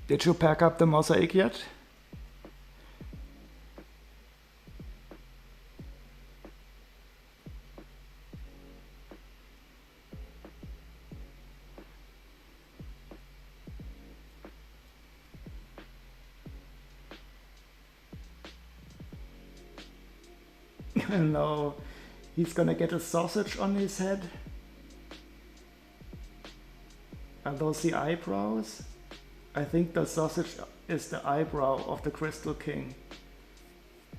Did you pack up the mosaic yet? No, he's gonna get a sausage on his head. Are those the eyebrows? I think the sausage is the eyebrow of the Crystal King.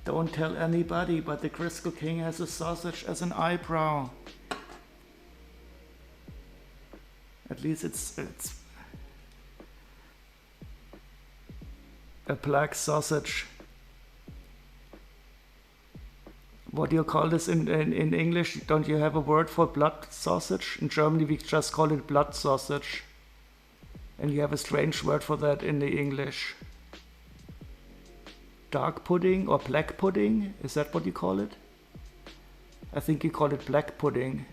Don't tell anybody, but the Crystal King has a sausage as an eyebrow. At least it's a black sausage. What do you call this in English? Don't you have a word for blood sausage? In Germany we just call it blood sausage. And you have a strange word for that in the English. Dark pudding or black pudding? Is that what you call it? I think you call it black pudding.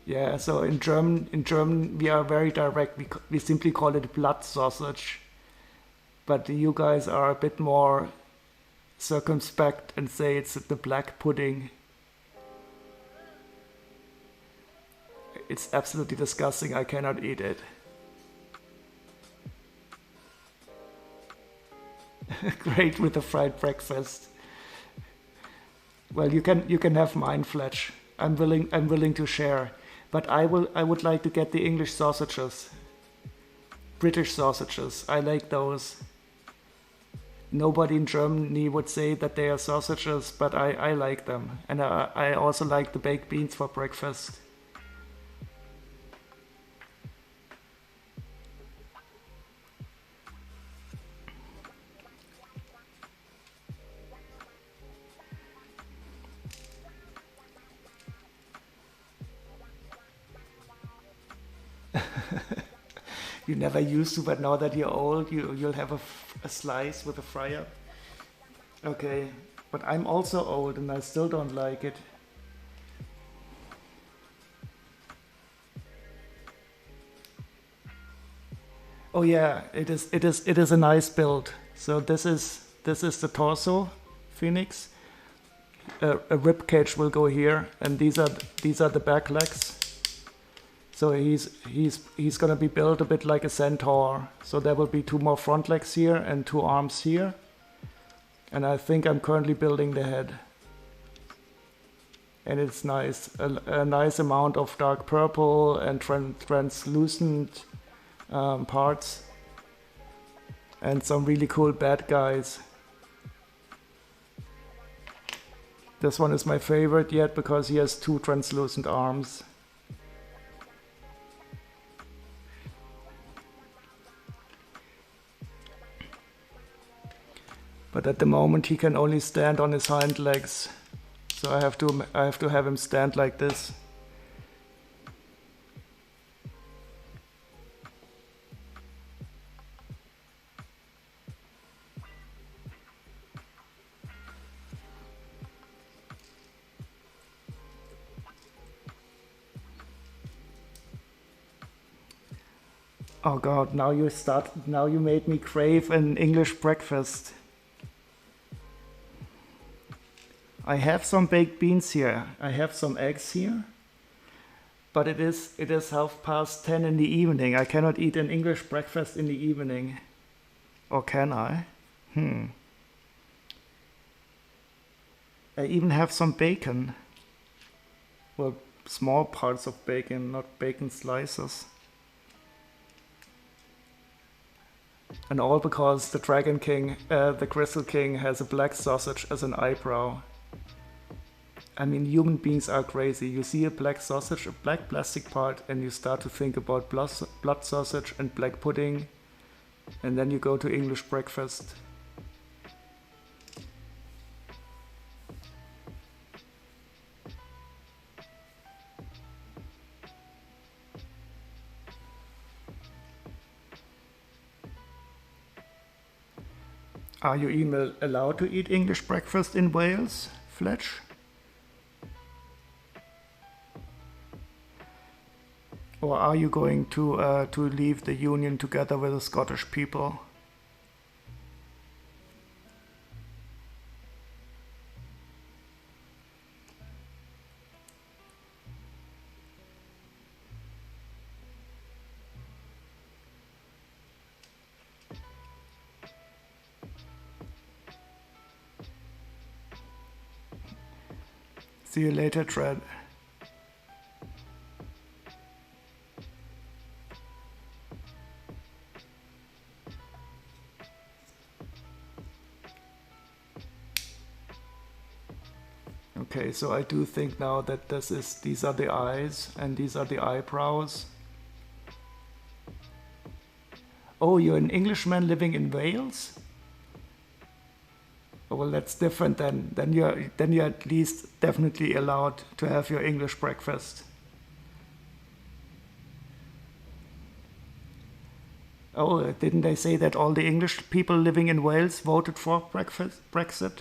Yeah, so in German we are very direct. We simply call it blood sausage. But you guys are a bit more circumspect and say it's the black pudding. It's absolutely disgusting. I cannot eat it. Great with a fried breakfast. Well, you can have mine, Fletch. I'm willing to share. But I would like to get the English sausages. British sausages. I like those. Nobody in Germany would say that they are sausages, but I like them. And I also like the baked beans for breakfast. You never used to, but now that you're old, you'll have a slice with a fryer. Okay, but I'm also old and I still don't like it. Oh yeah, it is a nice build. So this is the torso, Phoenix. A rib cage will go here, and these are the back legs. So he's gonna be built a bit like a centaur. So there will be 2 more front legs here and 2 arms here. And I think I'm currently building the head. And it's nice, a nice amount of dark purple and translucent parts. And some really cool bad guys. This one is my favorite yet because he has 2 translucent arms. But at the moment he can only stand on his hind legs. So I have to have him stand like this. Oh God, now you made me crave an English breakfast. I have some baked beans here. I have some eggs here. But it is 10:30 in the evening. I cannot eat an English breakfast in the evening. Or can I? I even have some bacon. Well, small parts of bacon, not bacon slices. And all because the Dragon King, the Crystal King, has a black sausage as an eyebrow. I mean, human beings are crazy. You see a black sausage, a black plastic part, and you start to think about blood sausage and black pudding, and then you go to English breakfast. Are you even allowed to eat English breakfast in Wales, Fletch? Or are you going to leave the union together with the Scottish people? See you later, Tread. Okay, so I do think now that these are the eyes and these are the eyebrows. Oh, you're an Englishman living in Wales? Oh, well, that's different then. Then you're at least definitely allowed to have your English breakfast. Oh, didn't they say that all the English people living in Wales voted for Brexit?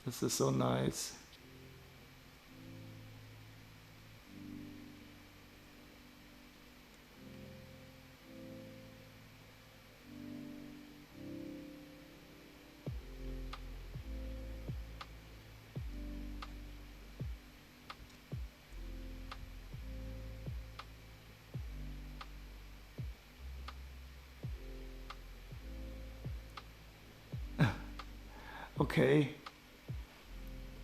This is so nice. Okay.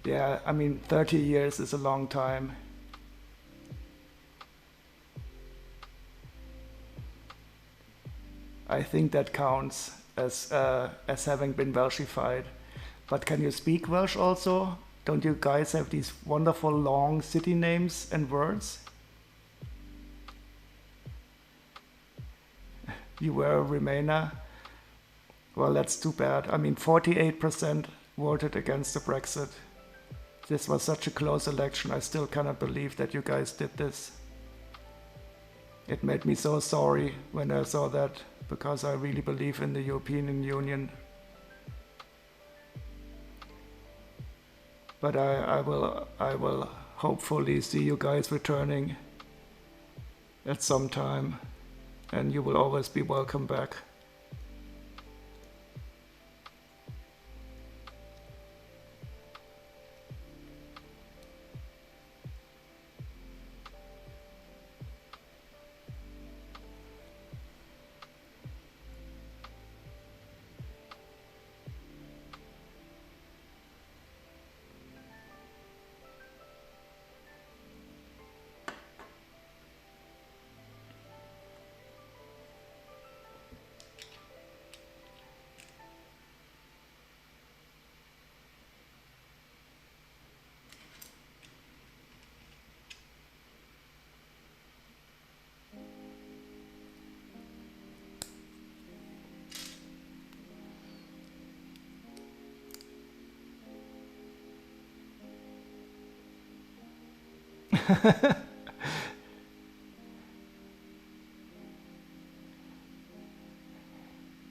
Yeah, I mean, 30 years is a long time. I think that counts as having been Welshified. But can you speak Welsh also? Don't you guys have these wonderful long city names and words? You were a Remainer? Well, that's too bad. I mean, 48% voted against the Brexit. This was such a close election. I still cannot believe that you guys did this. It made me so sorry when I saw that, because I really believe in the European Union. But I will hopefully see you guys returning at some time, and you will always be welcome back.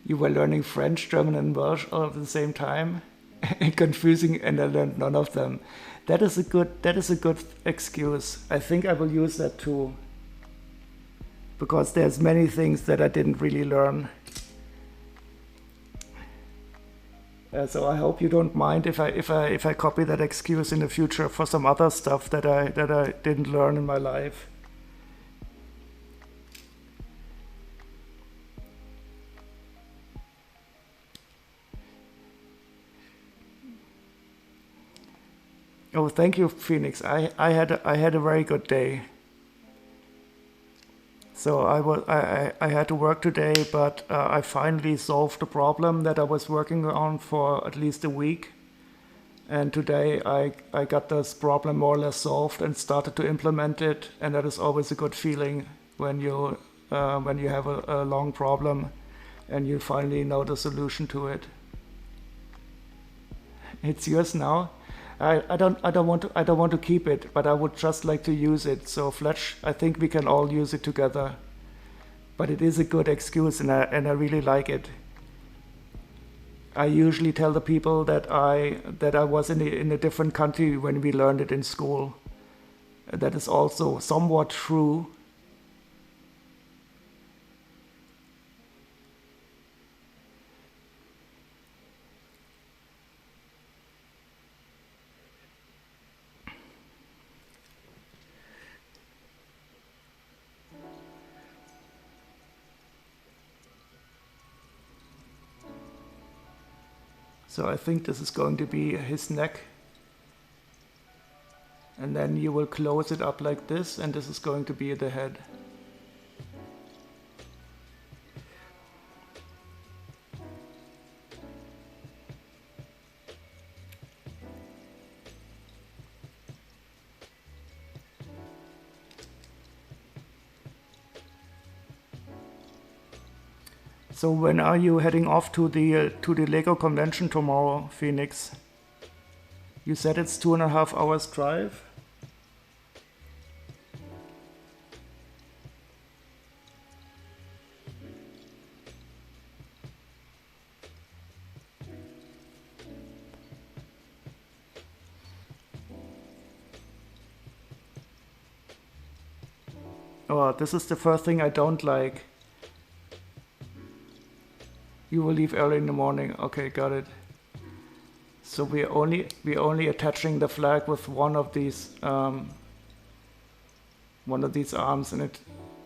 You were learning French, German, and Welsh all at the same time, confusing, and I learned none of them. That is a good excuse. I think I will use that too, because there's many things that I didn't really learn. So I hope you don't mind if I copy that excuse in the future for some other stuff that I didn't learn in my life. Oh, thank you, Phoenix. I had a very good day. So I had to work today, but I finally solved the problem that I was working on for at least a week. And today I got this problem more or less solved and started to implement it. And that is always a good feeling when you have a long problem and you finally know the solution to it. It's yours now. I don't want to keep it, but I would just like to use it. So Fletch, I think we can all use it together. But it is a good excuse, and I really like it. I usually tell the people that I was in a different country when we learned it in school. That is also somewhat true. So I think this is going to be his neck. And then you will close it up like this, and this is going to be the head. So when are you heading off to the Lego convention tomorrow, Phoenix? You said it's 2.5 hours drive? Oh, this is the first thing I don't like. You will leave early in the morning. Okay, got it. So we're only attaching the flag with one of these arms, and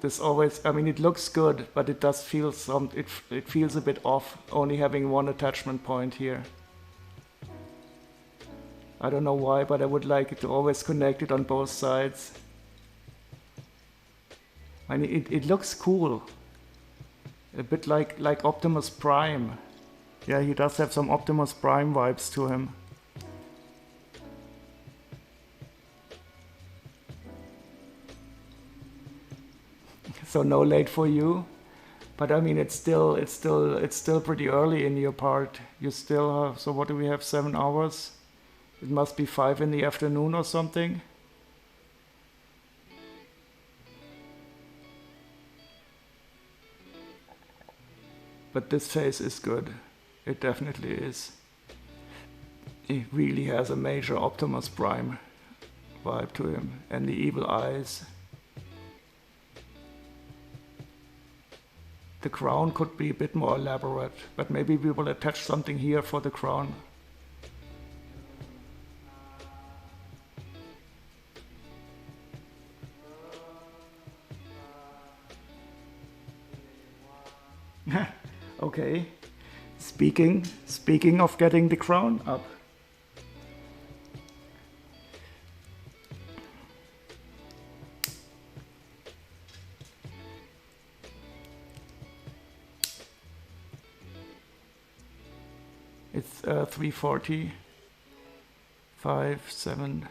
this always, I mean, it looks good, but it does feel it feels a bit off only having one attachment point here. I don't know why, but I would like it to always connect it on both sides. I mean, it looks cool. A bit like Optimus Prime. Yeah, he does have some Optimus Prime vibes to him. So no late for you, but I mean it's still pretty early in your part. You still have, so what do we have, 7 hours? It must be 5 in the afternoon or something. But this face is good. It definitely is. He really has a major Optimus Prime vibe to him, and the evil eyes. The crown could be a bit more elaborate, but maybe we will attach something here for the crown. Okay. Speaking of getting the crown up. It's 3:40, 5, 7.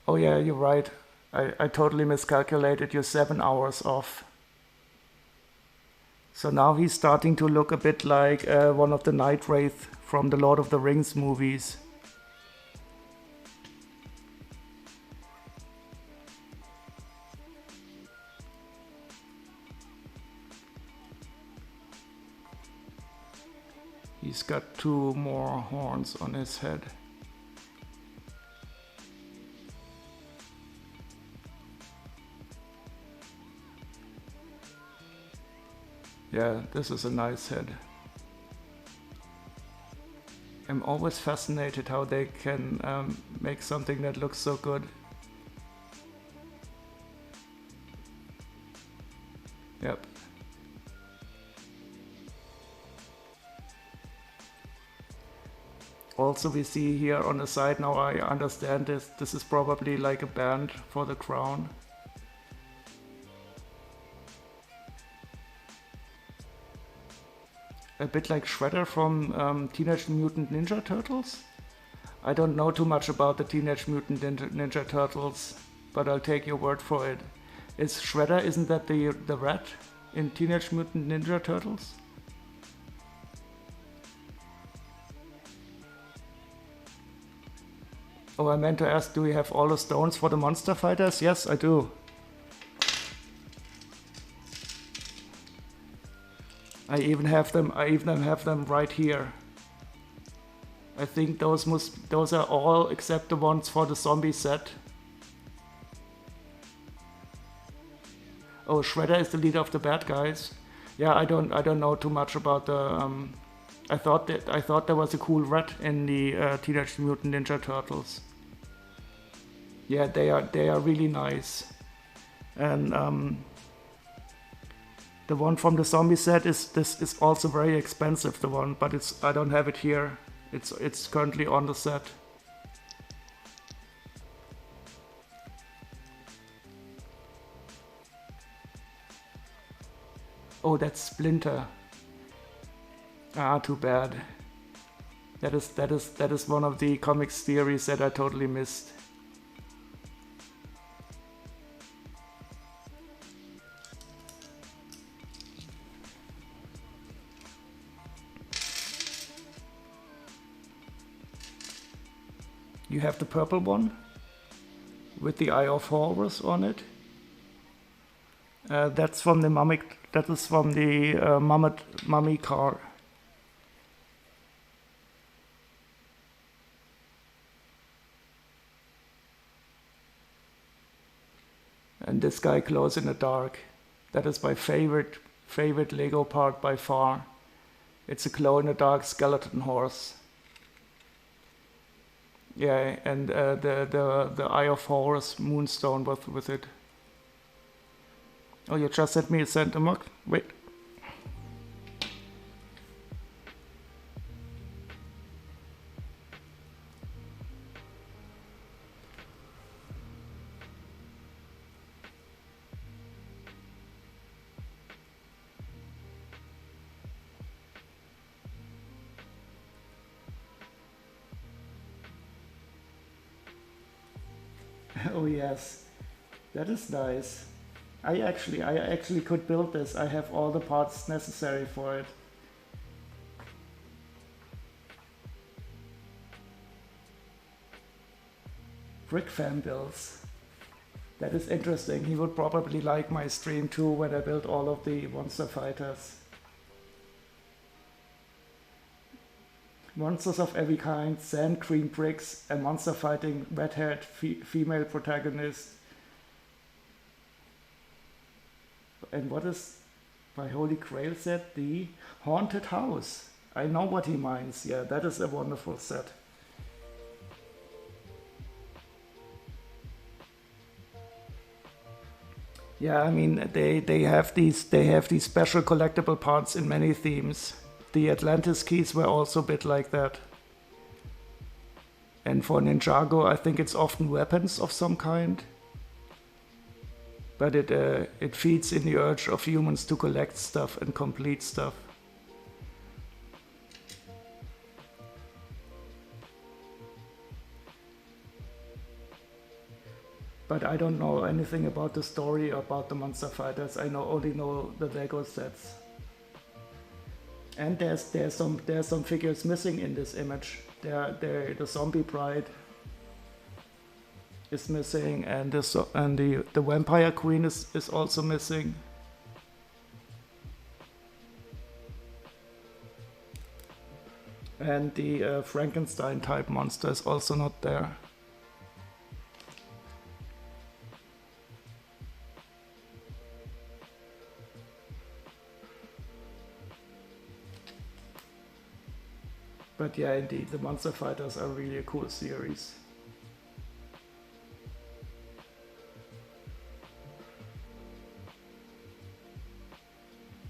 Oh yeah, you're right. I totally miscalculated. You're 7 hours off. So now he's starting to look a bit like one of the Night Wraith from the Lord of the Rings movies. He's got 2 more horns on his head. Yeah, this is a nice head. I'm always fascinated how they can make something that looks so good. Yep. Also we see here on the side, now I understand this is probably like a band for the crown. A bit like Shredder from Teenage Mutant Ninja Turtles. I don't know too much about the Teenage Mutant Ninja Turtles, but I'll take your word for it. Is Shredder, isn't that the rat in Teenage Mutant Ninja Turtles? Oh, I meant to ask, do we have all the stones for the monster fighters? Yes, I do. I even have them right here. I think those are all except the ones for the zombie set. Oh, Shredder is the leader of the bad guys. Yeah, I don't know too much about the I thought there was a cool rat in the Teenage Mutant Ninja Turtles. Yeah, they are really nice. And The one from the zombie set is also very expensive. The one, but I don't have it here. It's currently on the set. Oh, that's Splinter. Ah, too bad. That is one of the comics theories that I totally missed. You have the purple one with the Eye of Horus on it. That's from the mummy. That is from the mummy car. And this guy glows in the dark. That is my favorite Lego part by far. It's a glow in the dark skeleton horse. Yeah, and the Eye of Horus moonstone with it. Oh, you just sent me a Construct-o-Mech? Wait. Oh yes, that is nice. I actually could build this. I have all the parts necessary for it. Brick fan builds. That is interesting. He would probably like my stream too when I build all of the monster fighters. Monsters of every kind, sand cream bricks, a monster fighting red-haired female protagonist. And what is my Holy Grail set? The Haunted House. I know what he means. Yeah, that is a wonderful set. Yeah, I mean they have these special collectible parts in many themes. The Atlantis keys were also a bit like that. And for Ninjago, I think it's often weapons of some kind. But it feeds in the urge of humans to collect stuff and complete stuff. But I don't know anything about the story or about the monster fighters. I only know the Lego sets. And there's some figures missing in this image. The zombie bride is missing, and the vampire queen is also missing. And the Frankenstein type monster is also not there. But yeah, indeed, the Monster Fighters are really a cool series.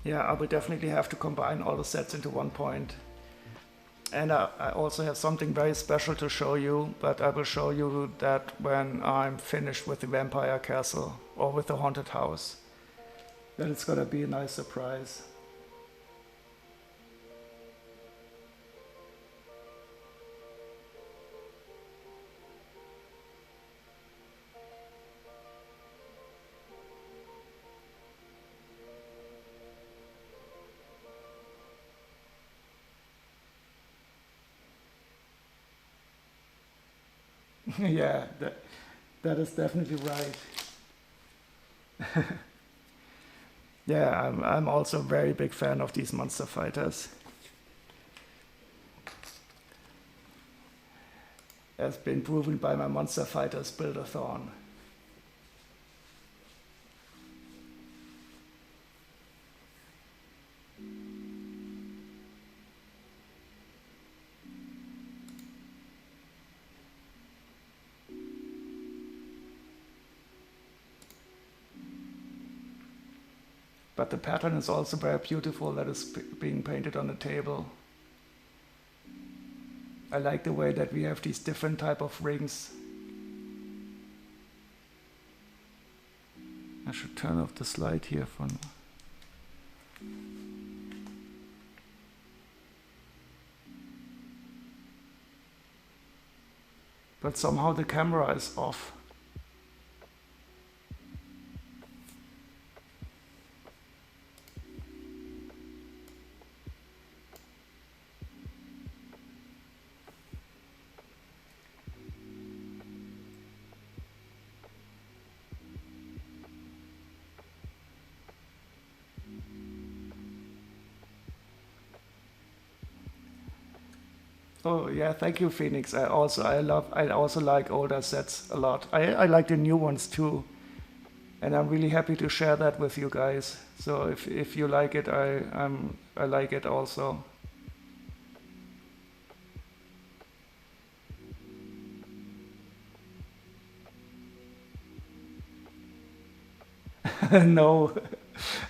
Yeah, I will definitely have to combine all the sets into one point. And I also have something very special to show you, but I will show you that when I'm finished with the Vampire Castle or with the Haunted House. Then it's gonna be a nice surprise. Yeah, that is definitely right. Yeah, I'm also a very big fan of these monster fighters. Has been proven by my Monster Fighters Build-a-thon. But the pattern is also very beautiful that is being painted on the table. I like the way that we have these different type of rings. I should turn off the slide here for now. But somehow the camera is off. Oh yeah, thank you, Phoenix. I also like older sets a lot. I like the new ones too, and I'm really happy to share that with you guys. So if you like it, I like it also. No,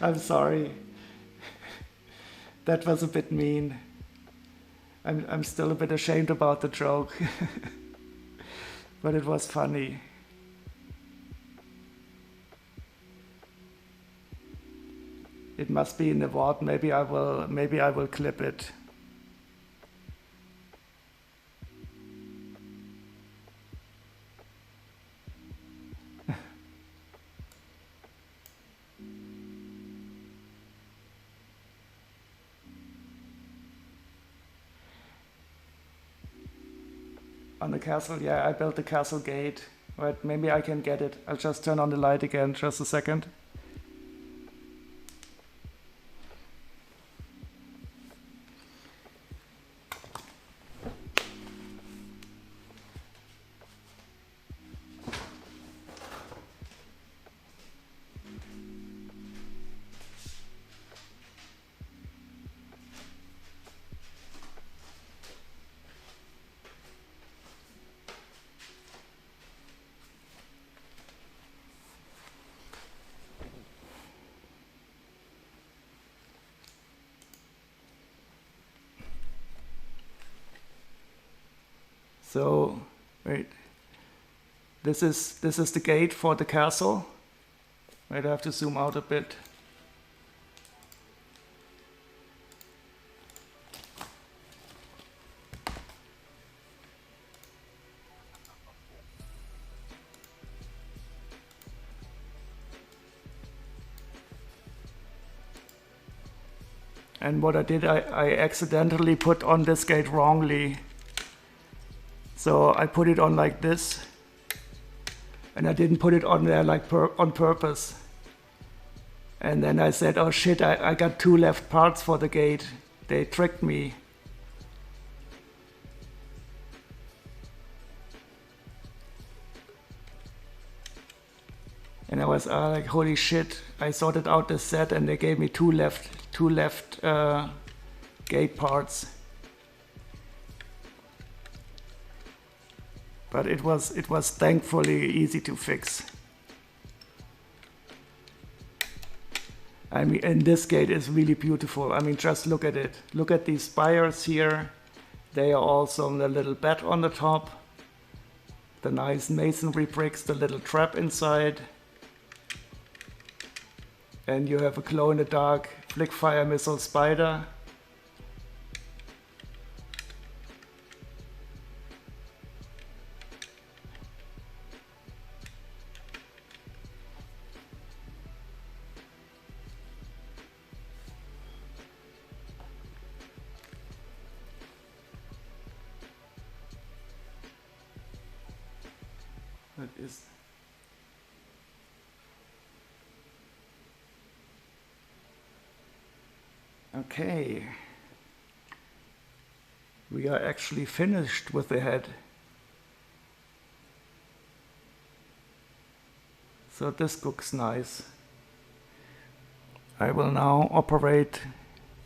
I'm sorry. That was a bit mean. I'm still a bit ashamed about the joke, but it was funny. It must be in the VOD. Maybe I will clip it. On the castle, yeah, I built the castle gate. Right, maybe I can get it. I'll just turn on the light again, just a second. So, wait, this is the gate for the castle. Wait, I have to zoom out a bit. And what I did, I accidentally put on this gate wrongly. So I put it on like this, and I didn't put it on there like on purpose. And then I said, oh shit, I got two left parts for the gate. They tricked me. And I was like, holy shit, I sorted out the set and they gave me two left gate parts. But it was thankfully easy to fix. I mean, and this gate is really beautiful. I mean, just look at it. Look at these spires here. They are also the little bed on the top. The nice masonry bricks, the little trap inside. And you have a glow-in-the-dark flick fire missile spider. That is okay. We are actually finished with the head. So this looks nice. I will now operate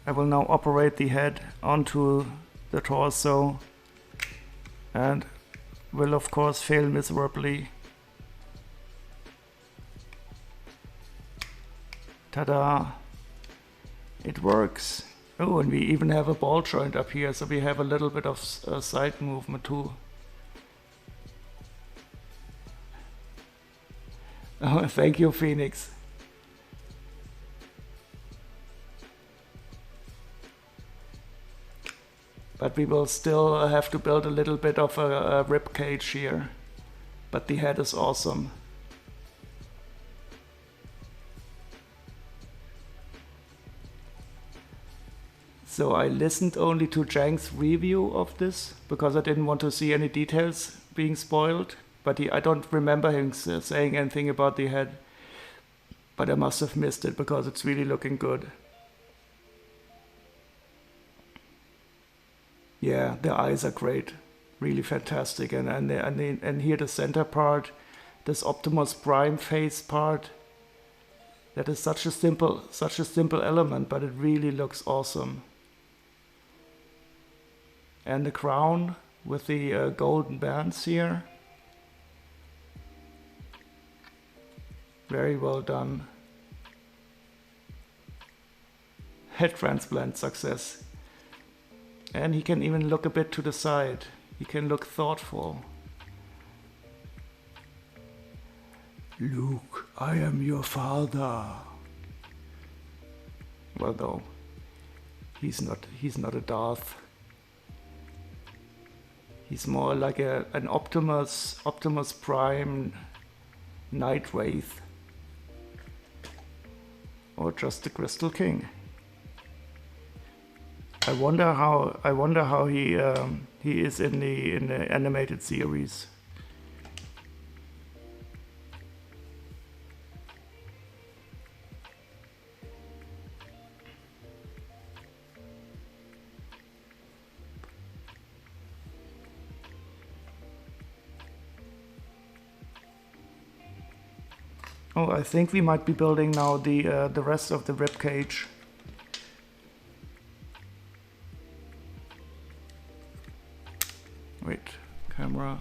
the head onto the torso and will of course fail miserably. Ta-da! It works. Oh, and we even have a ball joint up here, so we have a little bit of side movement too. Oh, thank you, Phoenix. But we will still have to build a little bit of a rib cage here. But the head is awesome. So I listened only to Jang's review of this because I didn't want to see any details being spoiled. But I don't remember him saying anything about the head. But I must have missed it because it's really looking good. Yeah, the eyes are great. Really fantastic. And here the center part, this Optimus Prime face part. That is such a simple element, but it really looks awesome. And the crown with the golden bands here. Very well done. Head transplant success. And he can even look a bit to the side. He can look thoughtful. Luke, I am your father. Well, no, he's not a Darth. He's more like an Optimus Prime Night Wraith. Or just the Crystal King. I wonder how he is in the animated series. Oh, I think we might be building now the rest of the rib cage. Wait, camera.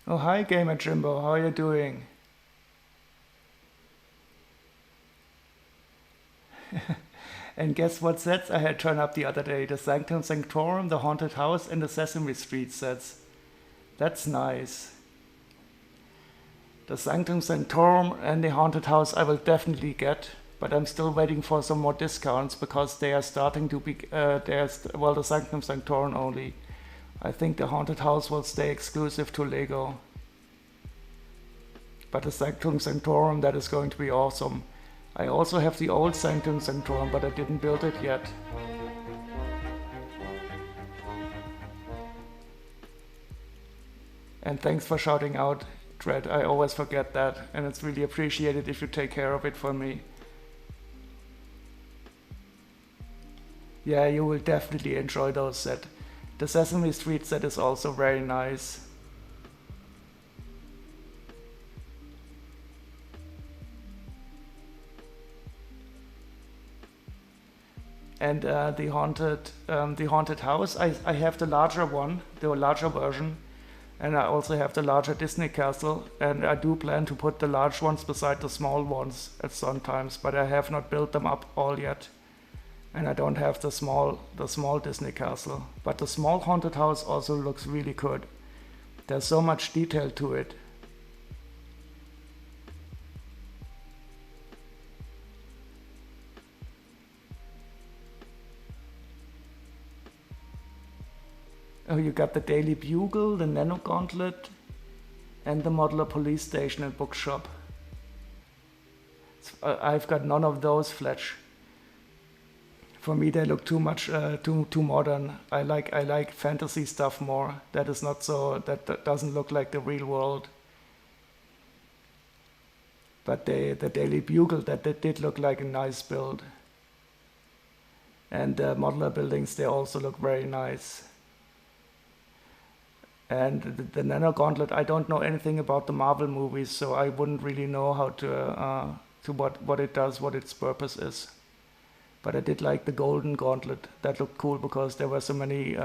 Oh, hi, Gamer Jimbo. How are you doing? And guess what sets I had turned up the other day? The Sanctum Sanctorum, the Haunted House, and the Sesame Street sets. That's nice. The Sanctum Sanctorum and the Haunted House I will definitely get, but I'm still waiting for some more discounts because they are starting to be, well, the Sanctum Sanctorum only. I think the Haunted House will stay exclusive to Lego. But the Sanctum Sanctorum, that is going to be awesome. I also have the old Sanctum Sanctorum, but I didn't build it yet. And thanks for shouting out, Dread. I always forget that, and it's really appreciated if you take care of it for me. Yeah, you will definitely enjoy those sets. The Sesame Street set is also very nice. And the haunted house, I have the larger one, the larger version, and I also have the larger Disney castle, and I do plan to put the large ones beside the small ones at some times, but I have not built them up all yet. And I don't have the small Disney castle. But the small haunted house also looks really good. There's so much detail to it. Oh, you got the Daily Bugle, the Nano Gauntlet, and the Modular Police Station and Bookshop. I've got none of those, Fletch. For me, they look too much too modern. I like fantasy stuff more. That is not so. That doesn't look like the real world. But the Daily Bugle, that did look like a nice build. And the modular buildings, they also look very nice. And the Nano Gauntlet, I don't know anything about the Marvel movies, so I wouldn't really know how to what it does, what its purpose is. But I did like the Golden Gauntlet. That looked cool because there were so many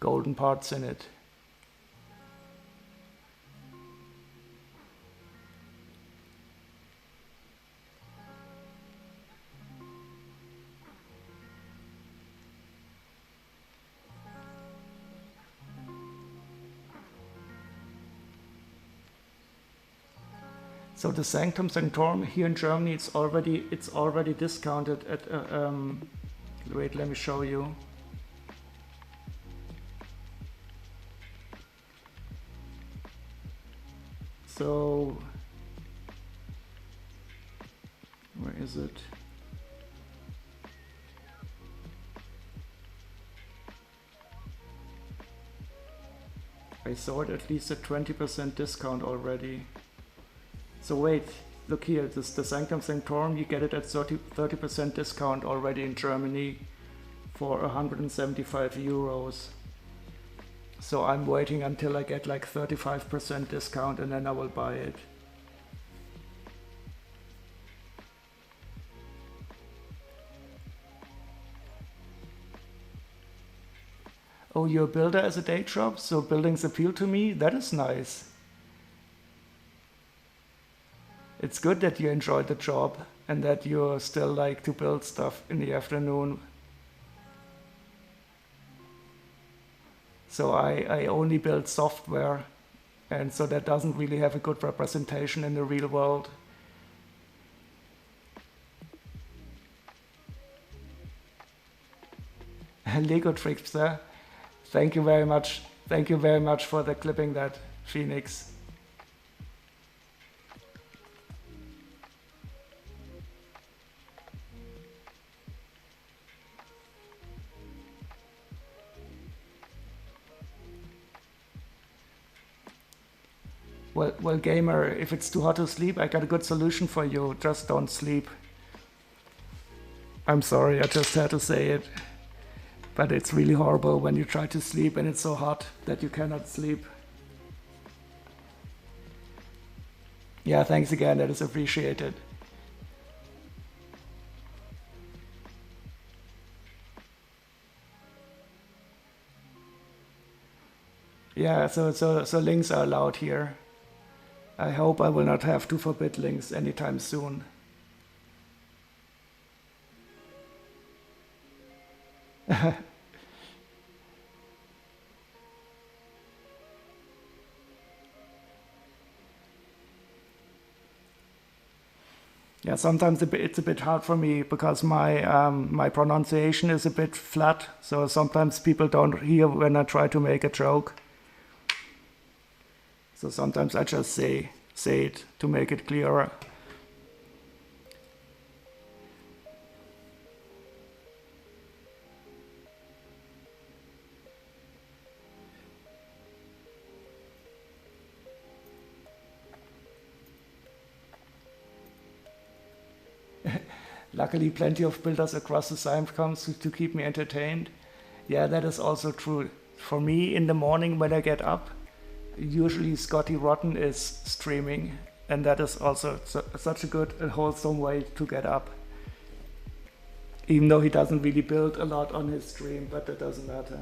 golden parts in it. So the Sanctum Sanctorum here in Germany, it's already discounted at. Wait, let me show you. So where is it? I saw it at least at 20% discount already. So wait, look here, this the Sanctum Sanctorum, you get it at 30% discount already in Germany for 175 euros. So I'm waiting until I get like 35% discount and then I will buy it. Oh, you're a builder as a day job, so buildings appeal to me? That is nice. It's good that you enjoy the job and that you still like to build stuff in the afternoon. So I only build software, and so that doesn't really have a good representation in the real world. Lego Trickster, thank you very much. Thank you very much for the clipping that, Phoenix. Well, gamer, if it's too hot to sleep, I got a good solution for you. Just don't sleep. I'm sorry, I just had to say it. But it's really horrible when you try to sleep and it's so hot that you cannot sleep. Yeah, thanks again, that is appreciated. Yeah, so links are allowed here. I hope I will not have to forbid links anytime soon. Yeah, sometimes it's a bit hard for me because my pronunciation is a bit flat, so sometimes people don't hear when I try to make a joke. So sometimes I just say it to make it clearer. Luckily, plenty of builders across the Sime comes to keep me entertained. Yeah, that is also true. For me, in the morning when I get up, usually Scotty Rotten is streaming, and that is also such a good and wholesome way to get up. Even though he doesn't really build a lot on his stream, but that doesn't matter.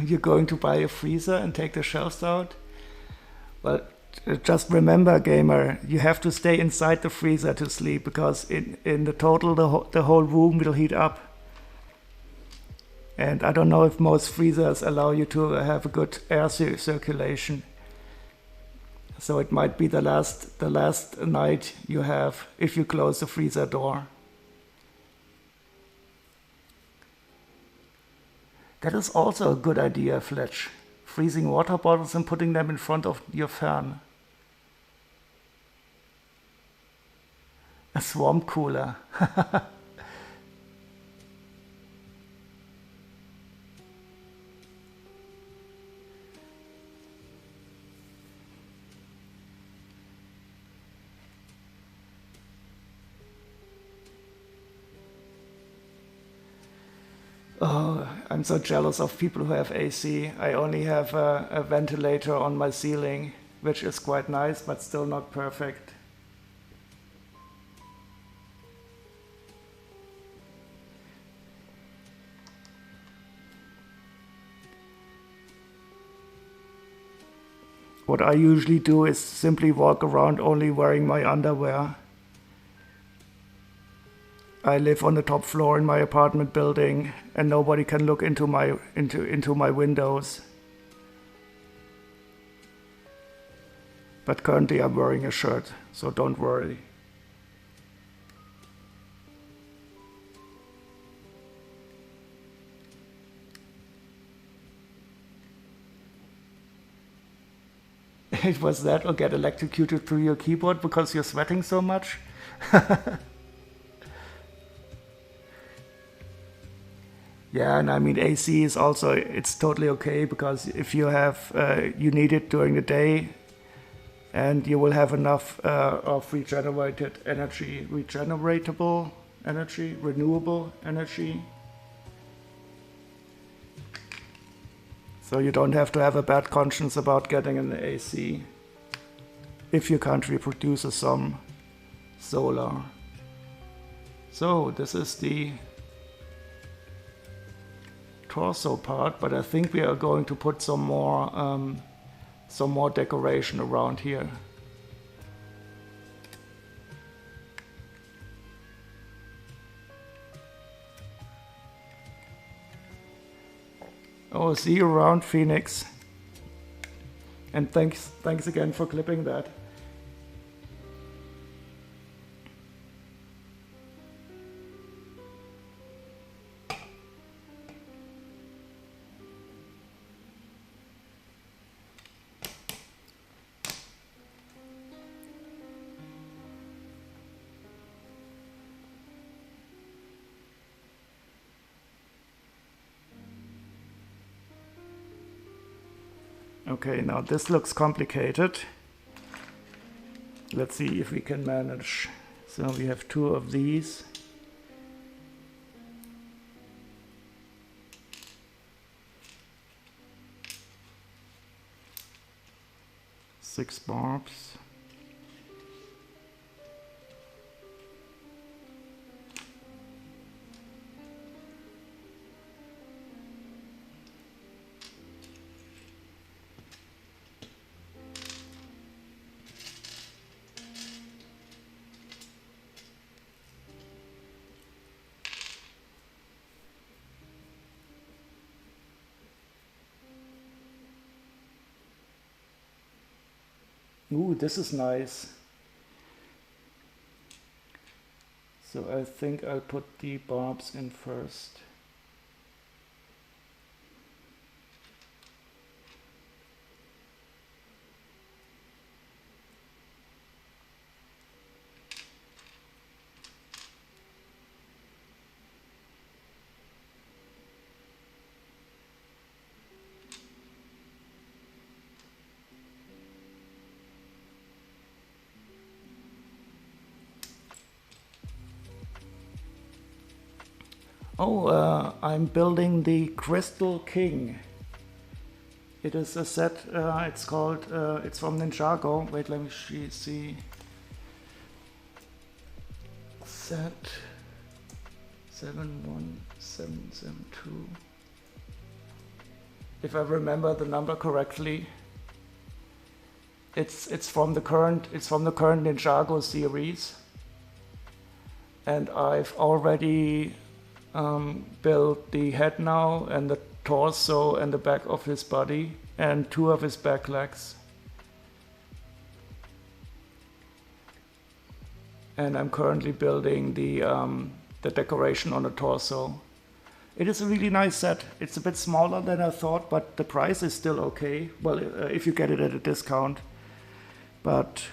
you're going to buy a freezer and take the shelves out. But just remember, gamer, you have to stay inside the freezer to sleep, because in the total the whole room will heat up. And I don't know if most freezers allow you to have a good air circulation. So it might be the last night you have if you close the freezer door. That is also a good idea, Fletch. Freezing water bottles and putting them in front of your fan. A swamp cooler. Oh, I'm so jealous of people who have AC. I only have a ventilator on my ceiling, which is quite nice, but still not perfect. What I usually do is simply walk around only wearing my underwear. I live on the top floor in my apartment building, and nobody can look into my windows. But currently I'm wearing a shirt, so don't worry. It was that, or get electrocuted through your keyboard because you're sweating so much? Yeah, and I mean AC is also, it's totally okay, because if you have, you need it during the day, and you will have enough of regenerated energy, regeneratable energy, renewable energy. So you don't have to have a bad conscience about getting an AC if your country produces some solar. So this is the torso part, but I think we are going to put some more decoration around here. Oh, see you around, Phoenix. And thanks again for clipping that. Okay, now this looks complicated. Let's see if we can manage. So we have 2 of these. Six barbs. Ooh, this is nice. So I think I'll put the barbs in first. Oh, I'm building the Crystal King. It is a set, it's called, it's from Ninjago. Wait, let me see. Set 71772. if I remember the number correctly. It's from the current Ninjago series, and I've already built the head now and the torso and the back of his body and 2 of his back legs. And I'm currently building the decoration on the torso. It is a really nice set. It's a bit smaller than I thought, but the price is still okay. Well, if you get it at a discount. But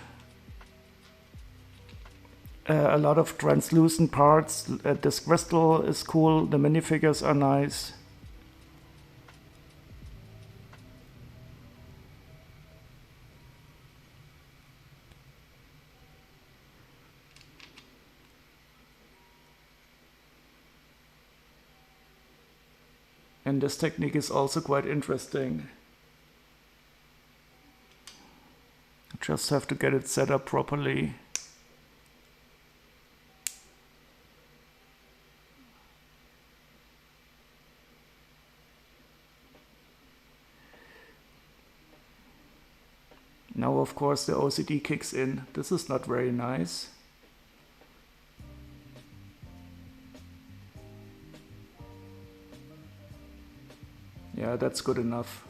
a lot of translucent parts. This crystal is cool. The minifigures are nice. And this technique is also quite interesting. Just have to get it set up properly. Now, of course, the OCD kicks in. This is not very nice. Yeah, that's good enough.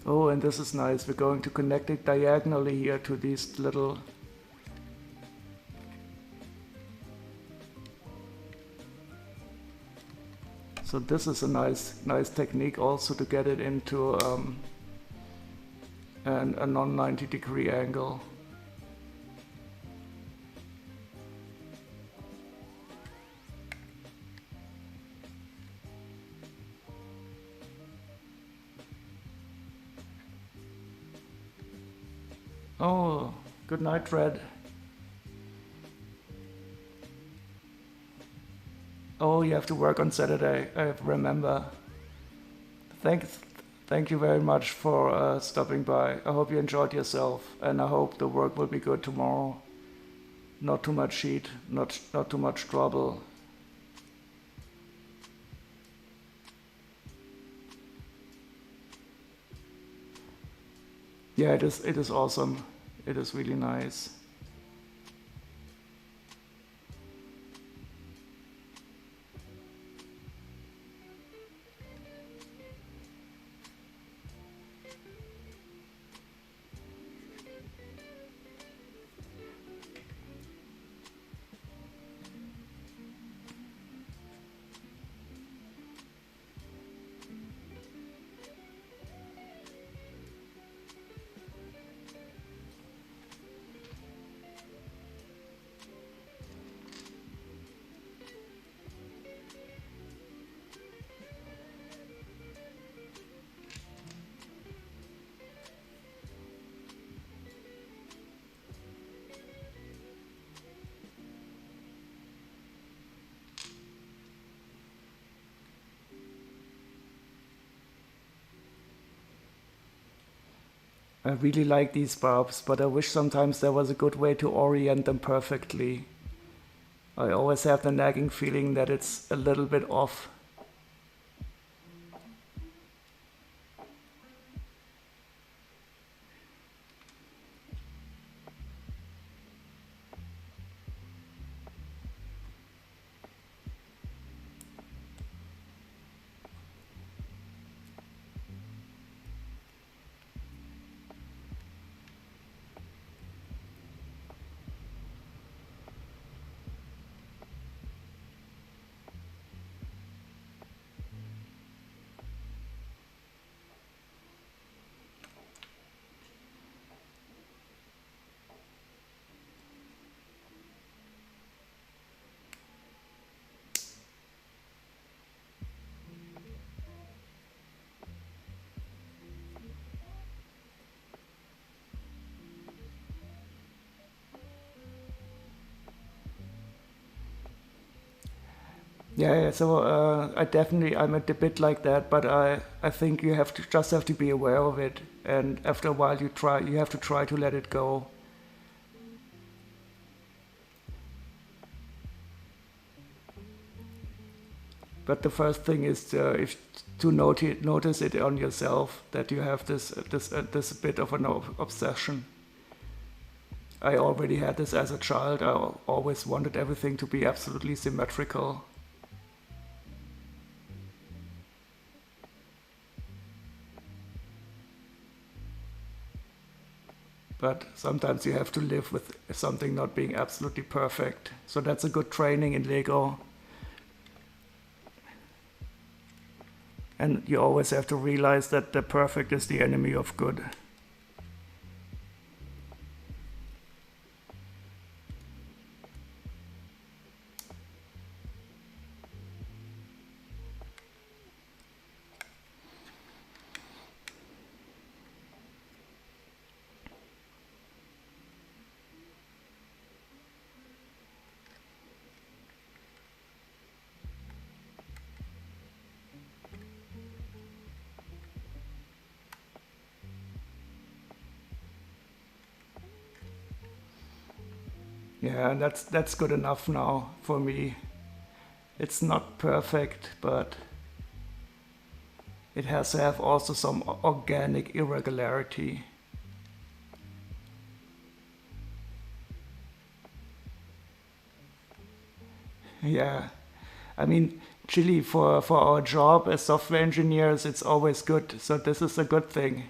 Oh, and this is nice. We're going to connect it diagonally here to these little... So this is a nice technique also to get it into a non-90 degree angle. Oh, good night, Red. Oh, you have to work on Saturday, I remember. Thank you very much for stopping by. I hope you enjoyed yourself, and I hope the work will be good tomorrow. Not too much heat, not too much trouble. Yeah, it is awesome. It is really nice. I really like these barbs, but I wish sometimes there was a good way to orient them perfectly. I always have the nagging feeling that it's a little bit off. Yeah, so I'm a bit like that, but I think you have to be aware of it, and after a while you have to try to let it go. But the first thing is to notice it on yourself that you have this bit of an obsession. I already had this as a child. I always wanted everything to be absolutely symmetrical. But sometimes you have to live with something not being absolutely perfect. So that's a good training in Lego. And you always have to realize that the perfect is the enemy of good. Yeah, and that's good enough now for me. It's not perfect, but it has to have also some organic irregularity. Yeah, I mean, chili for our job as software engineers, it's always good. So this is a good thing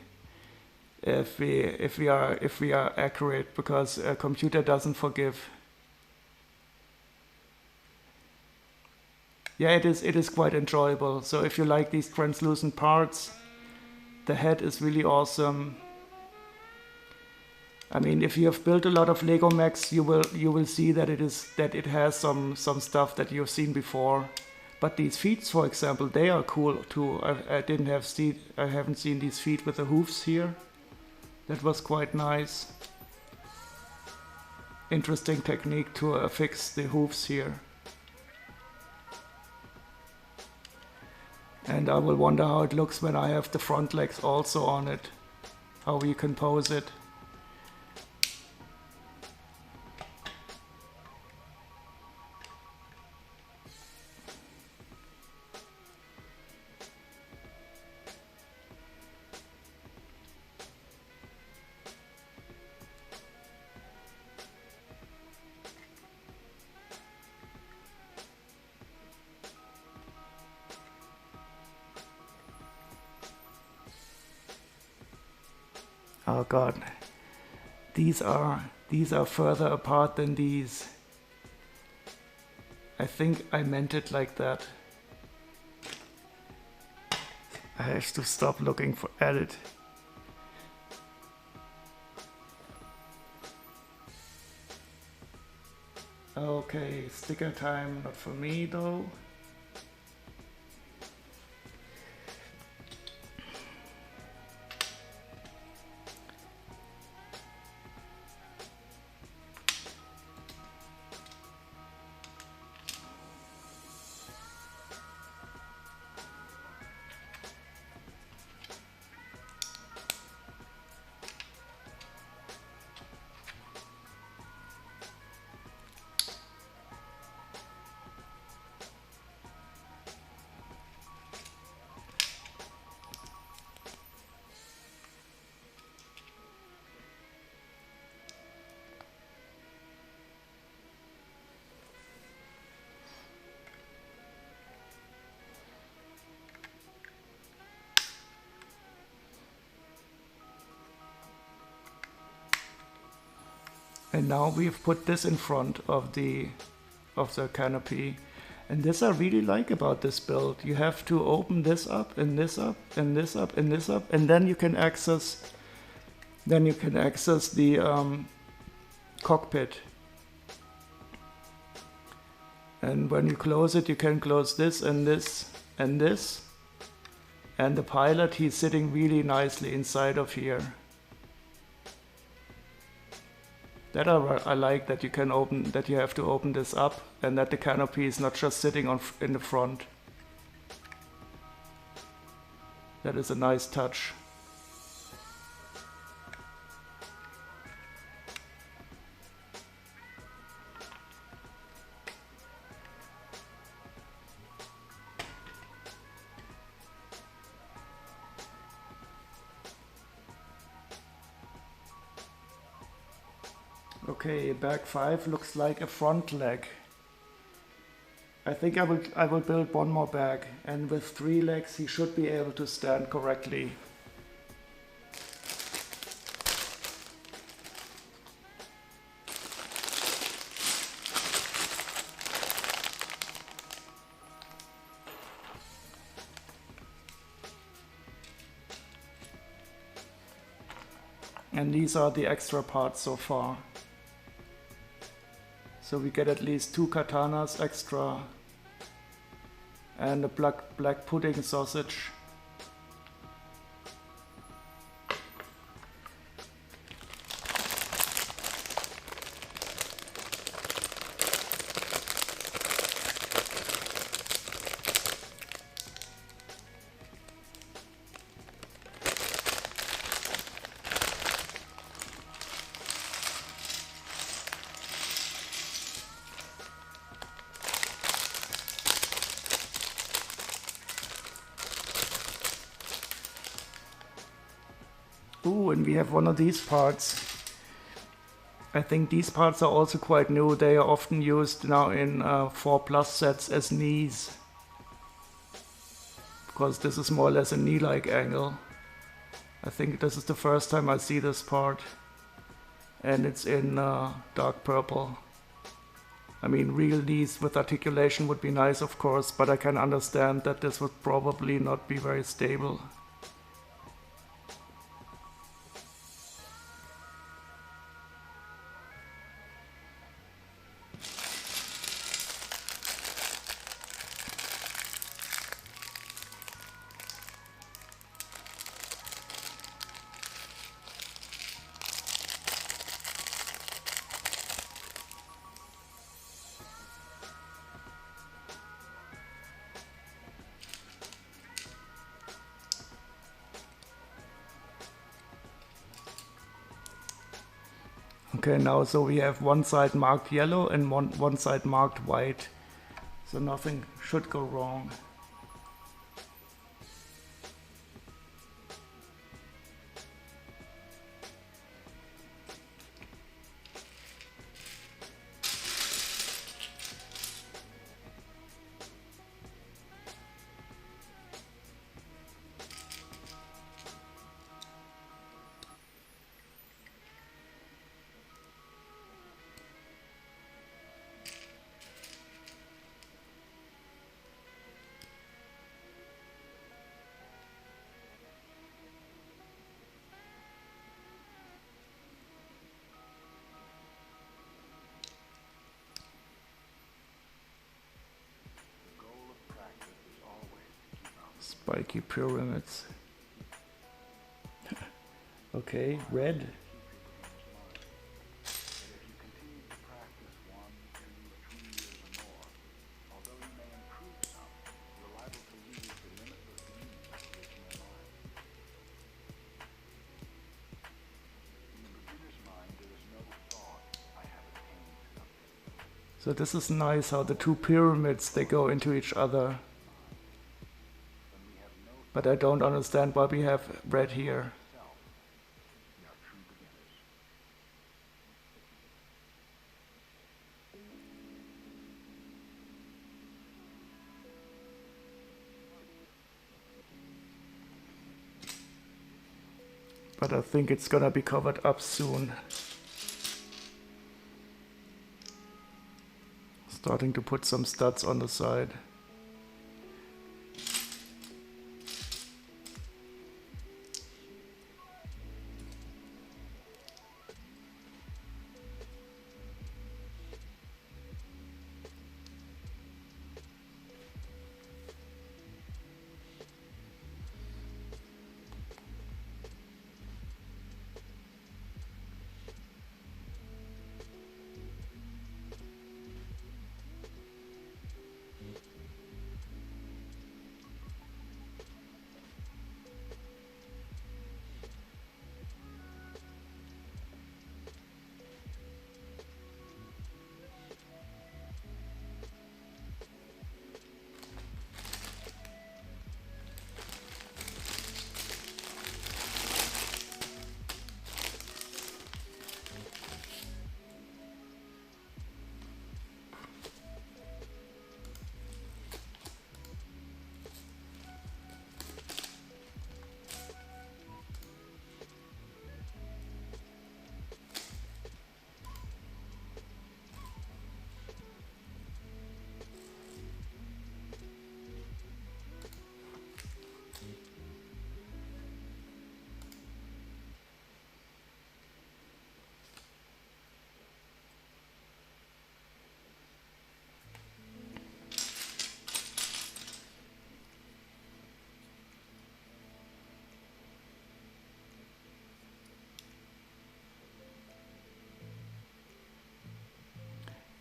if we are accurate, because a computer doesn't forgive. Yeah, it is quite enjoyable. So if you like these translucent parts, the head is really awesome. I mean, if you have built a lot of Lego mechs, you will see that it has some stuff that you've seen before. But these feet, for example, they are cool too. I haven't seen these feet with the hoofs here. That was quite nice. Interesting technique to affix the hoofs here. And I will wonder how it looks when I have the front legs also on it. How we can pose it. Oh god, these are further apart than these. I think I meant it like that. I have to stop looking at it. Okay, sticker time, not for me though. And now we've put this in front of the canopy. And this I really like about this build. You have to open this up and this up and this up and this up, and then you can access the cockpit. And when you close it, you can close this and this and this. And the pilot, he's sitting really nicely inside of here. That I like, that you can open, that you have to open this up, and that the canopy is not just sitting in the front. That is a nice touch. Okay, bag 5 looks like a front leg. I think I will build one more bag, and with 3 legs he should be able to stand correctly. And these are the extra parts so far. So we get at least 2 katanas extra and a black pudding sausage. Ooh, and we have one of these parts. I think these parts are also quite new. They are often used now in 4+ sets as knees, because this is more or less a knee-like angle. I think this is the first time I see this part, and it's in dark purple. I mean, real knees with articulation would be nice, of course, but I can understand that this would probably not be very stable. Okay, now so we have one side marked yellow and one side marked white, so nothing should go wrong. Spiky pyramids. Okay, red. So this is nice how the 2 pyramids, they go into each other. But I don't understand why we have red here. But I think it's gonna be covered up soon. Starting to put some studs on the side.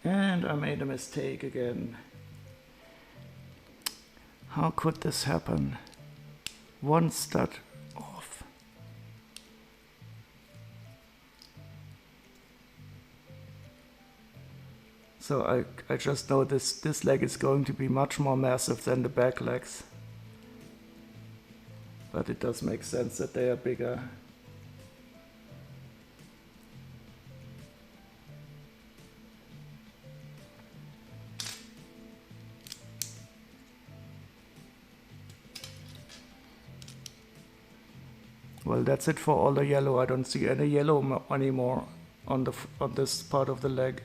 And I made a mistake again. How could this happen? One stud off. So I just know this leg is going to be much more massive than the back legs. But it does make sense that they are bigger. Well, that's it for all the yellow. I don't see any yellow anymore on this part of the leg.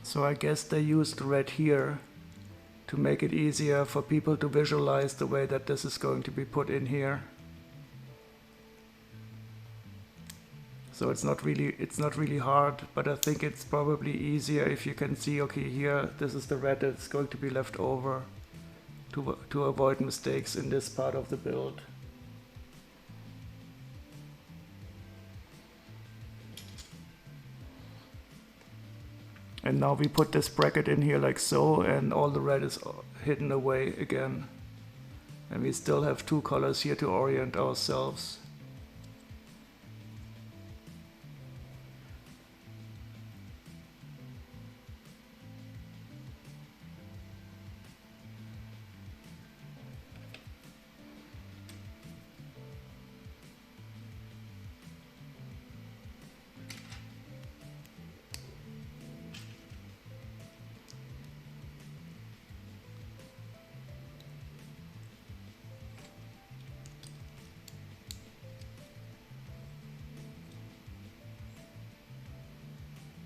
So I guess they used red here to make it easier for people to visualize the way that this is going to be put in here. So it's not really hard, but I think it's probably easier if you can see, okay, here, this is the red that's going to be left over to avoid mistakes in this part of the build. And now we put this bracket in here like so, and all the red is hidden away again. And we still have two colors here to orient ourselves.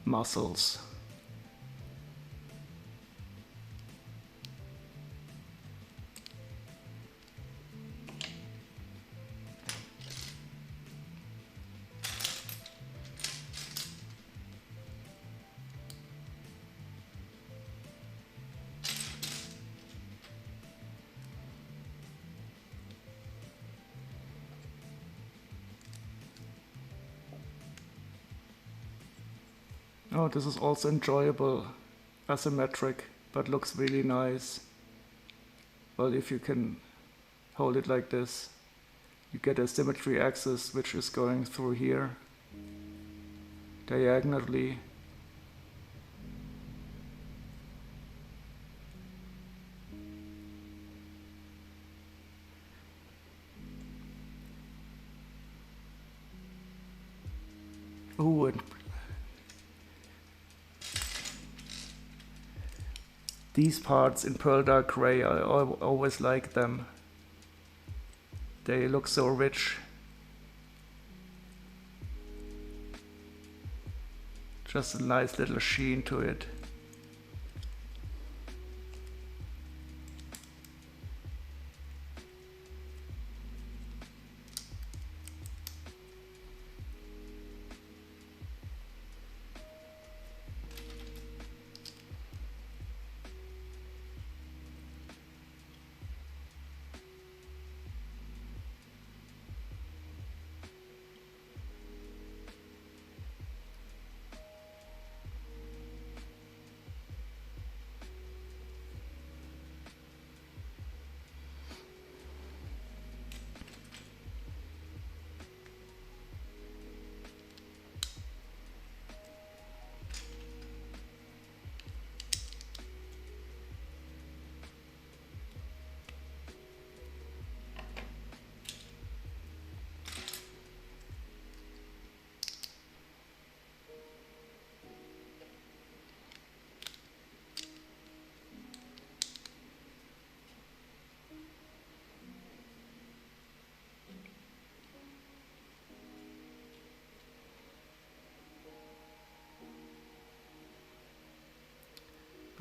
Muscles. Oh, this is also enjoyable, asymmetric, but looks really nice. Well, if you can hold it like this, you get a symmetry axis which is going through here, diagonally. Ooh, and these parts in pearl dark gray, I always like them. They look so rich. Just a nice little sheen to it.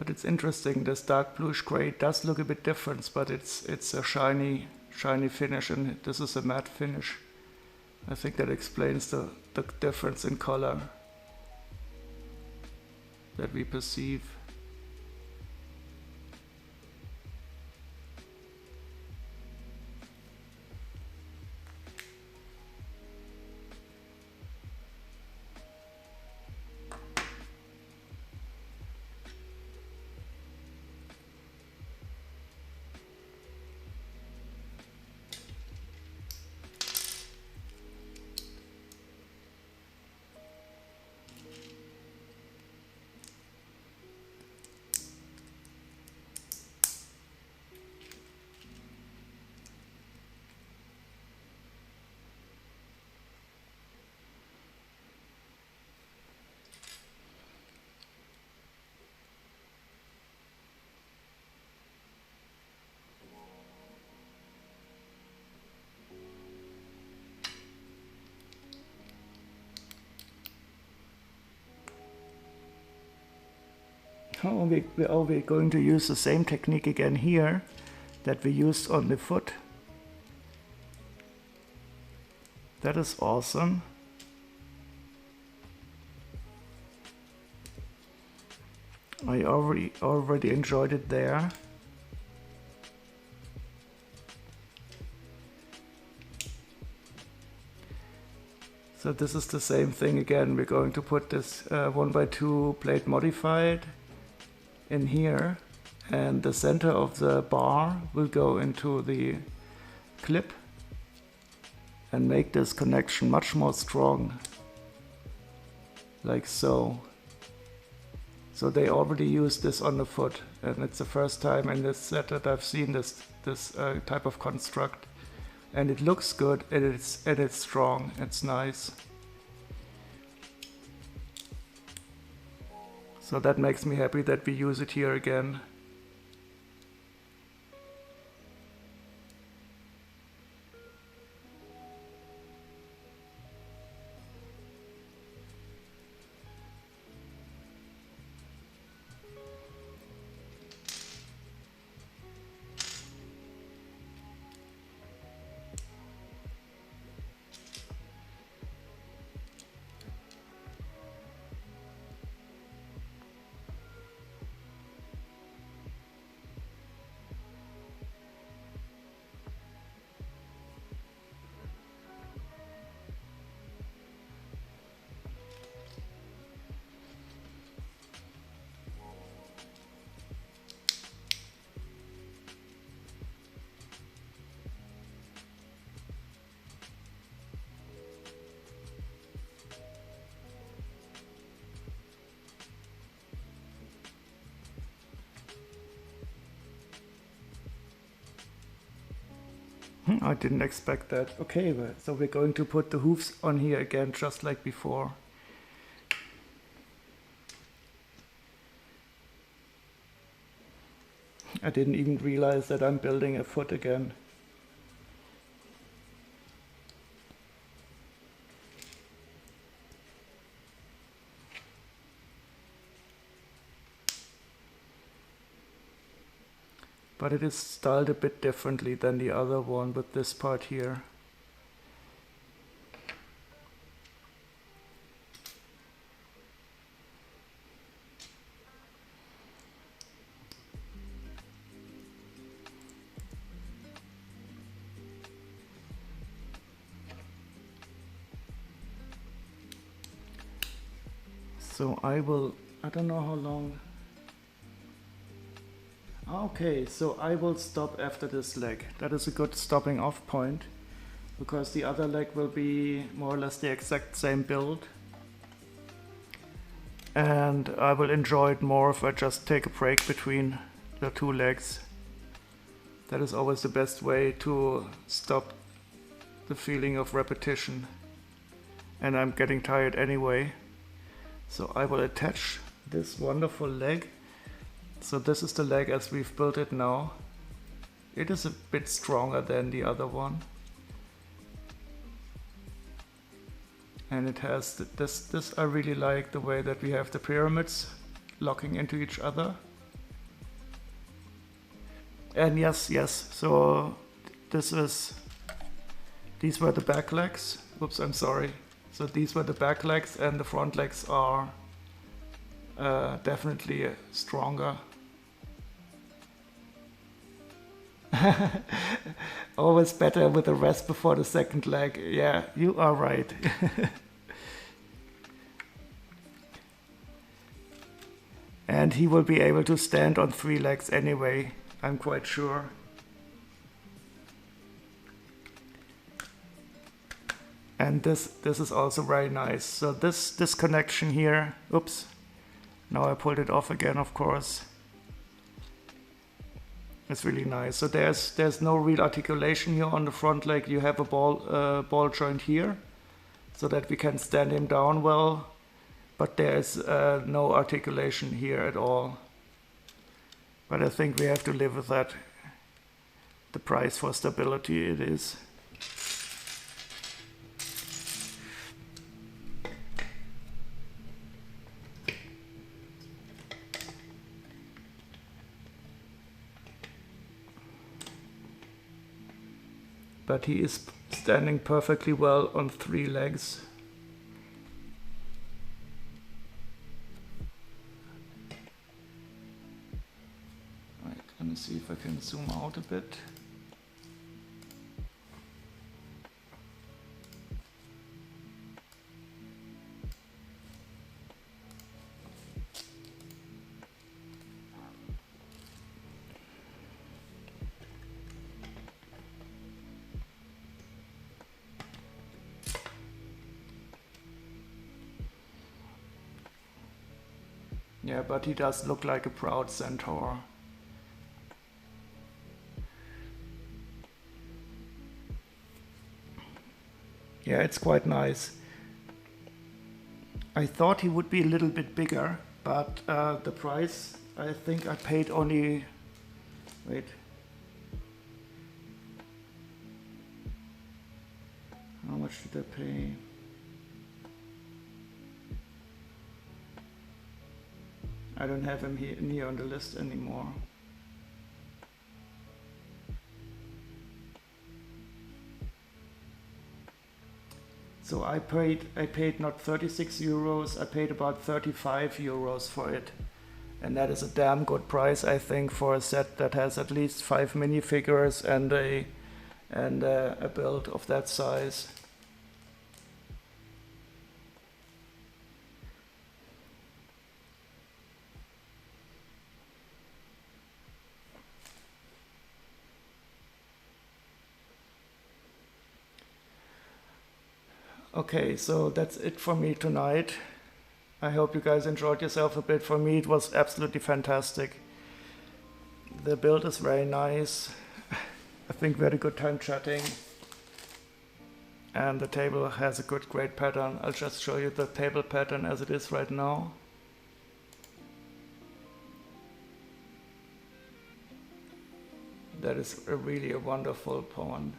But it's interesting, this dark bluish gray does look a bit different, but it's a shiny finish, and this is a matte finish. I think that explains the difference in color that we perceive. We're going to use the same technique again here that we used on the foot. That is awesome. I already enjoyed it there. So this is the same thing again. We're going to put this 1x2 plate modified in here, and the center of the bar will go into the clip and make this connection much more strong, like so. So they already used this on the foot, and it's the first time in this set that I've seen this type of construct, and it looks good, and it's strong, it's nice. So that makes me happy that we use it here again. I didn't expect that. Okay, so we're going to put the hoofs on here again, just like before. I didn't even realize that I'm building a foot again. But it is styled a bit differently than the other one with this part here. So I don't know how long. Okay, so I will stop after this leg. That is a good stopping off point, because the other leg will be more or less the exact same build. And I will enjoy it more if I just take a break between the two legs. That is always the best way to stop the feeling of repetition. And I'm getting tired anyway. So I will attach this wonderful leg. So this is the leg as we've built it now. It is a bit stronger than the other one. And it has this I really like the way that we have the pyramids locking into each other. And yes, so these were the back legs. Oops, I'm sorry. So these were the back legs, and the front legs are definitely stronger. Always better with a rest before the second leg. Yeah, you are right. And he will be able to stand on 3 legs anyway, I'm quite sure. And this is also very nice. So this connection here, oops, now I pulled it off again, of course. It's really nice. So there's no real articulation here on the front leg. You have a ball joint here, so that we can stand him down well, but there's no articulation here at all. But I think we have to live with that. The price for stability it is. But he is standing perfectly well on 3 legs. Right, let me see if I can zoom out a bit. Yeah, but he does look like a proud centaur. Yeah, it's quite nice. I thought he would be a little bit bigger, but the price, I think I paid only, wait. How much did I pay? I don't have him here on the list anymore. So I paid not 36 euros, I paid about 35 euros for it. And that is a damn good price, I think, for a set that has at least 5 minifigures and a build of that size. Okay, so that's it for me tonight. I hope you guys enjoyed yourself a bit. For me, it was absolutely fantastic. The build is very nice. I think we had a good time chatting. And the table has a great pattern. I'll just show you the table pattern as it is right now. That is really a wonderful pawn.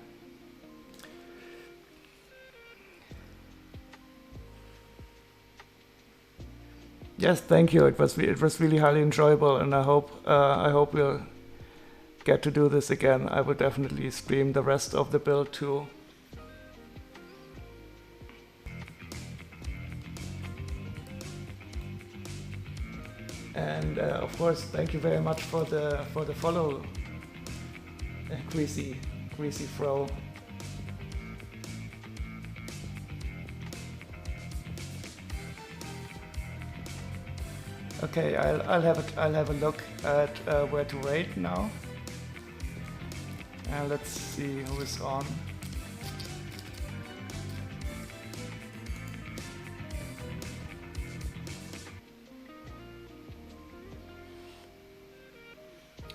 Yes, thank you. It was really highly enjoyable, and I hope we'll get to do this again. I will definitely stream the rest of the build too. And of course, thank you very much for the follow, Greasy Fro. Okay, I'll have a look at where to rate now. And let's see who is on.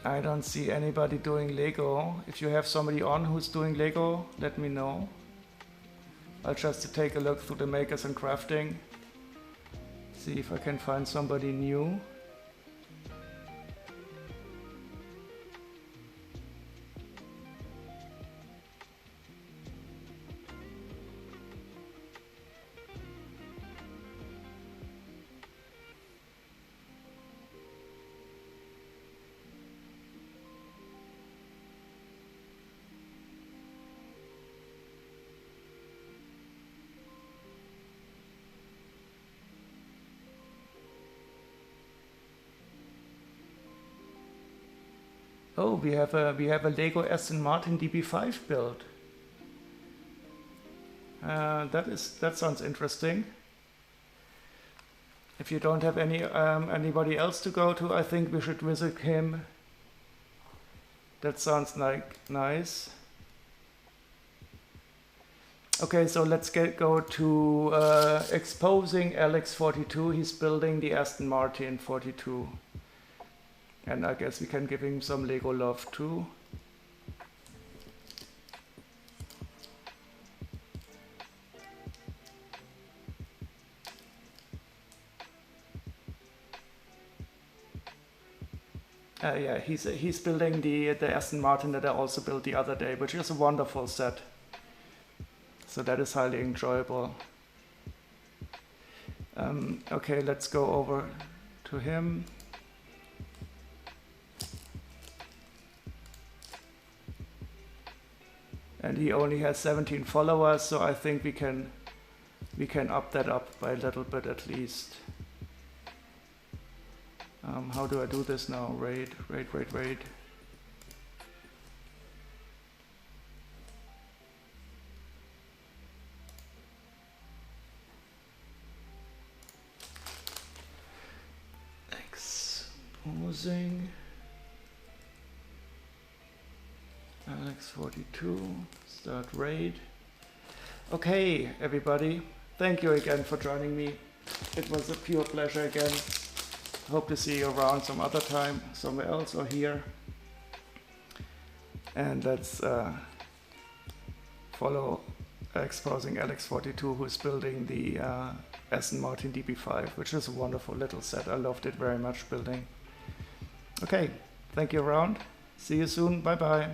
I don't see anybody doing Lego. If you have somebody on who's doing Lego, let me know. I'll just take a look through the makers and crafting. See if I can find somebody new. Oh, we have a Lego Aston Martin DB5 build. That sounds interesting. If you don't have anybody else to go to, I think we should visit him. That sounds like nice. Okay, so let's go to exposing Alex42. He's building the Aston Martin 42. And I guess we can give him some Lego love too. Yeah, he's building the Aston Martin that I also built the other day, which is a wonderful set. So that is highly enjoyable. Okay, let's go over to him. And he only has 17 followers, so I think we can up that up by a little bit at least. How do I do this now? Raid. Exposing Alex42, start raid. Okay, everybody, thank you again for joining me. It was a pure pleasure again. Hope to see you around some other time, somewhere else or here. And let's follow exposing Alex42, who's building the Aston Martin DB5, which is a wonderful little set. I loved it very much building. Okay, thank you around. See you soon. Bye bye.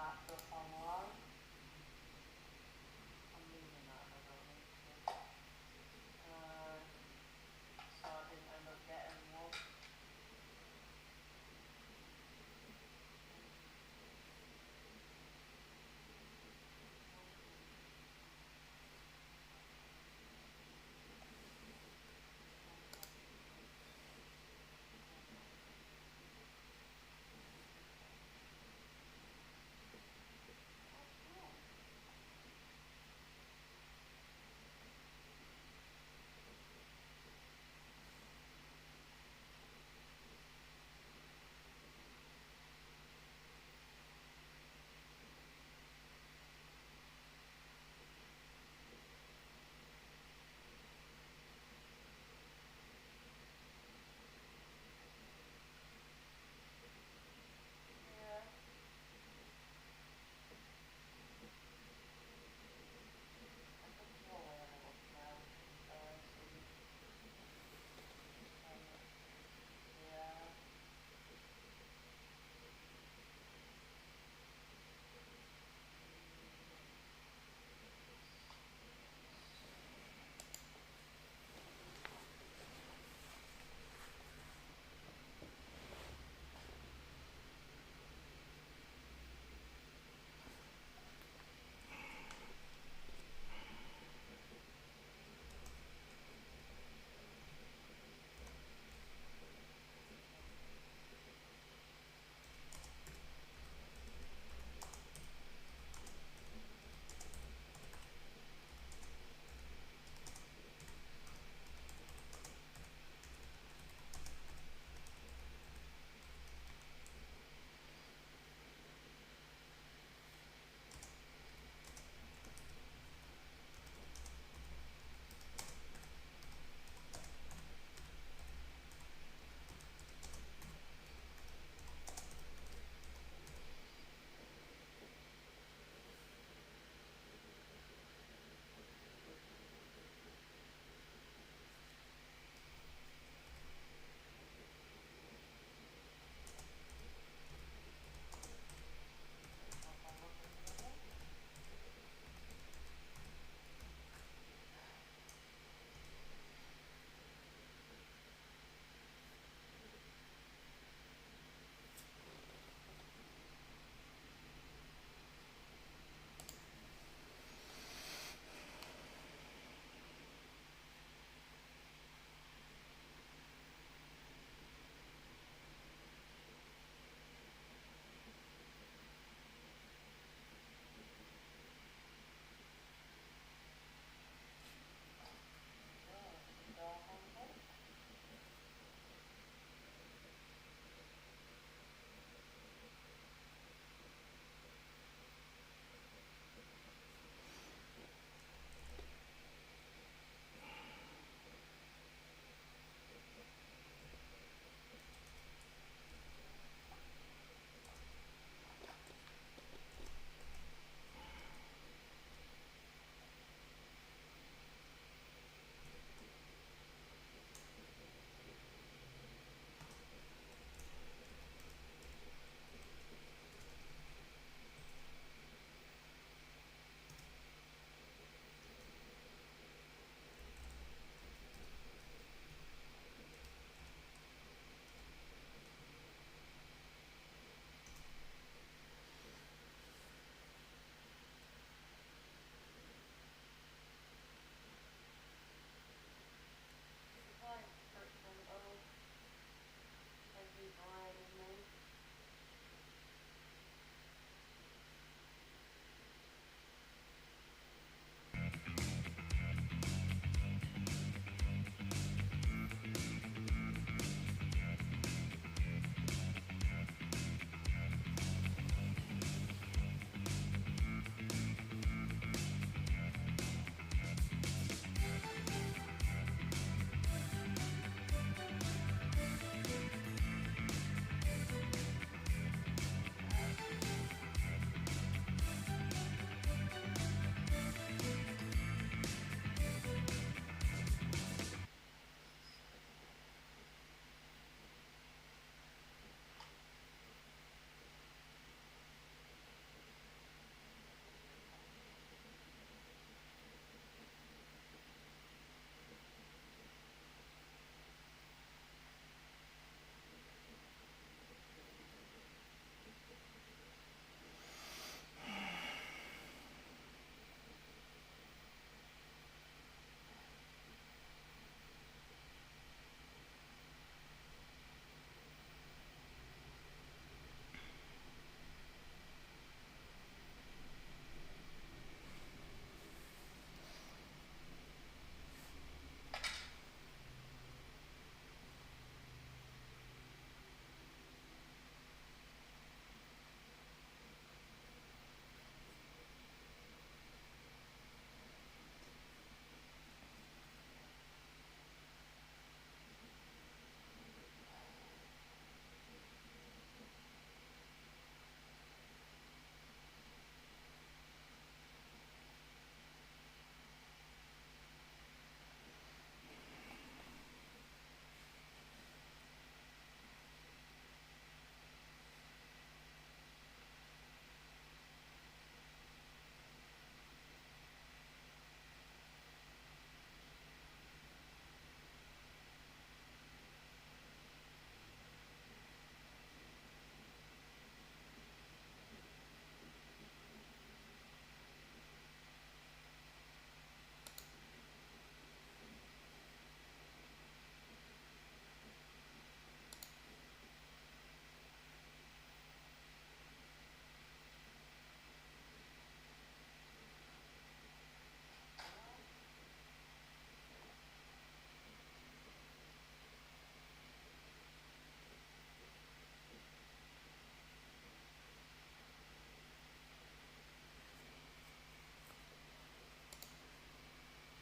fatto.